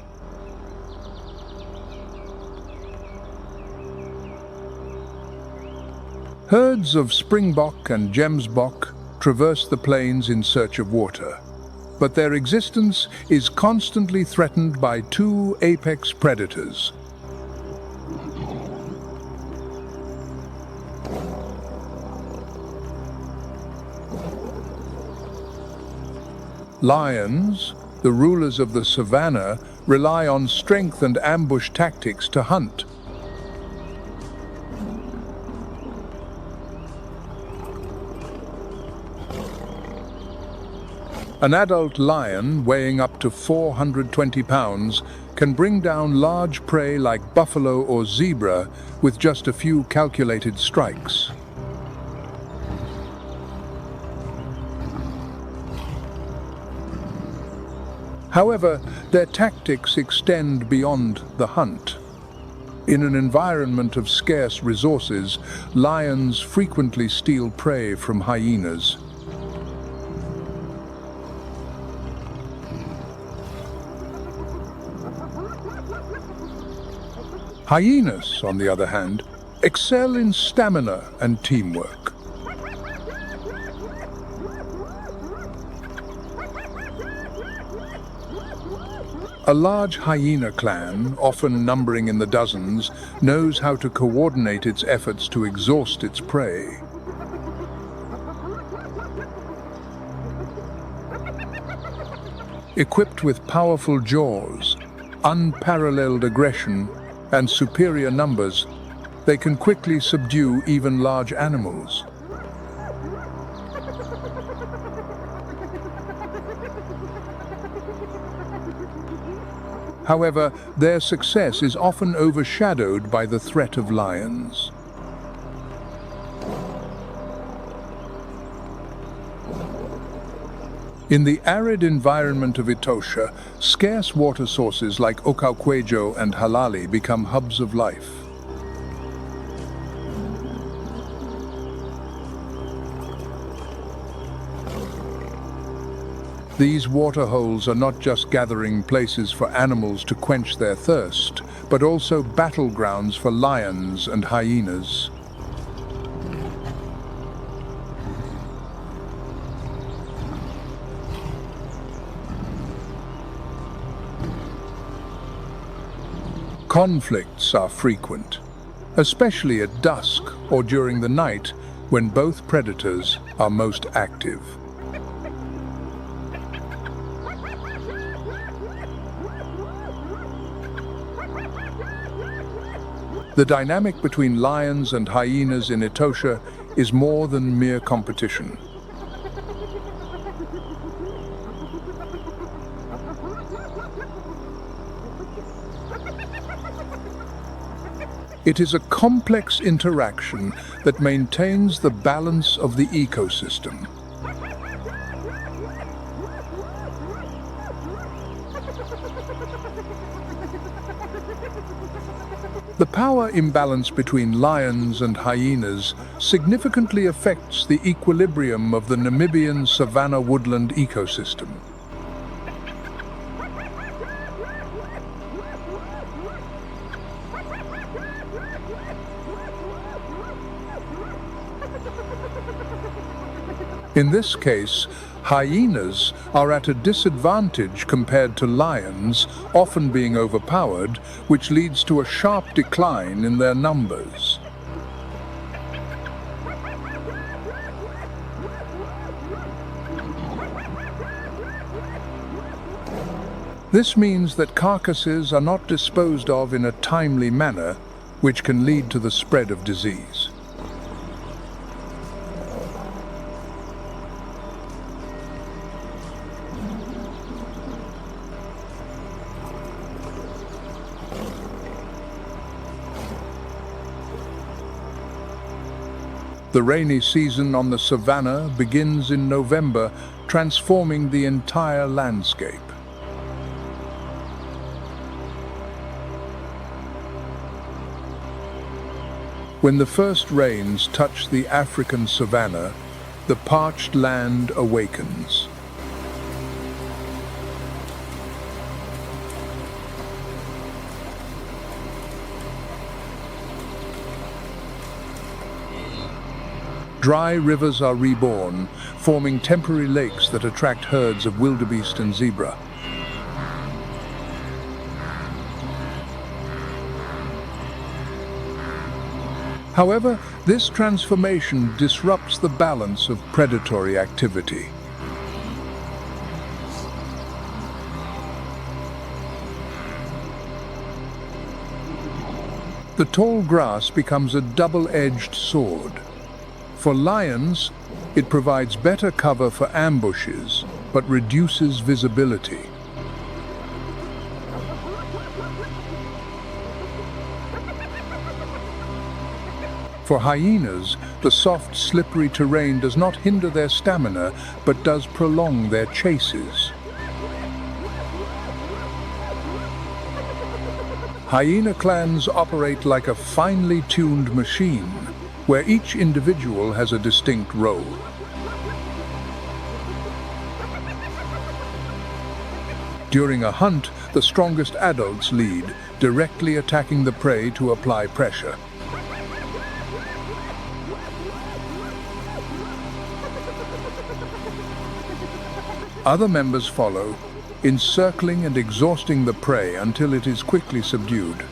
Herds of springbok and gemsbok traverse the plains in search of water, but their existence is constantly threatened by two apex predators. Lions, the rulers of the savannah, rely on strength and ambush tactics to hunt. An adult lion, weighing up to 420 pounds, can bring down large prey like buffalo or zebra with just a few calculated strikes. However, their tactics extend beyond the hunt. In an environment of scarce resources, lions frequently steal prey from hyenas. Hyenas, on the other hand, excel in stamina and teamwork. A large hyena clan, often numbering in the dozens, knows how to coordinate its efforts to exhaust its prey. Equipped with powerful jaws, unparalleled aggression, and superior numbers, they can quickly subdue even large animals. However, their success is often overshadowed by the threat of lions. In the arid environment of Etosha, scarce water sources like Okauquejo and Halali become hubs of life. These water holes are not just gathering places for animals to quench their thirst, but also battlegrounds for lions and hyenas. Conflicts are frequent, especially at dusk or during the night when both predators are most active. The dynamic between lions and hyenas in Etosha is more than mere competition. It is a complex interaction that maintains the balance of the ecosystem. The power imbalance between lions and hyenas significantly affects the equilibrium of the Namibian savanna woodland ecosystem. In this case, hyenas are at a disadvantage compared to lions, often being overpowered, which leads to a sharp decline in their numbers. This means that carcasses are not disposed of in a timely manner, which can lead to the spread of disease. The rainy season on the savannah begins in November, transforming the entire landscape. When the first rains touch the African savannah, the parched land awakens. Dry rivers are reborn, forming temporary lakes that attract herds of wildebeest and zebra. However, this transformation disrupts the balance of predatory activity. The tall grass becomes a double-edged sword. For lions, it provides better cover for ambushes, but reduces visibility. For hyenas, the soft, slippery terrain does not hinder their stamina, but does prolong their chases. Hyena clans operate like a finely tuned machine, where each individual has a distinct role. During a hunt, the strongest adults lead, directly attacking the prey to apply pressure. Other members follow, encircling and exhausting the prey until it is quickly subdued.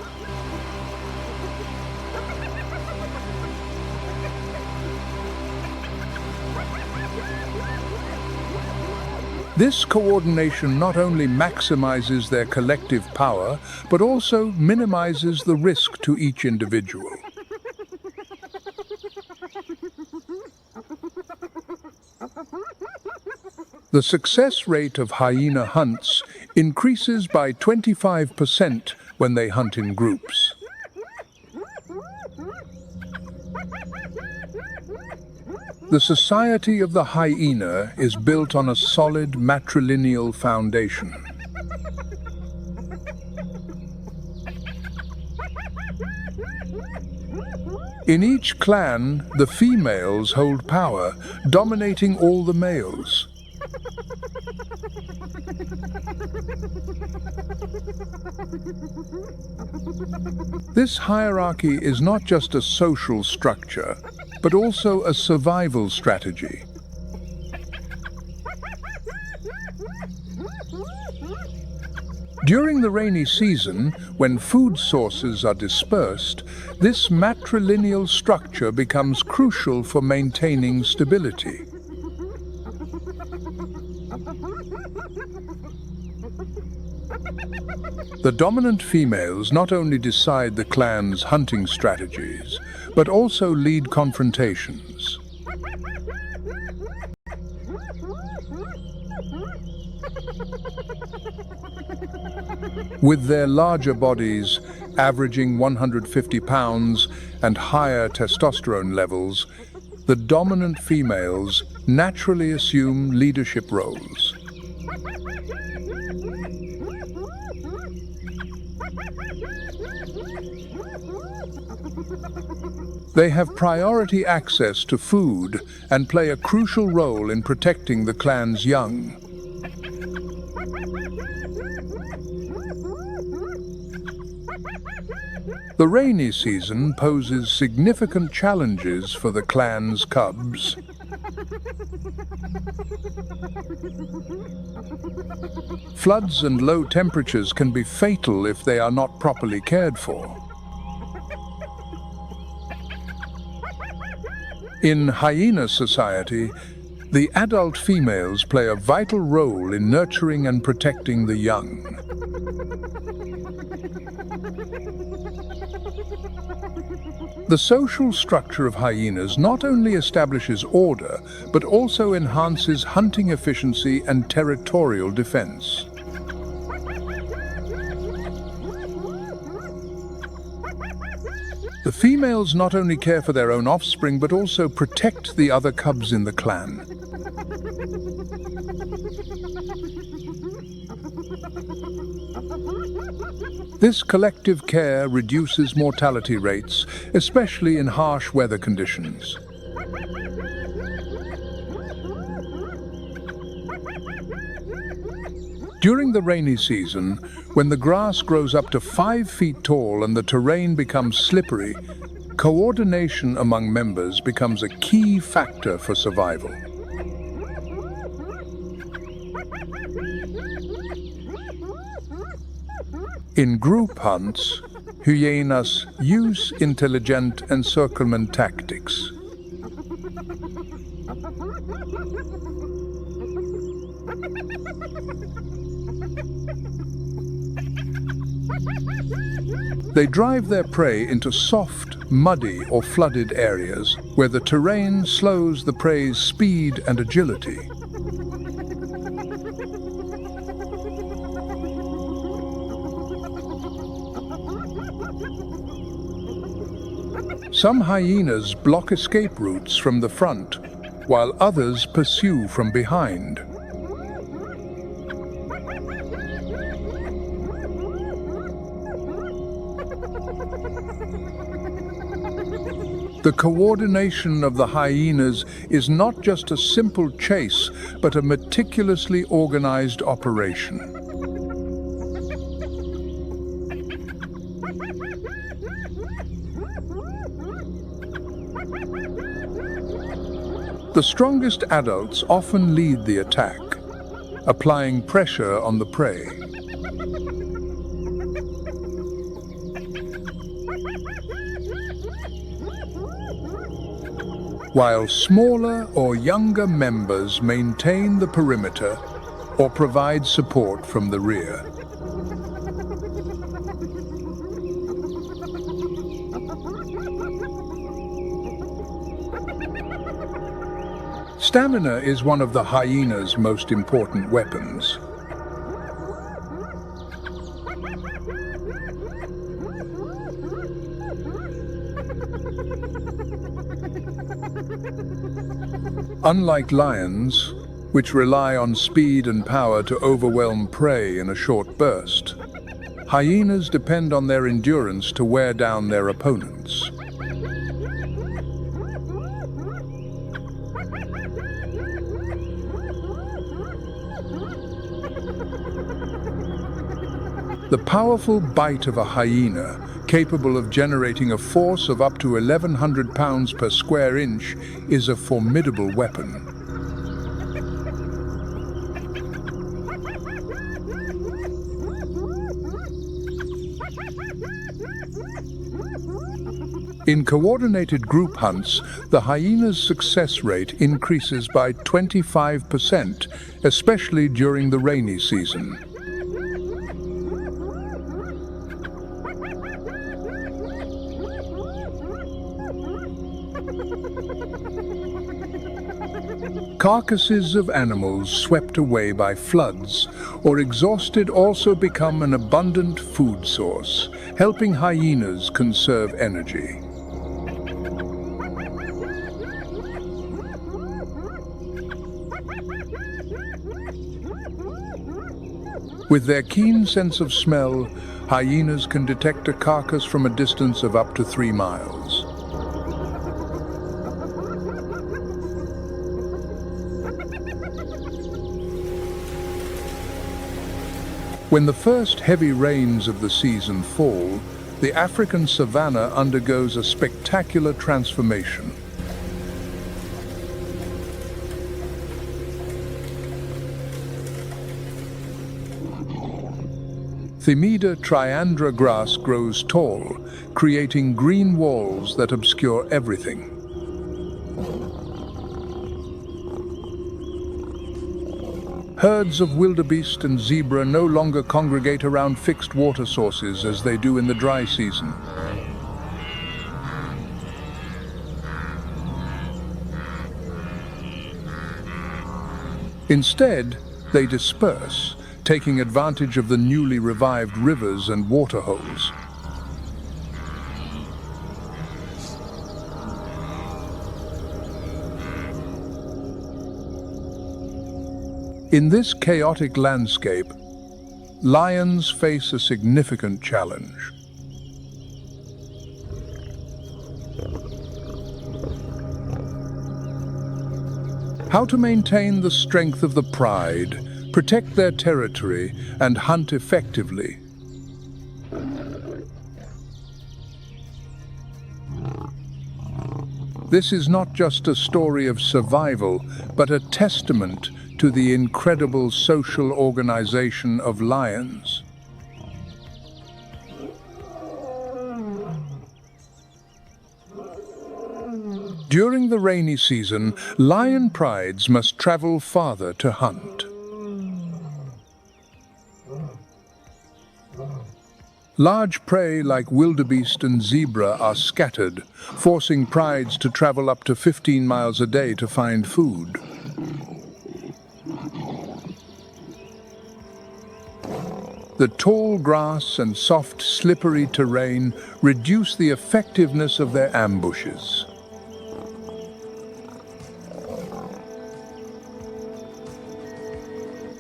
This coordination not only maximizes their collective power, but also minimizes the risk to each individual. The success rate of hyena hunts increases by 25% when they hunt in groups. The society of the hyena is built on a solid matrilineal foundation. In each clan, the females hold power, dominating all the males. This hierarchy is not just a social structure, but also a survival strategy. During the rainy season, when food sources are dispersed, this matrilineal structure becomes crucial for maintaining stability. The dominant females not only decide the clan's hunting strategies, but also lead confrontations. With their larger bodies, averaging 150 pounds, and higher testosterone levels, the dominant females naturally assume leadership roles. They have priority access to food and play a crucial role in protecting the clan's young. The rainy season poses significant challenges for the clan's cubs. Floods and low temperatures can be fatal if they are not properly cared for. In hyena society, the adult females play a vital role in nurturing and protecting the young. The social structure of hyenas not only establishes order, but also enhances hunting efficiency and territorial defense. The females not only care for their own offspring, but also protect the other cubs in the clan. This collective care reduces mortality rates, especially in harsh weather conditions. During the rainy season, when the grass grows up to 5 feet tall and the terrain becomes slippery, coordination among members becomes a key factor for survival. In group hunts, hyenas use intelligent encirclement tactics. They drive their prey into soft, muddy or flooded areas where the terrain slows the prey's speed and agility. Some hyenas block escape routes from the front, while others pursue from behind. The coordination of the hyenas is not just a simple chase, but a meticulously organized operation. The strongest adults often lead the attack, applying pressure on the prey. While smaller or younger members maintain the perimeter or provide support from the rear. Stamina is one of the hyena's most important weapons. Unlike lions, which rely on speed and power to overwhelm prey in a short burst, hyenas depend on their endurance to wear down their opponents. The powerful bite of a hyena, capable of generating a force of up to 1,100 pounds per square inch, is a formidable weapon. In coordinated group hunts, the hyena's success rate increases by 25%, especially during the rainy season. Carcasses of animals swept away by floods or exhausted also become an abundant food source, helping hyenas conserve energy. With their keen sense of smell, hyenas can detect a carcass from a distance of up to 3 miles. When the first heavy rains of the season fall, the African savannah undergoes a spectacular transformation. Themida triandra grass grows tall, creating green walls that obscure everything. Herds of wildebeest and zebra no longer congregate around fixed water sources as they do in the dry season. Instead, they disperse, taking advantage of the newly revived rivers and waterholes. In this chaotic landscape, lions face a significant challenge. How to maintain the strength of the pride, protect their territory, and hunt effectively. This is not just a story of survival, but a testament to the incredible social organization of lions. During the rainy season, lion prides must travel farther to hunt. Large prey like wildebeest and zebra are scattered, forcing prides to travel up to 15 miles a day to find food. The tall grass and soft, slippery terrain reduce the effectiveness of their ambushes.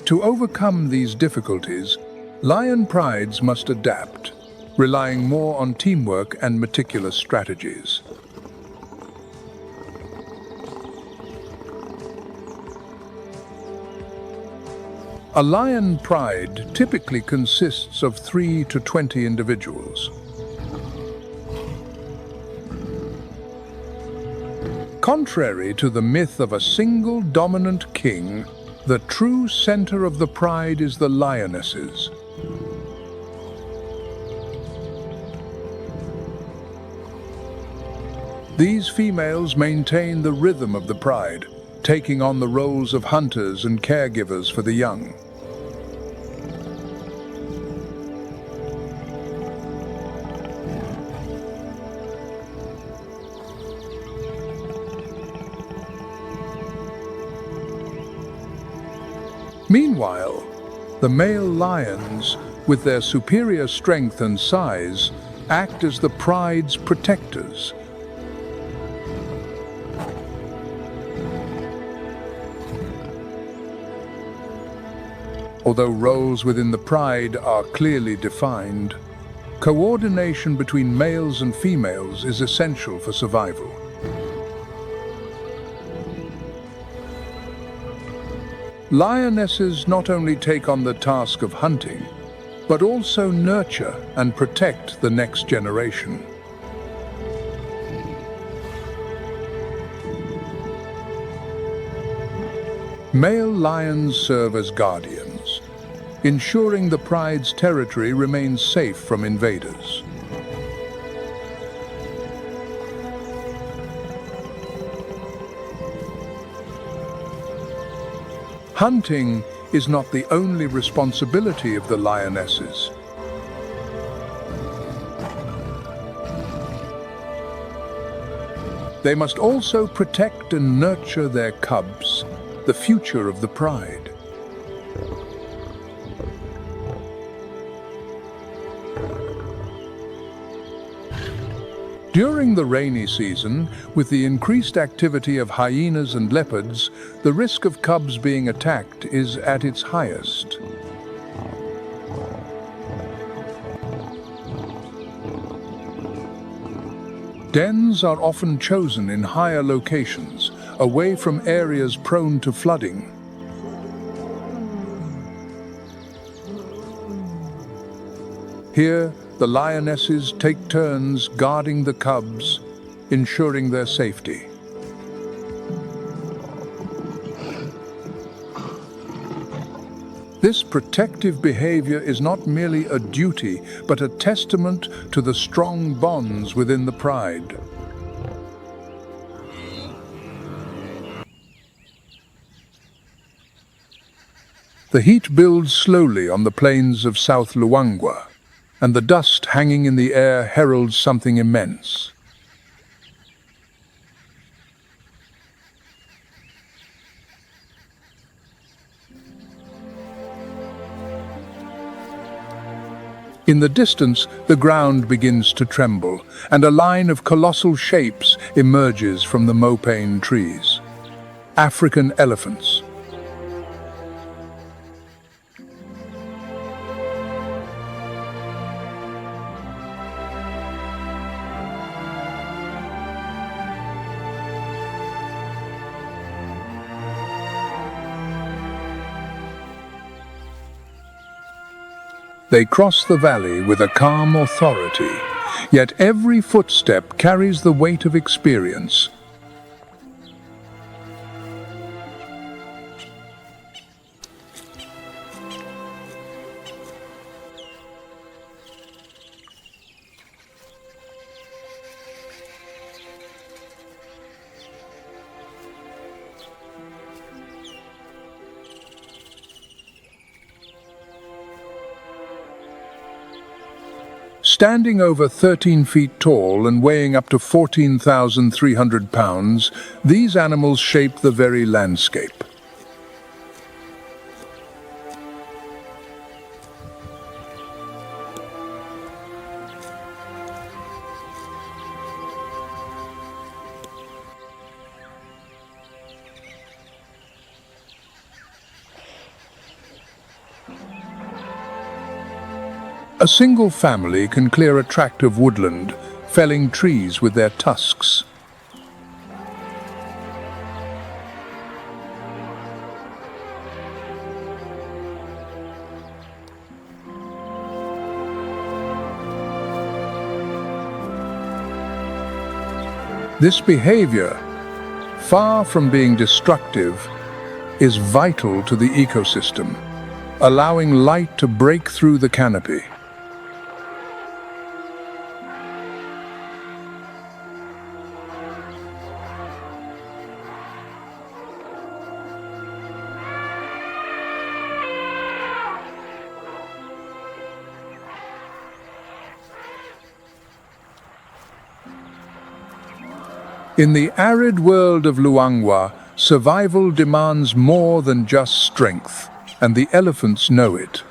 To overcome these difficulties, lion prides must adapt, relying more on teamwork and meticulous strategies. A lion pride typically consists of 3 to 20 individuals. Contrary to the myth of a single dominant king, the true center of the pride is the lionesses. These females maintain the rhythm of the pride, taking on the roles of hunters and caregivers for the young. Meanwhile, the male lions, with their superior strength and size, act as the pride's protectors. Although roles within the pride are clearly defined, coordination between males and females is essential for survival. Lionesses not only take on the task of hunting, but also nurture and protect the next generation. Male lions serve as guardians, ensuring the pride's territory remains safe from invaders. Hunting is not the only responsibility of the lionesses. They must also protect and nurture their cubs, the future of the pride. During the rainy season, with the increased activity of hyenas and leopards, the risk of cubs being attacked is at its highest. Dens are often chosen in higher locations, away from areas prone to flooding. Here, the lionesses take turns guarding the cubs, ensuring their safety. This protective behavior is not merely a duty, but a testament to the strong bonds within the pride. The heat builds slowly on the plains of South Luangwa, and the dust hanging in the air heralds something immense. In the distance, the ground begins to tremble, and a line of colossal shapes emerges from the mopane trees. African elephants. They cross the valley with a calm authority, yet every footstep carries the weight of experience. Standing over 13 feet tall and weighing up to 14,300 pounds, these animals shape the very landscape. A single family can clear a tract of woodland, felling trees with their tusks. This behavior, far from being destructive, is vital to the ecosystem, allowing light to break through the canopy. In the arid world of Luangwa, survival demands more than just strength, and the elephants know it.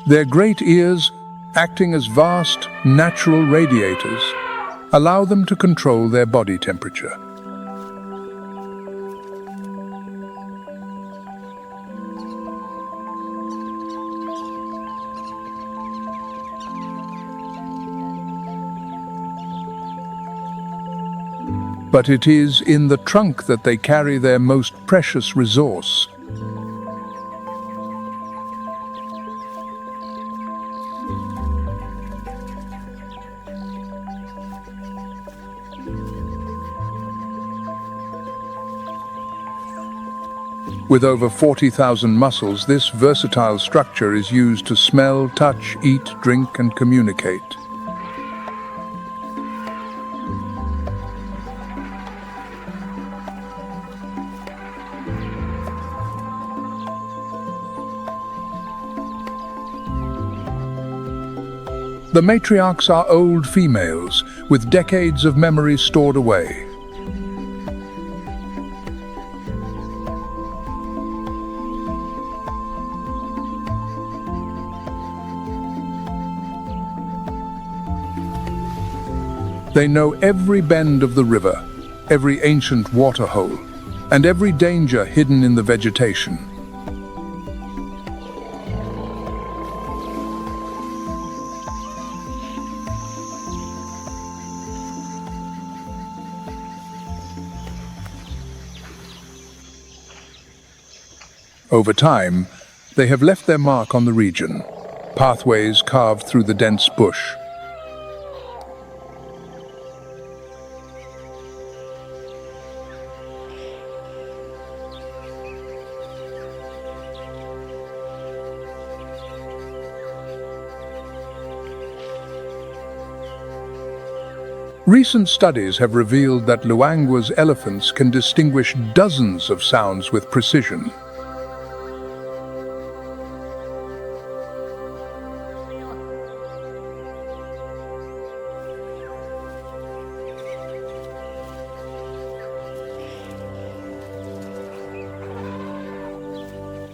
Their great ears, acting as vast, natural radiators, allow them to control their body temperature. But it is in the trunk that they carry their most precious resource. With over 40,000 muscles, this versatile structure is used to smell, touch, eat, drink, and communicate. The matriarchs are old females, with decades of memory stored away. They know every bend of the river, every ancient waterhole, and every danger hidden in the vegetation. Over time, they have left their mark on the region, pathways carved through the dense bush. Recent studies have revealed that Luangwa's elephants can distinguish dozens of sounds with precision.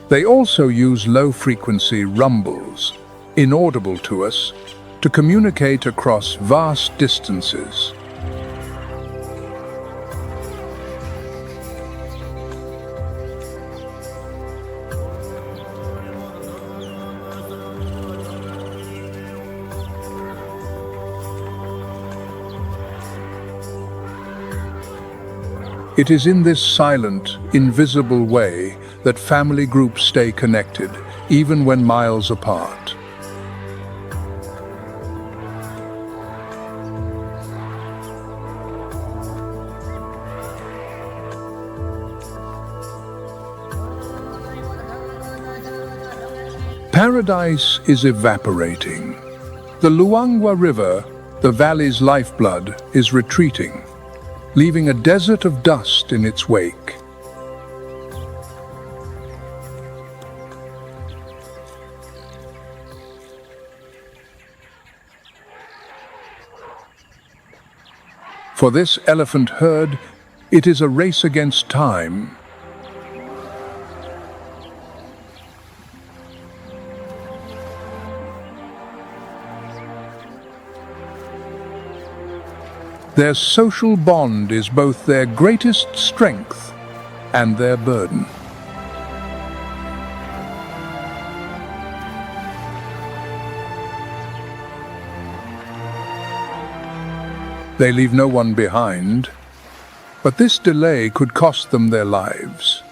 They also use low-frequency rumbles, inaudible to us, to communicate across vast distances. It is in this silent, invisible way that family groups stay connected, even when miles apart. Paradise is evaporating. The Luangwa River, the valley's lifeblood, is retreating, leaving a desert of dust in its wake. For this elephant herd, it is a race against time. Their social bond is both their greatest strength and their burden. They leave no one behind, but this delay could cost them their lives.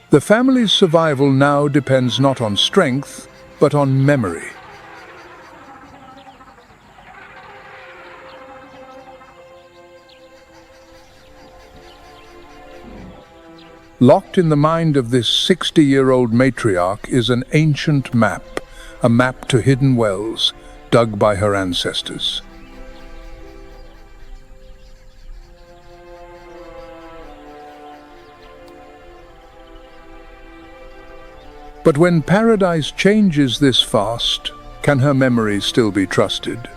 The family's survival now depends not on strength, but on memory. Locked in the mind of this 60-year-old matriarch is an ancient map, a map to hidden wells dug by her ancestors. But when paradise changes this fast, can her memory still be trusted?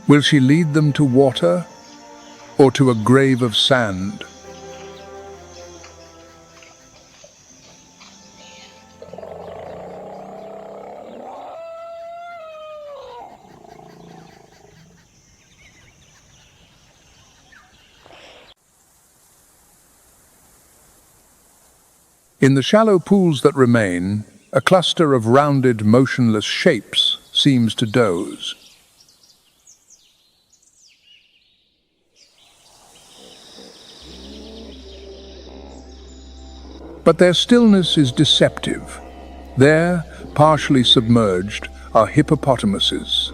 Will she lead them to water or to a grave of sand? In the shallow pools that remain, a cluster of rounded, motionless shapes seems to doze. But their stillness is deceptive. There, partially submerged, are hippopotamuses.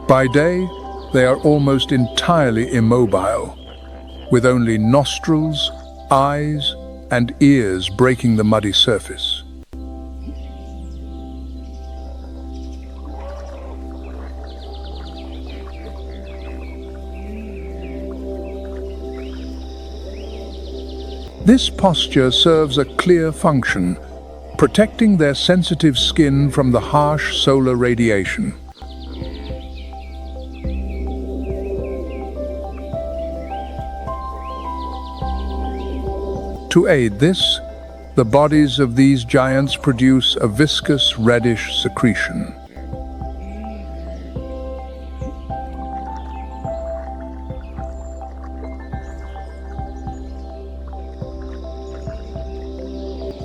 By day, they are almost entirely immobile, with only nostrils, eyes, and ears breaking the muddy surface. This posture serves a clear function, protecting their sensitive skin from the harsh solar radiation. To aid this, the bodies of these giants produce a viscous reddish secretion.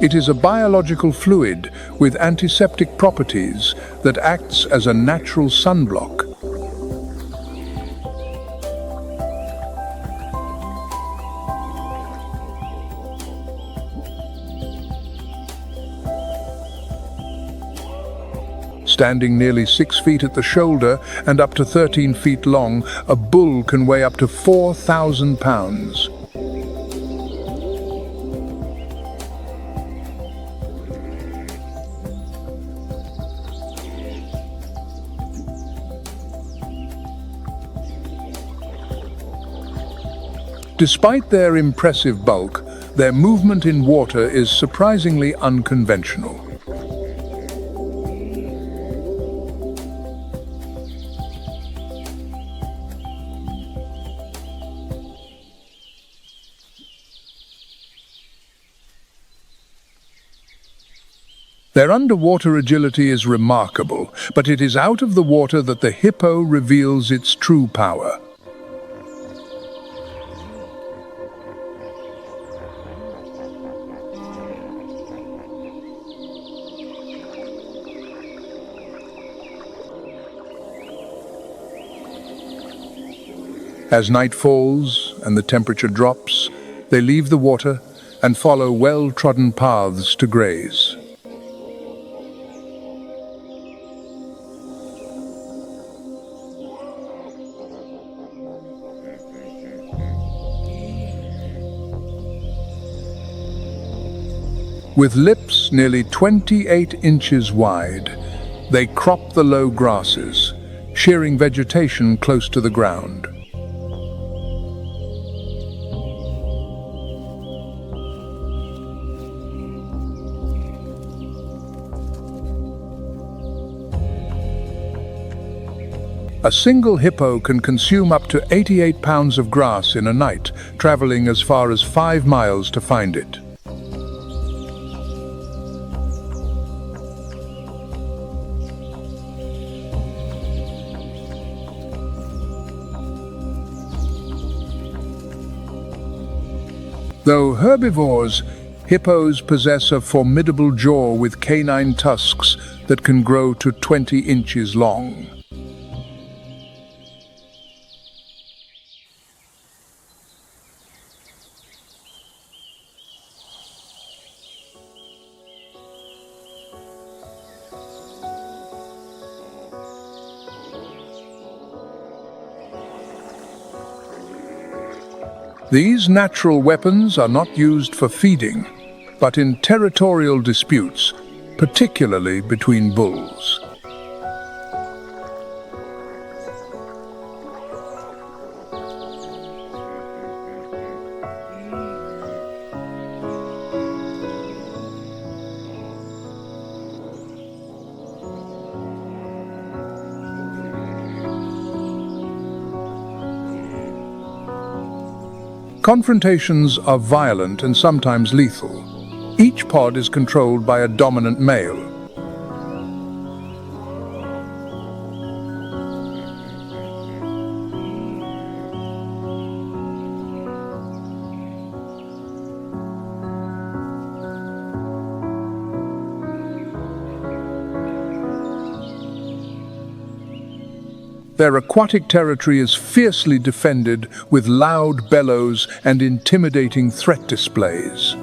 It is a biological fluid with antiseptic properties that acts as a natural sunblock. Standing nearly 6 feet at the shoulder and up to 13 feet long, a bull can weigh up to 4,000 pounds. Despite their impressive bulk, their movement in water is surprisingly unconventional. Their underwater agility is remarkable, but it is out of the water that the hippo reveals its true power. As night falls and the temperature drops, they leave the water and follow well-trodden paths to graze. With lips nearly 28 inches wide, they crop the low grasses, shearing vegetation close to the ground. A single hippo can consume up to 88 pounds of grass in a night, traveling as far as 5 miles to find it. Though herbivores, hippos possess a formidable jaw with canine tusks that can grow to 20 inches long. These natural weapons are not used for feeding, but in territorial disputes, particularly between bulls. Confrontations are violent and sometimes lethal. Each pod is controlled by a dominant male. Their aquatic territory is fiercely defended with loud bellows and intimidating threat displays.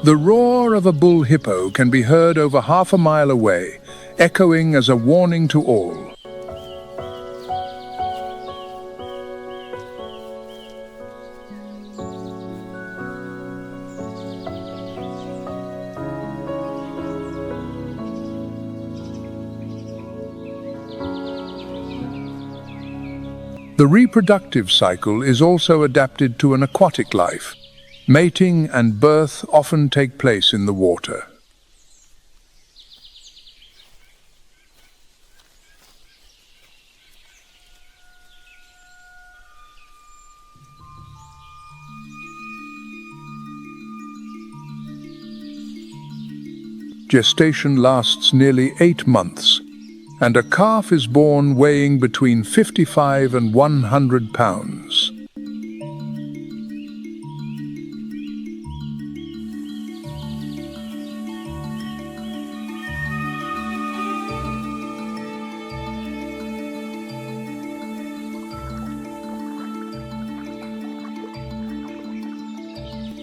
The roar of a bull hippo can be heard over half a mile away, echoing as a warning to all. The reproductive cycle is also adapted to an aquatic life. Mating and birth often take place in the water. Gestation lasts nearly 8 months, and a calf is born weighing between 55 and 100 pounds.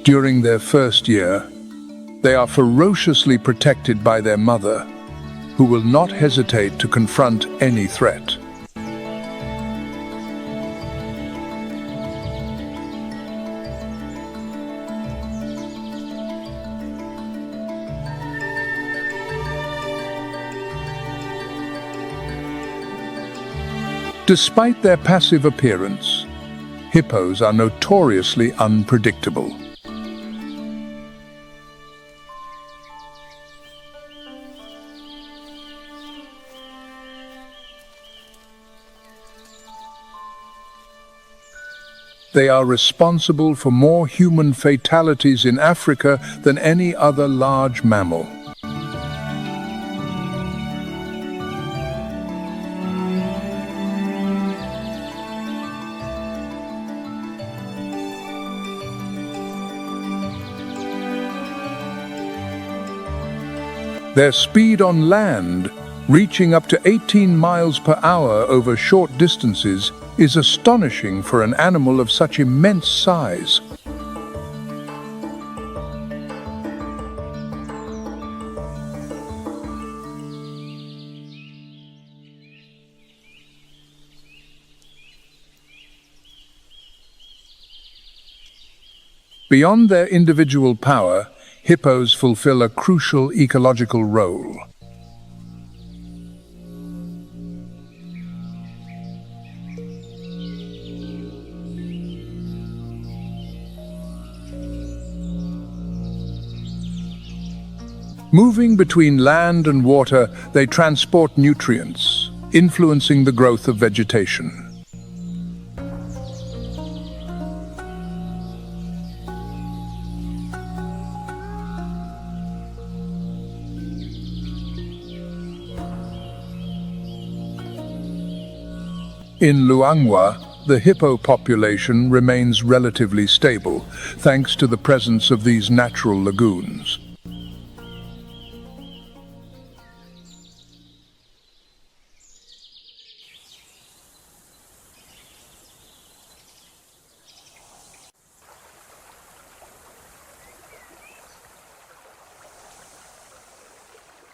During their first year, they are ferociously protected by their mother, who will not hesitate to confront any threat. Despite their passive appearance, hippos are notoriously unpredictable. They are responsible for more human fatalities in Africa than any other large mammal. Their speed on land, reaching up to 18 miles per hour over short distances, is astonishing for an animal of such immense size. Beyond their individual power, hippos fulfill a crucial ecological role. Moving between land and water, they transport nutrients, influencing the growth of vegetation. In Luangwa, the hippo population remains relatively stable, thanks to the presence of these natural lagoons.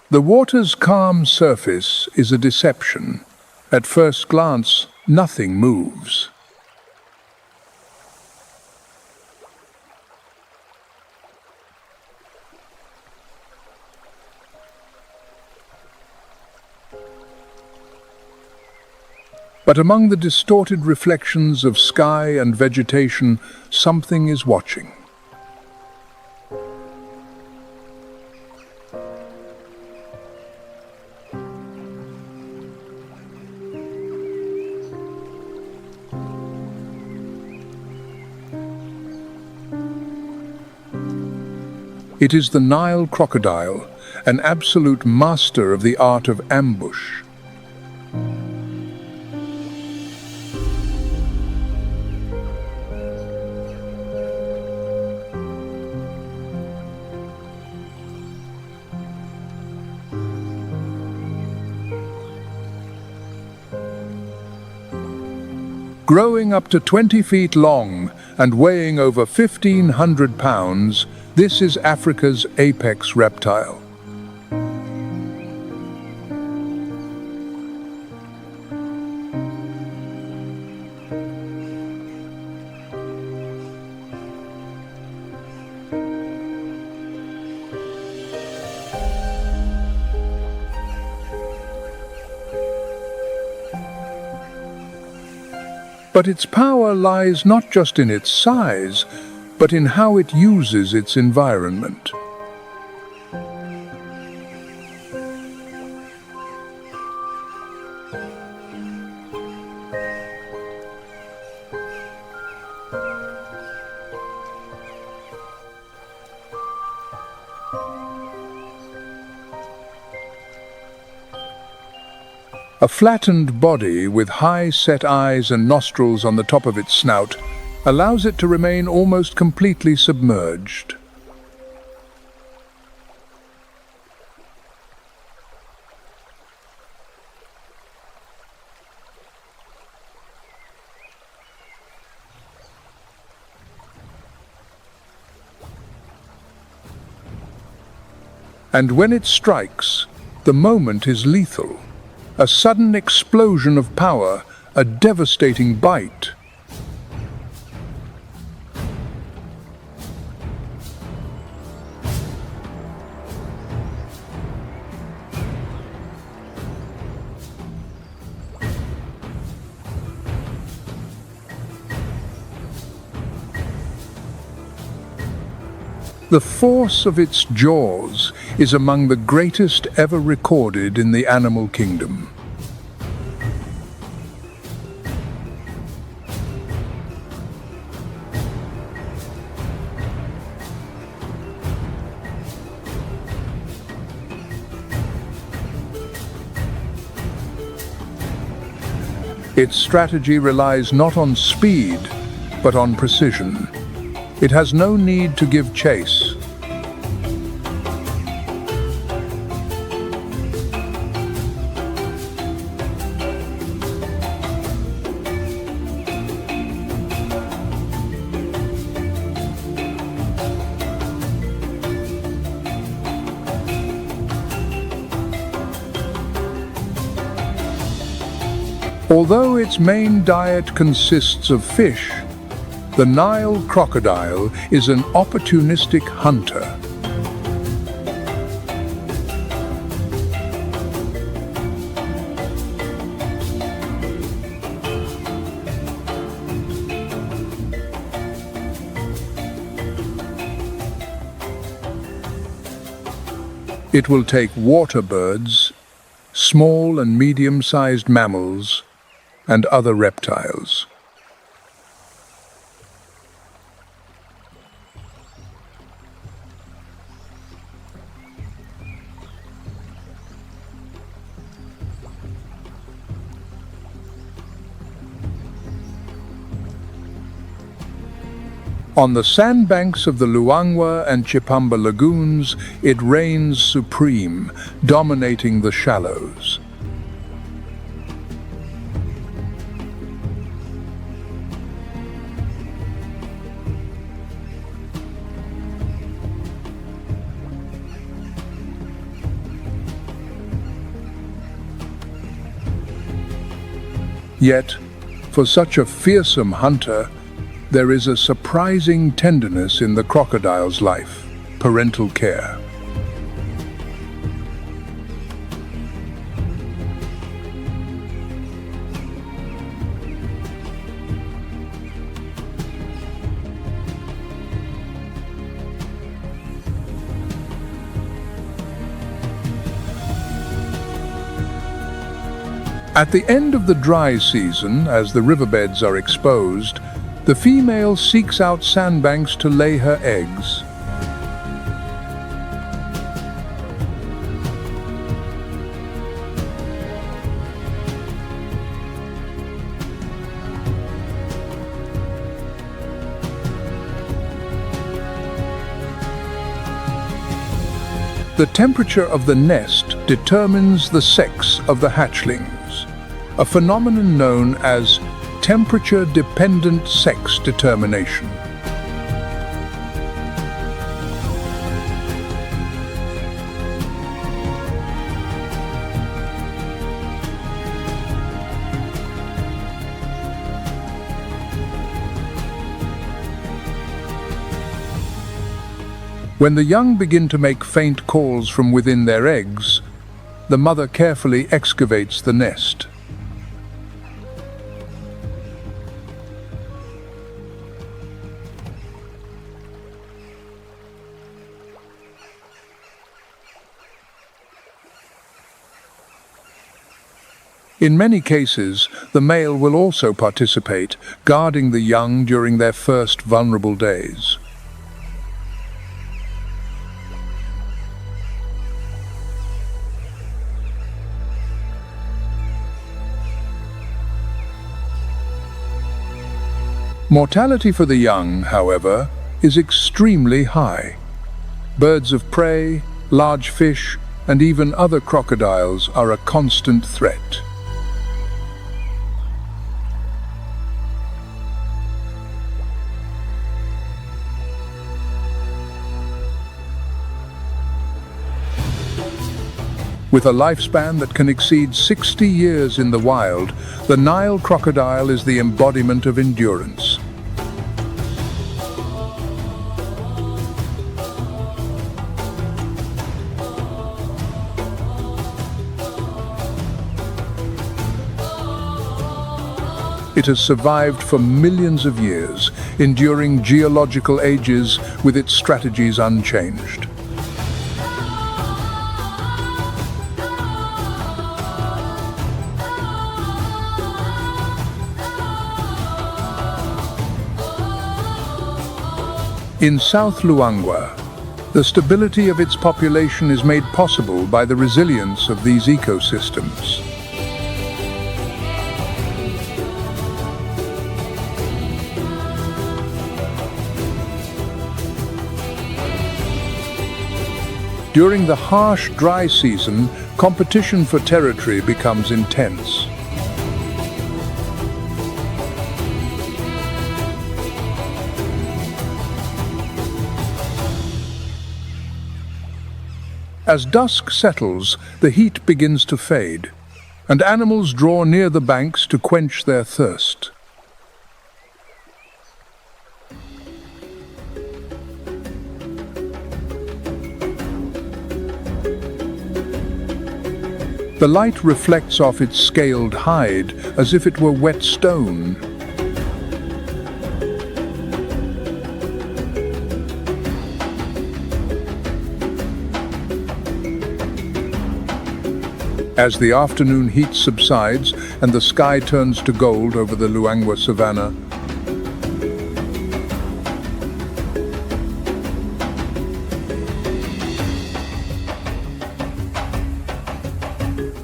The water's calm surface is a deception. At first glance, nothing moves. But among the distorted reflections of sky and vegetation, something is watching. It is the Nile crocodile, an absolute master of the art of ambush. Growing up to 20 feet long and weighing over 1,500 pounds, this is Africa's apex reptile. But its power lies not just in its size, but in how it uses its environment. A flattened body with high-set eyes and nostrils on the top of its snout allows it to remain almost completely submerged. And when it strikes, the moment is lethal. A sudden explosion of power, a devastating bite. The force of its jaws is among the greatest ever recorded in the animal kingdom. Its strategy relies not on speed, but on precision. It has no need to give chase. Although its main diet consists of fish, the Nile crocodile is an opportunistic hunter. It will take water birds, small and medium-sized mammals, and other reptiles. On the sandbanks of the Luangwa and Chipamba lagoons, it reigns supreme, dominating the shallows. Yet, for such a fearsome hunter, there is a surprising tenderness in the crocodile's life: parental care. At the end of the dry season, as the riverbeds are exposed, the female seeks out sandbanks to lay her eggs. The temperature of the nest determines the sex of the hatchlings, a phenomenon known as temperature-dependent sex determination. When the young begin to make faint calls from within their eggs, the mother carefully excavates the nest. In many cases, the male will also participate, guarding the young during their first vulnerable days. Mortality for the young, however, is extremely high. Birds of prey, large fish, and even other crocodiles are a constant threat. With a lifespan that can exceed 60 years in the wild, the Nile crocodile is the embodiment of endurance. It has survived for millions of years, enduring geological ages with its strategies unchanged. In South Luangwa, the stability of its population is made possible by the resilience of these ecosystems. During the harsh, dry season, competition for territory becomes intense. As dusk settles, the heat begins to fade. and animals draw near the banks to quench their thirst. The light reflects off its scaled hide as if it were wet stone. As the afternoon heat subsides and the sky turns to gold over the Luangwa savannah,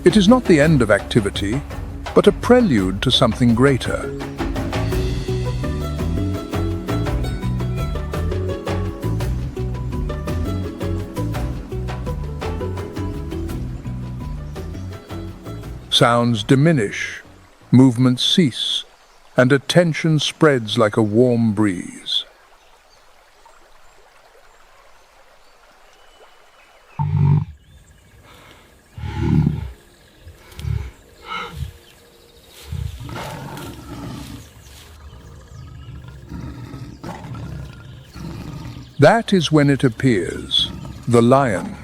it is not the end of activity, but a prelude to something greater. Sounds diminish, movements cease, and attention spreads like a warm breeze. That is when it appears, the lion.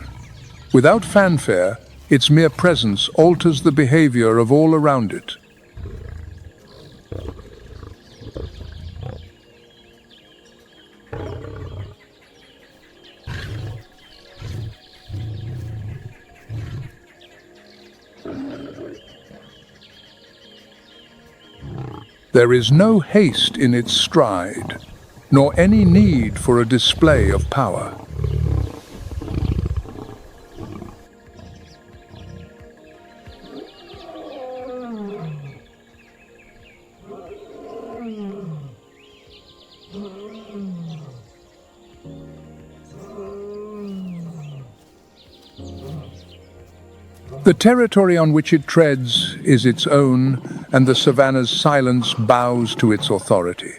Without fanfare, its mere presence alters the behavior of all around it. There is no haste in its stride, nor any need for a display of power. The territory on which it treads is its own, and the savannah's silence bows to its authority.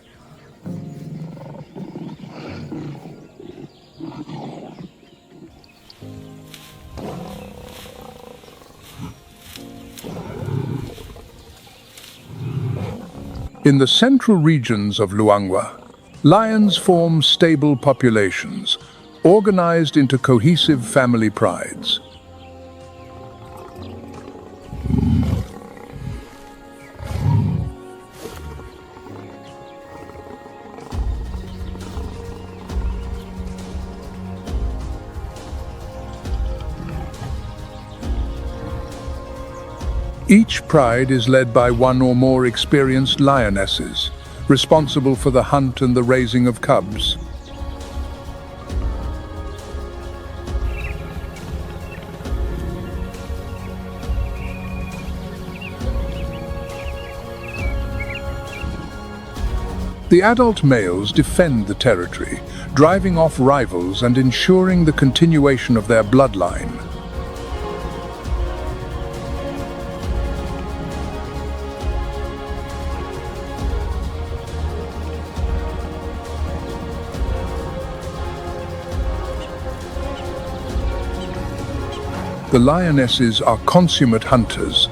In the central regions of Luangwa, lions form stable populations, organized into cohesive family prides. Each pride is led by one or more experienced lionesses, responsible for the hunt and the raising of cubs. The adult males defend the territory, driving off rivals and ensuring the continuation of their bloodline. The lionesses are consummate hunters.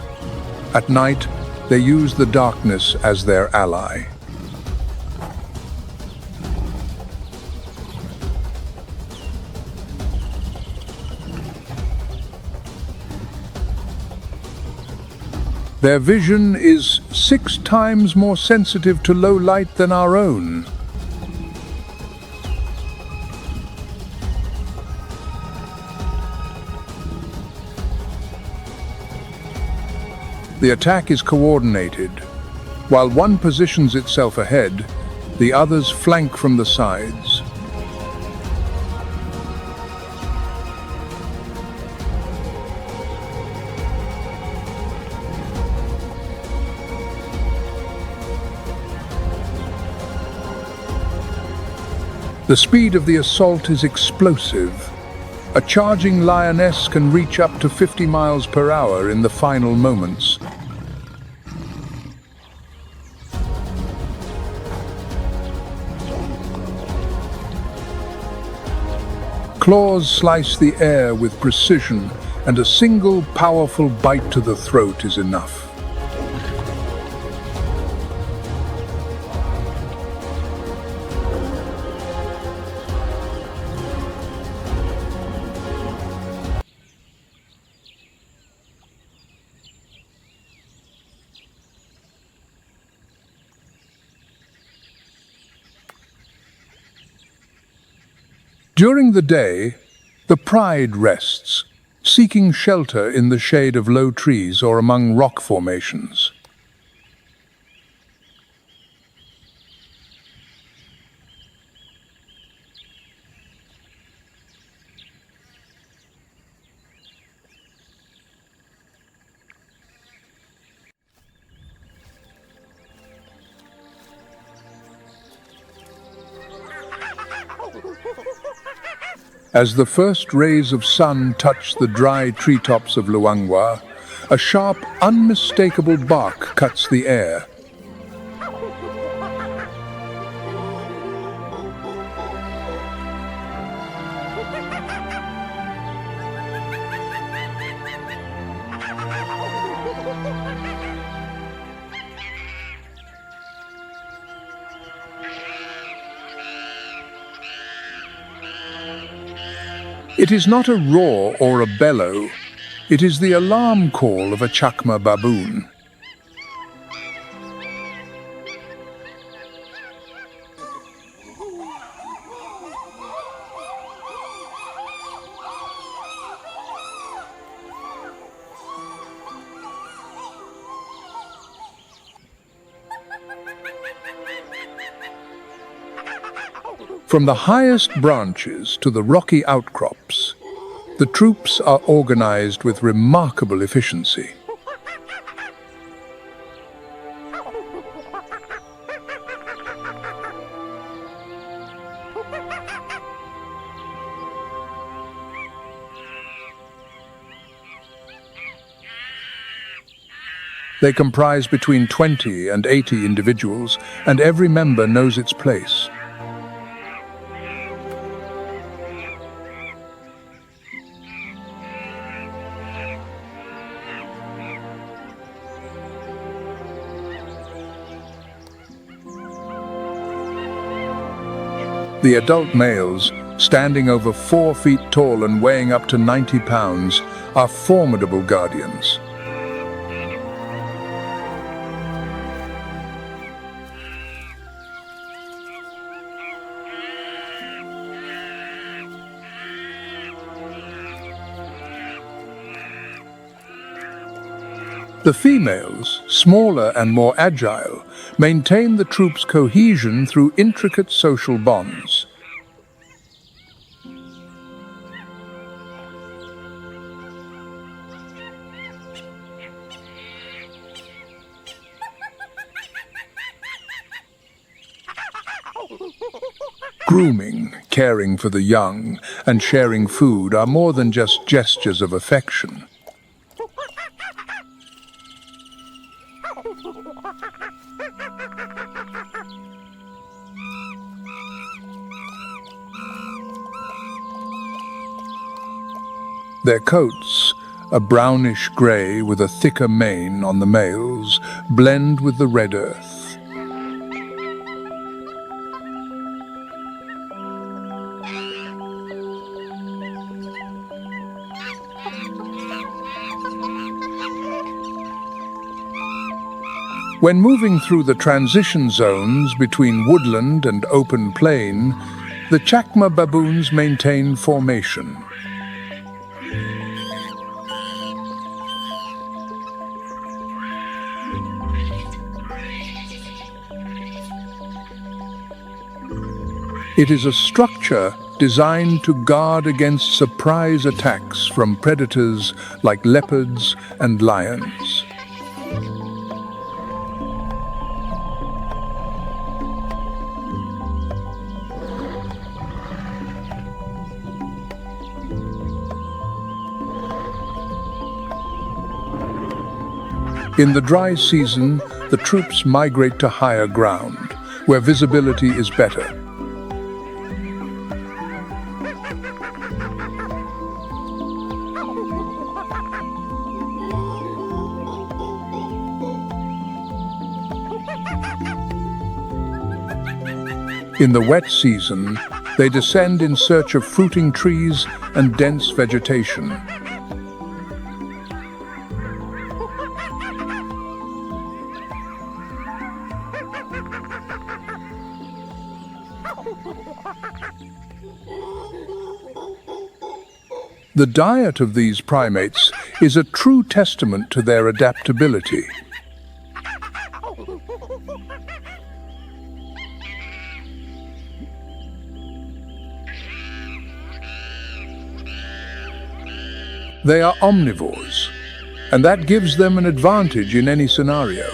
At night, they use the darkness as their ally. Their vision is 6 times more sensitive to low light than our own. The attack is coordinated. While one positions itself ahead, the others flank from the sides. The speed of the assault is explosive. A charging lioness can reach up to 50 miles per hour in the final moments. Claws slice the air with precision, and a single powerful bite to the throat is enough. During the day, the pride rests, seeking shelter in the shade of low trees or among rock formations. As the first rays of sun touch the dry treetops of Luangwa, a sharp, unmistakable bark cuts the air. It is not a roar or a bellow, it is the alarm call of a chakma baboon. From the highest branches to the rocky outcrops, the troops are organized with remarkable efficiency. They comprise between 20 and 80 individuals, and every member knows its place. The adult males, standing over 4 feet tall and weighing up to 90 pounds, are formidable guardians. The females, smaller and more agile, maintain the troop's cohesion through intricate social bonds. Grooming, caring for the young, and sharing food are more than just gestures of affection. Their coats, a brownish grey with a thicker mane on the males, blend with the red earth. When moving through the transition zones between woodland and open plain, the chakma baboons maintain formation. It is a structure designed to guard against surprise attacks from predators like leopards and lions. In the dry season, the troops migrate to higher ground, where visibility is better. In the wet season, they descend in search of fruiting trees and dense vegetation. The diet of these primates is a true testament to their adaptability. They are omnivores, and that gives them an advantage in any scenario.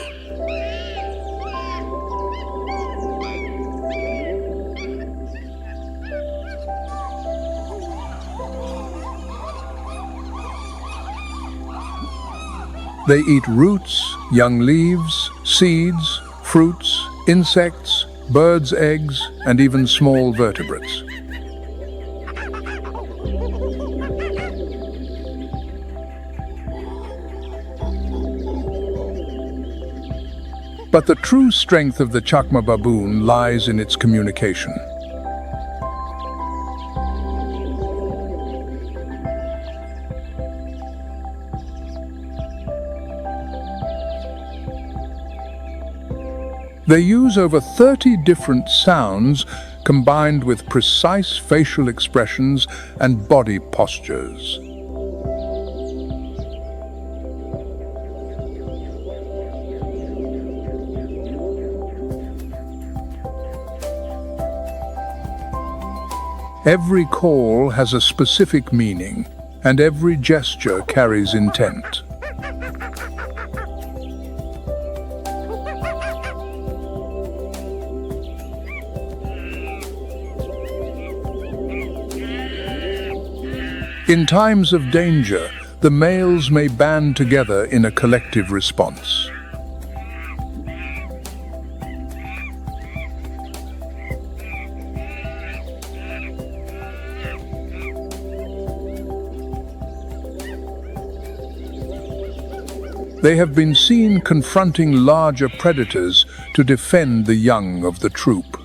They eat roots, young leaves, seeds, fruits, insects, birds' eggs, and even small vertebrates. But the true strength of the chacma baboon lies in its communication. They use over 30 different sounds combined with precise facial expressions and body postures. Every call has a specific meaning, and every gesture carries intent. In times of danger, the males may band together in a collective response. They have been seen confronting larger predators to defend the young of the troop.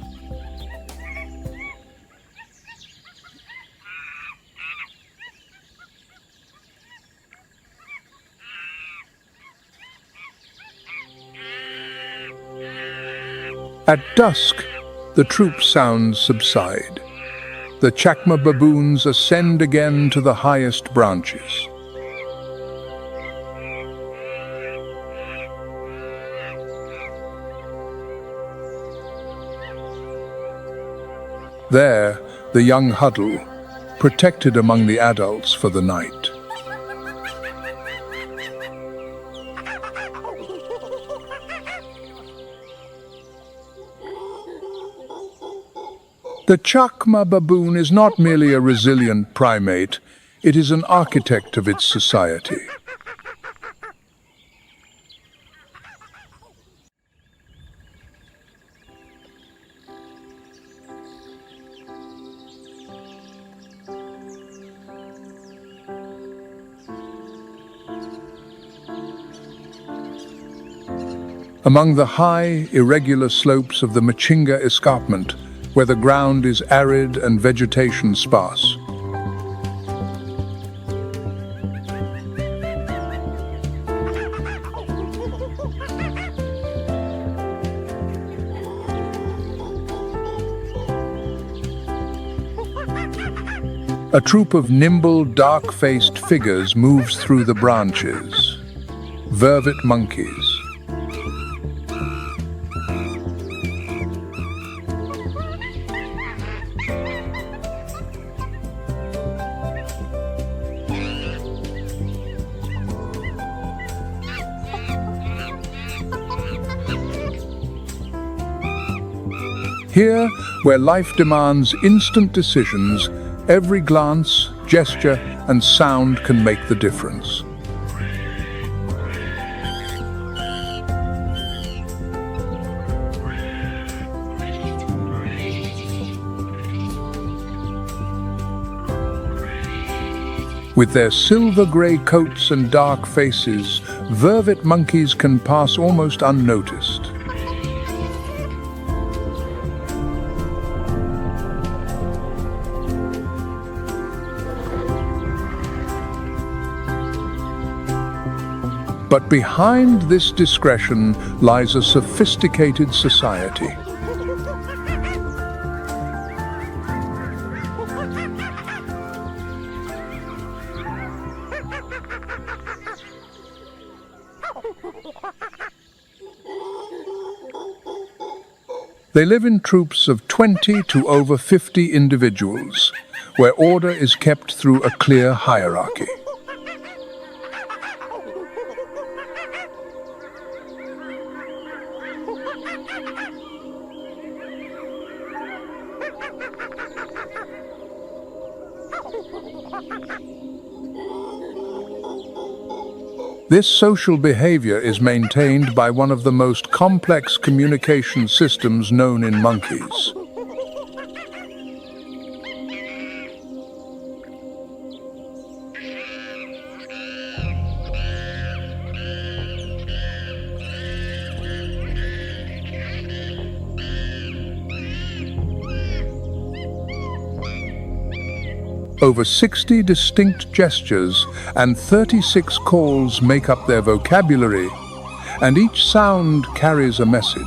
At dusk, the troop sounds subside. The chacma baboons ascend again to the highest branches. There, the young huddle, protected among the adults for the night. The chacma baboon is not merely a resilient primate, it is an architect of its society. Among the high, irregular slopes of the Machinga escarpment, where the ground is arid and vegetation sparse, a troop of nimble, dark-faced figures moves through the branches. Vervet monkeys. Here, where life demands instant decisions, every glance, gesture, and sound can make the difference. With their silver-gray coats and dark faces, vervet monkeys can pass almost unnoticed. But behind this discretion lies a sophisticated society. They live in troops of 20 to over 50 individuals, where order is kept through a clear hierarchy. This social behavior is maintained by one of the most complex communication systems known in monkeys. Over 60 distinct gestures and 36 calls make up their vocabulary, and each sound carries a message.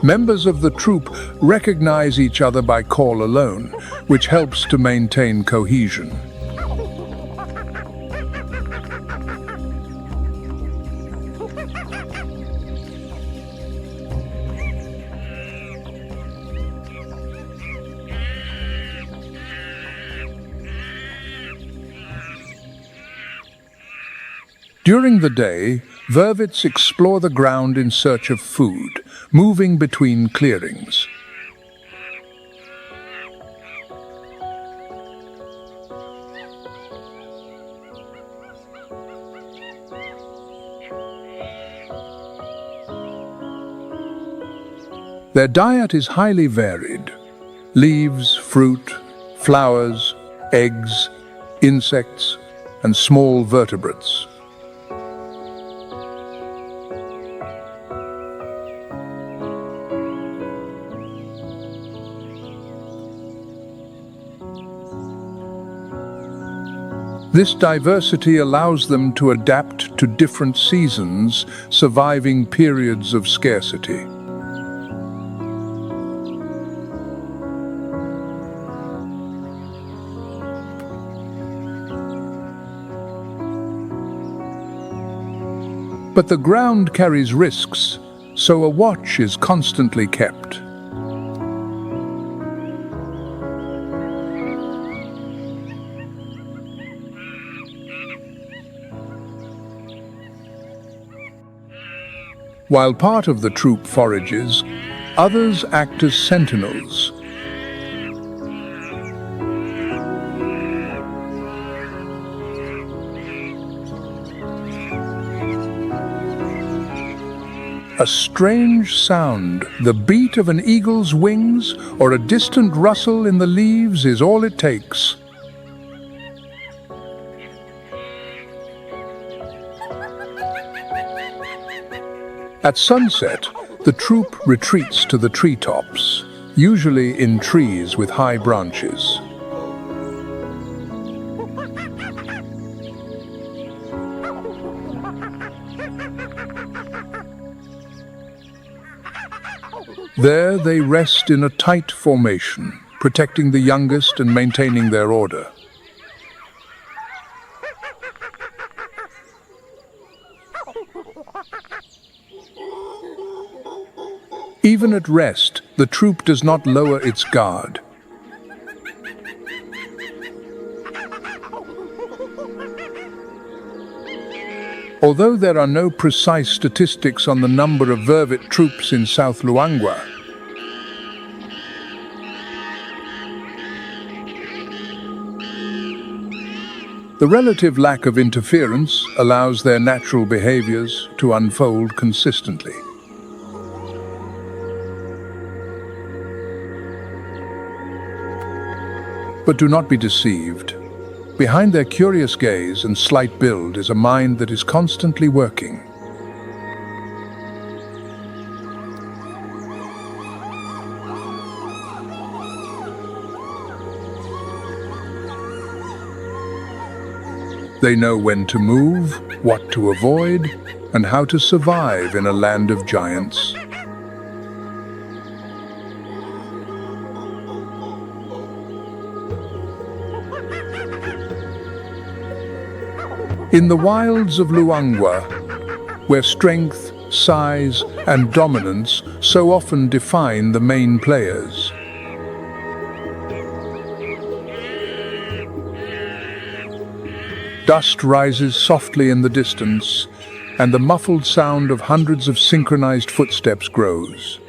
Members of the troop recognize each other by call alone, which helps to maintain cohesion. During the day, vervets explore the ground in search of food, moving between clearings. Their diet is highly varied: leaves, fruit, flowers, eggs, insects, and small vertebrates. This diversity allows them to adapt to different seasons, surviving periods of scarcity. But the ground carries risks, so a watch is constantly kept. While part of the troop forages, others act as sentinels. A strange sound, the beat of an eagle's wings or a distant rustle in the leaves is all it takes. At sunset, the troop retreats to the treetops, usually in trees with high branches. There they rest in a tight formation, protecting the youngest and maintaining their order. Even at rest, the troop does not lower its guard. Although there are no precise statistics on the number of vervet troops in South Luangwa, the relative lack of interference allows their natural behaviors to unfold consistently. But do not be deceived. Behind their curious gaze and slight build is a mind that is constantly working. They know when to move, what to avoid, and how to survive in a land of giants. In the wilds of Luangwa, where strength, size, and dominance so often define the main players, dust rises softly in the distance, and the muffled sound of hundreds of synchronized footsteps grows.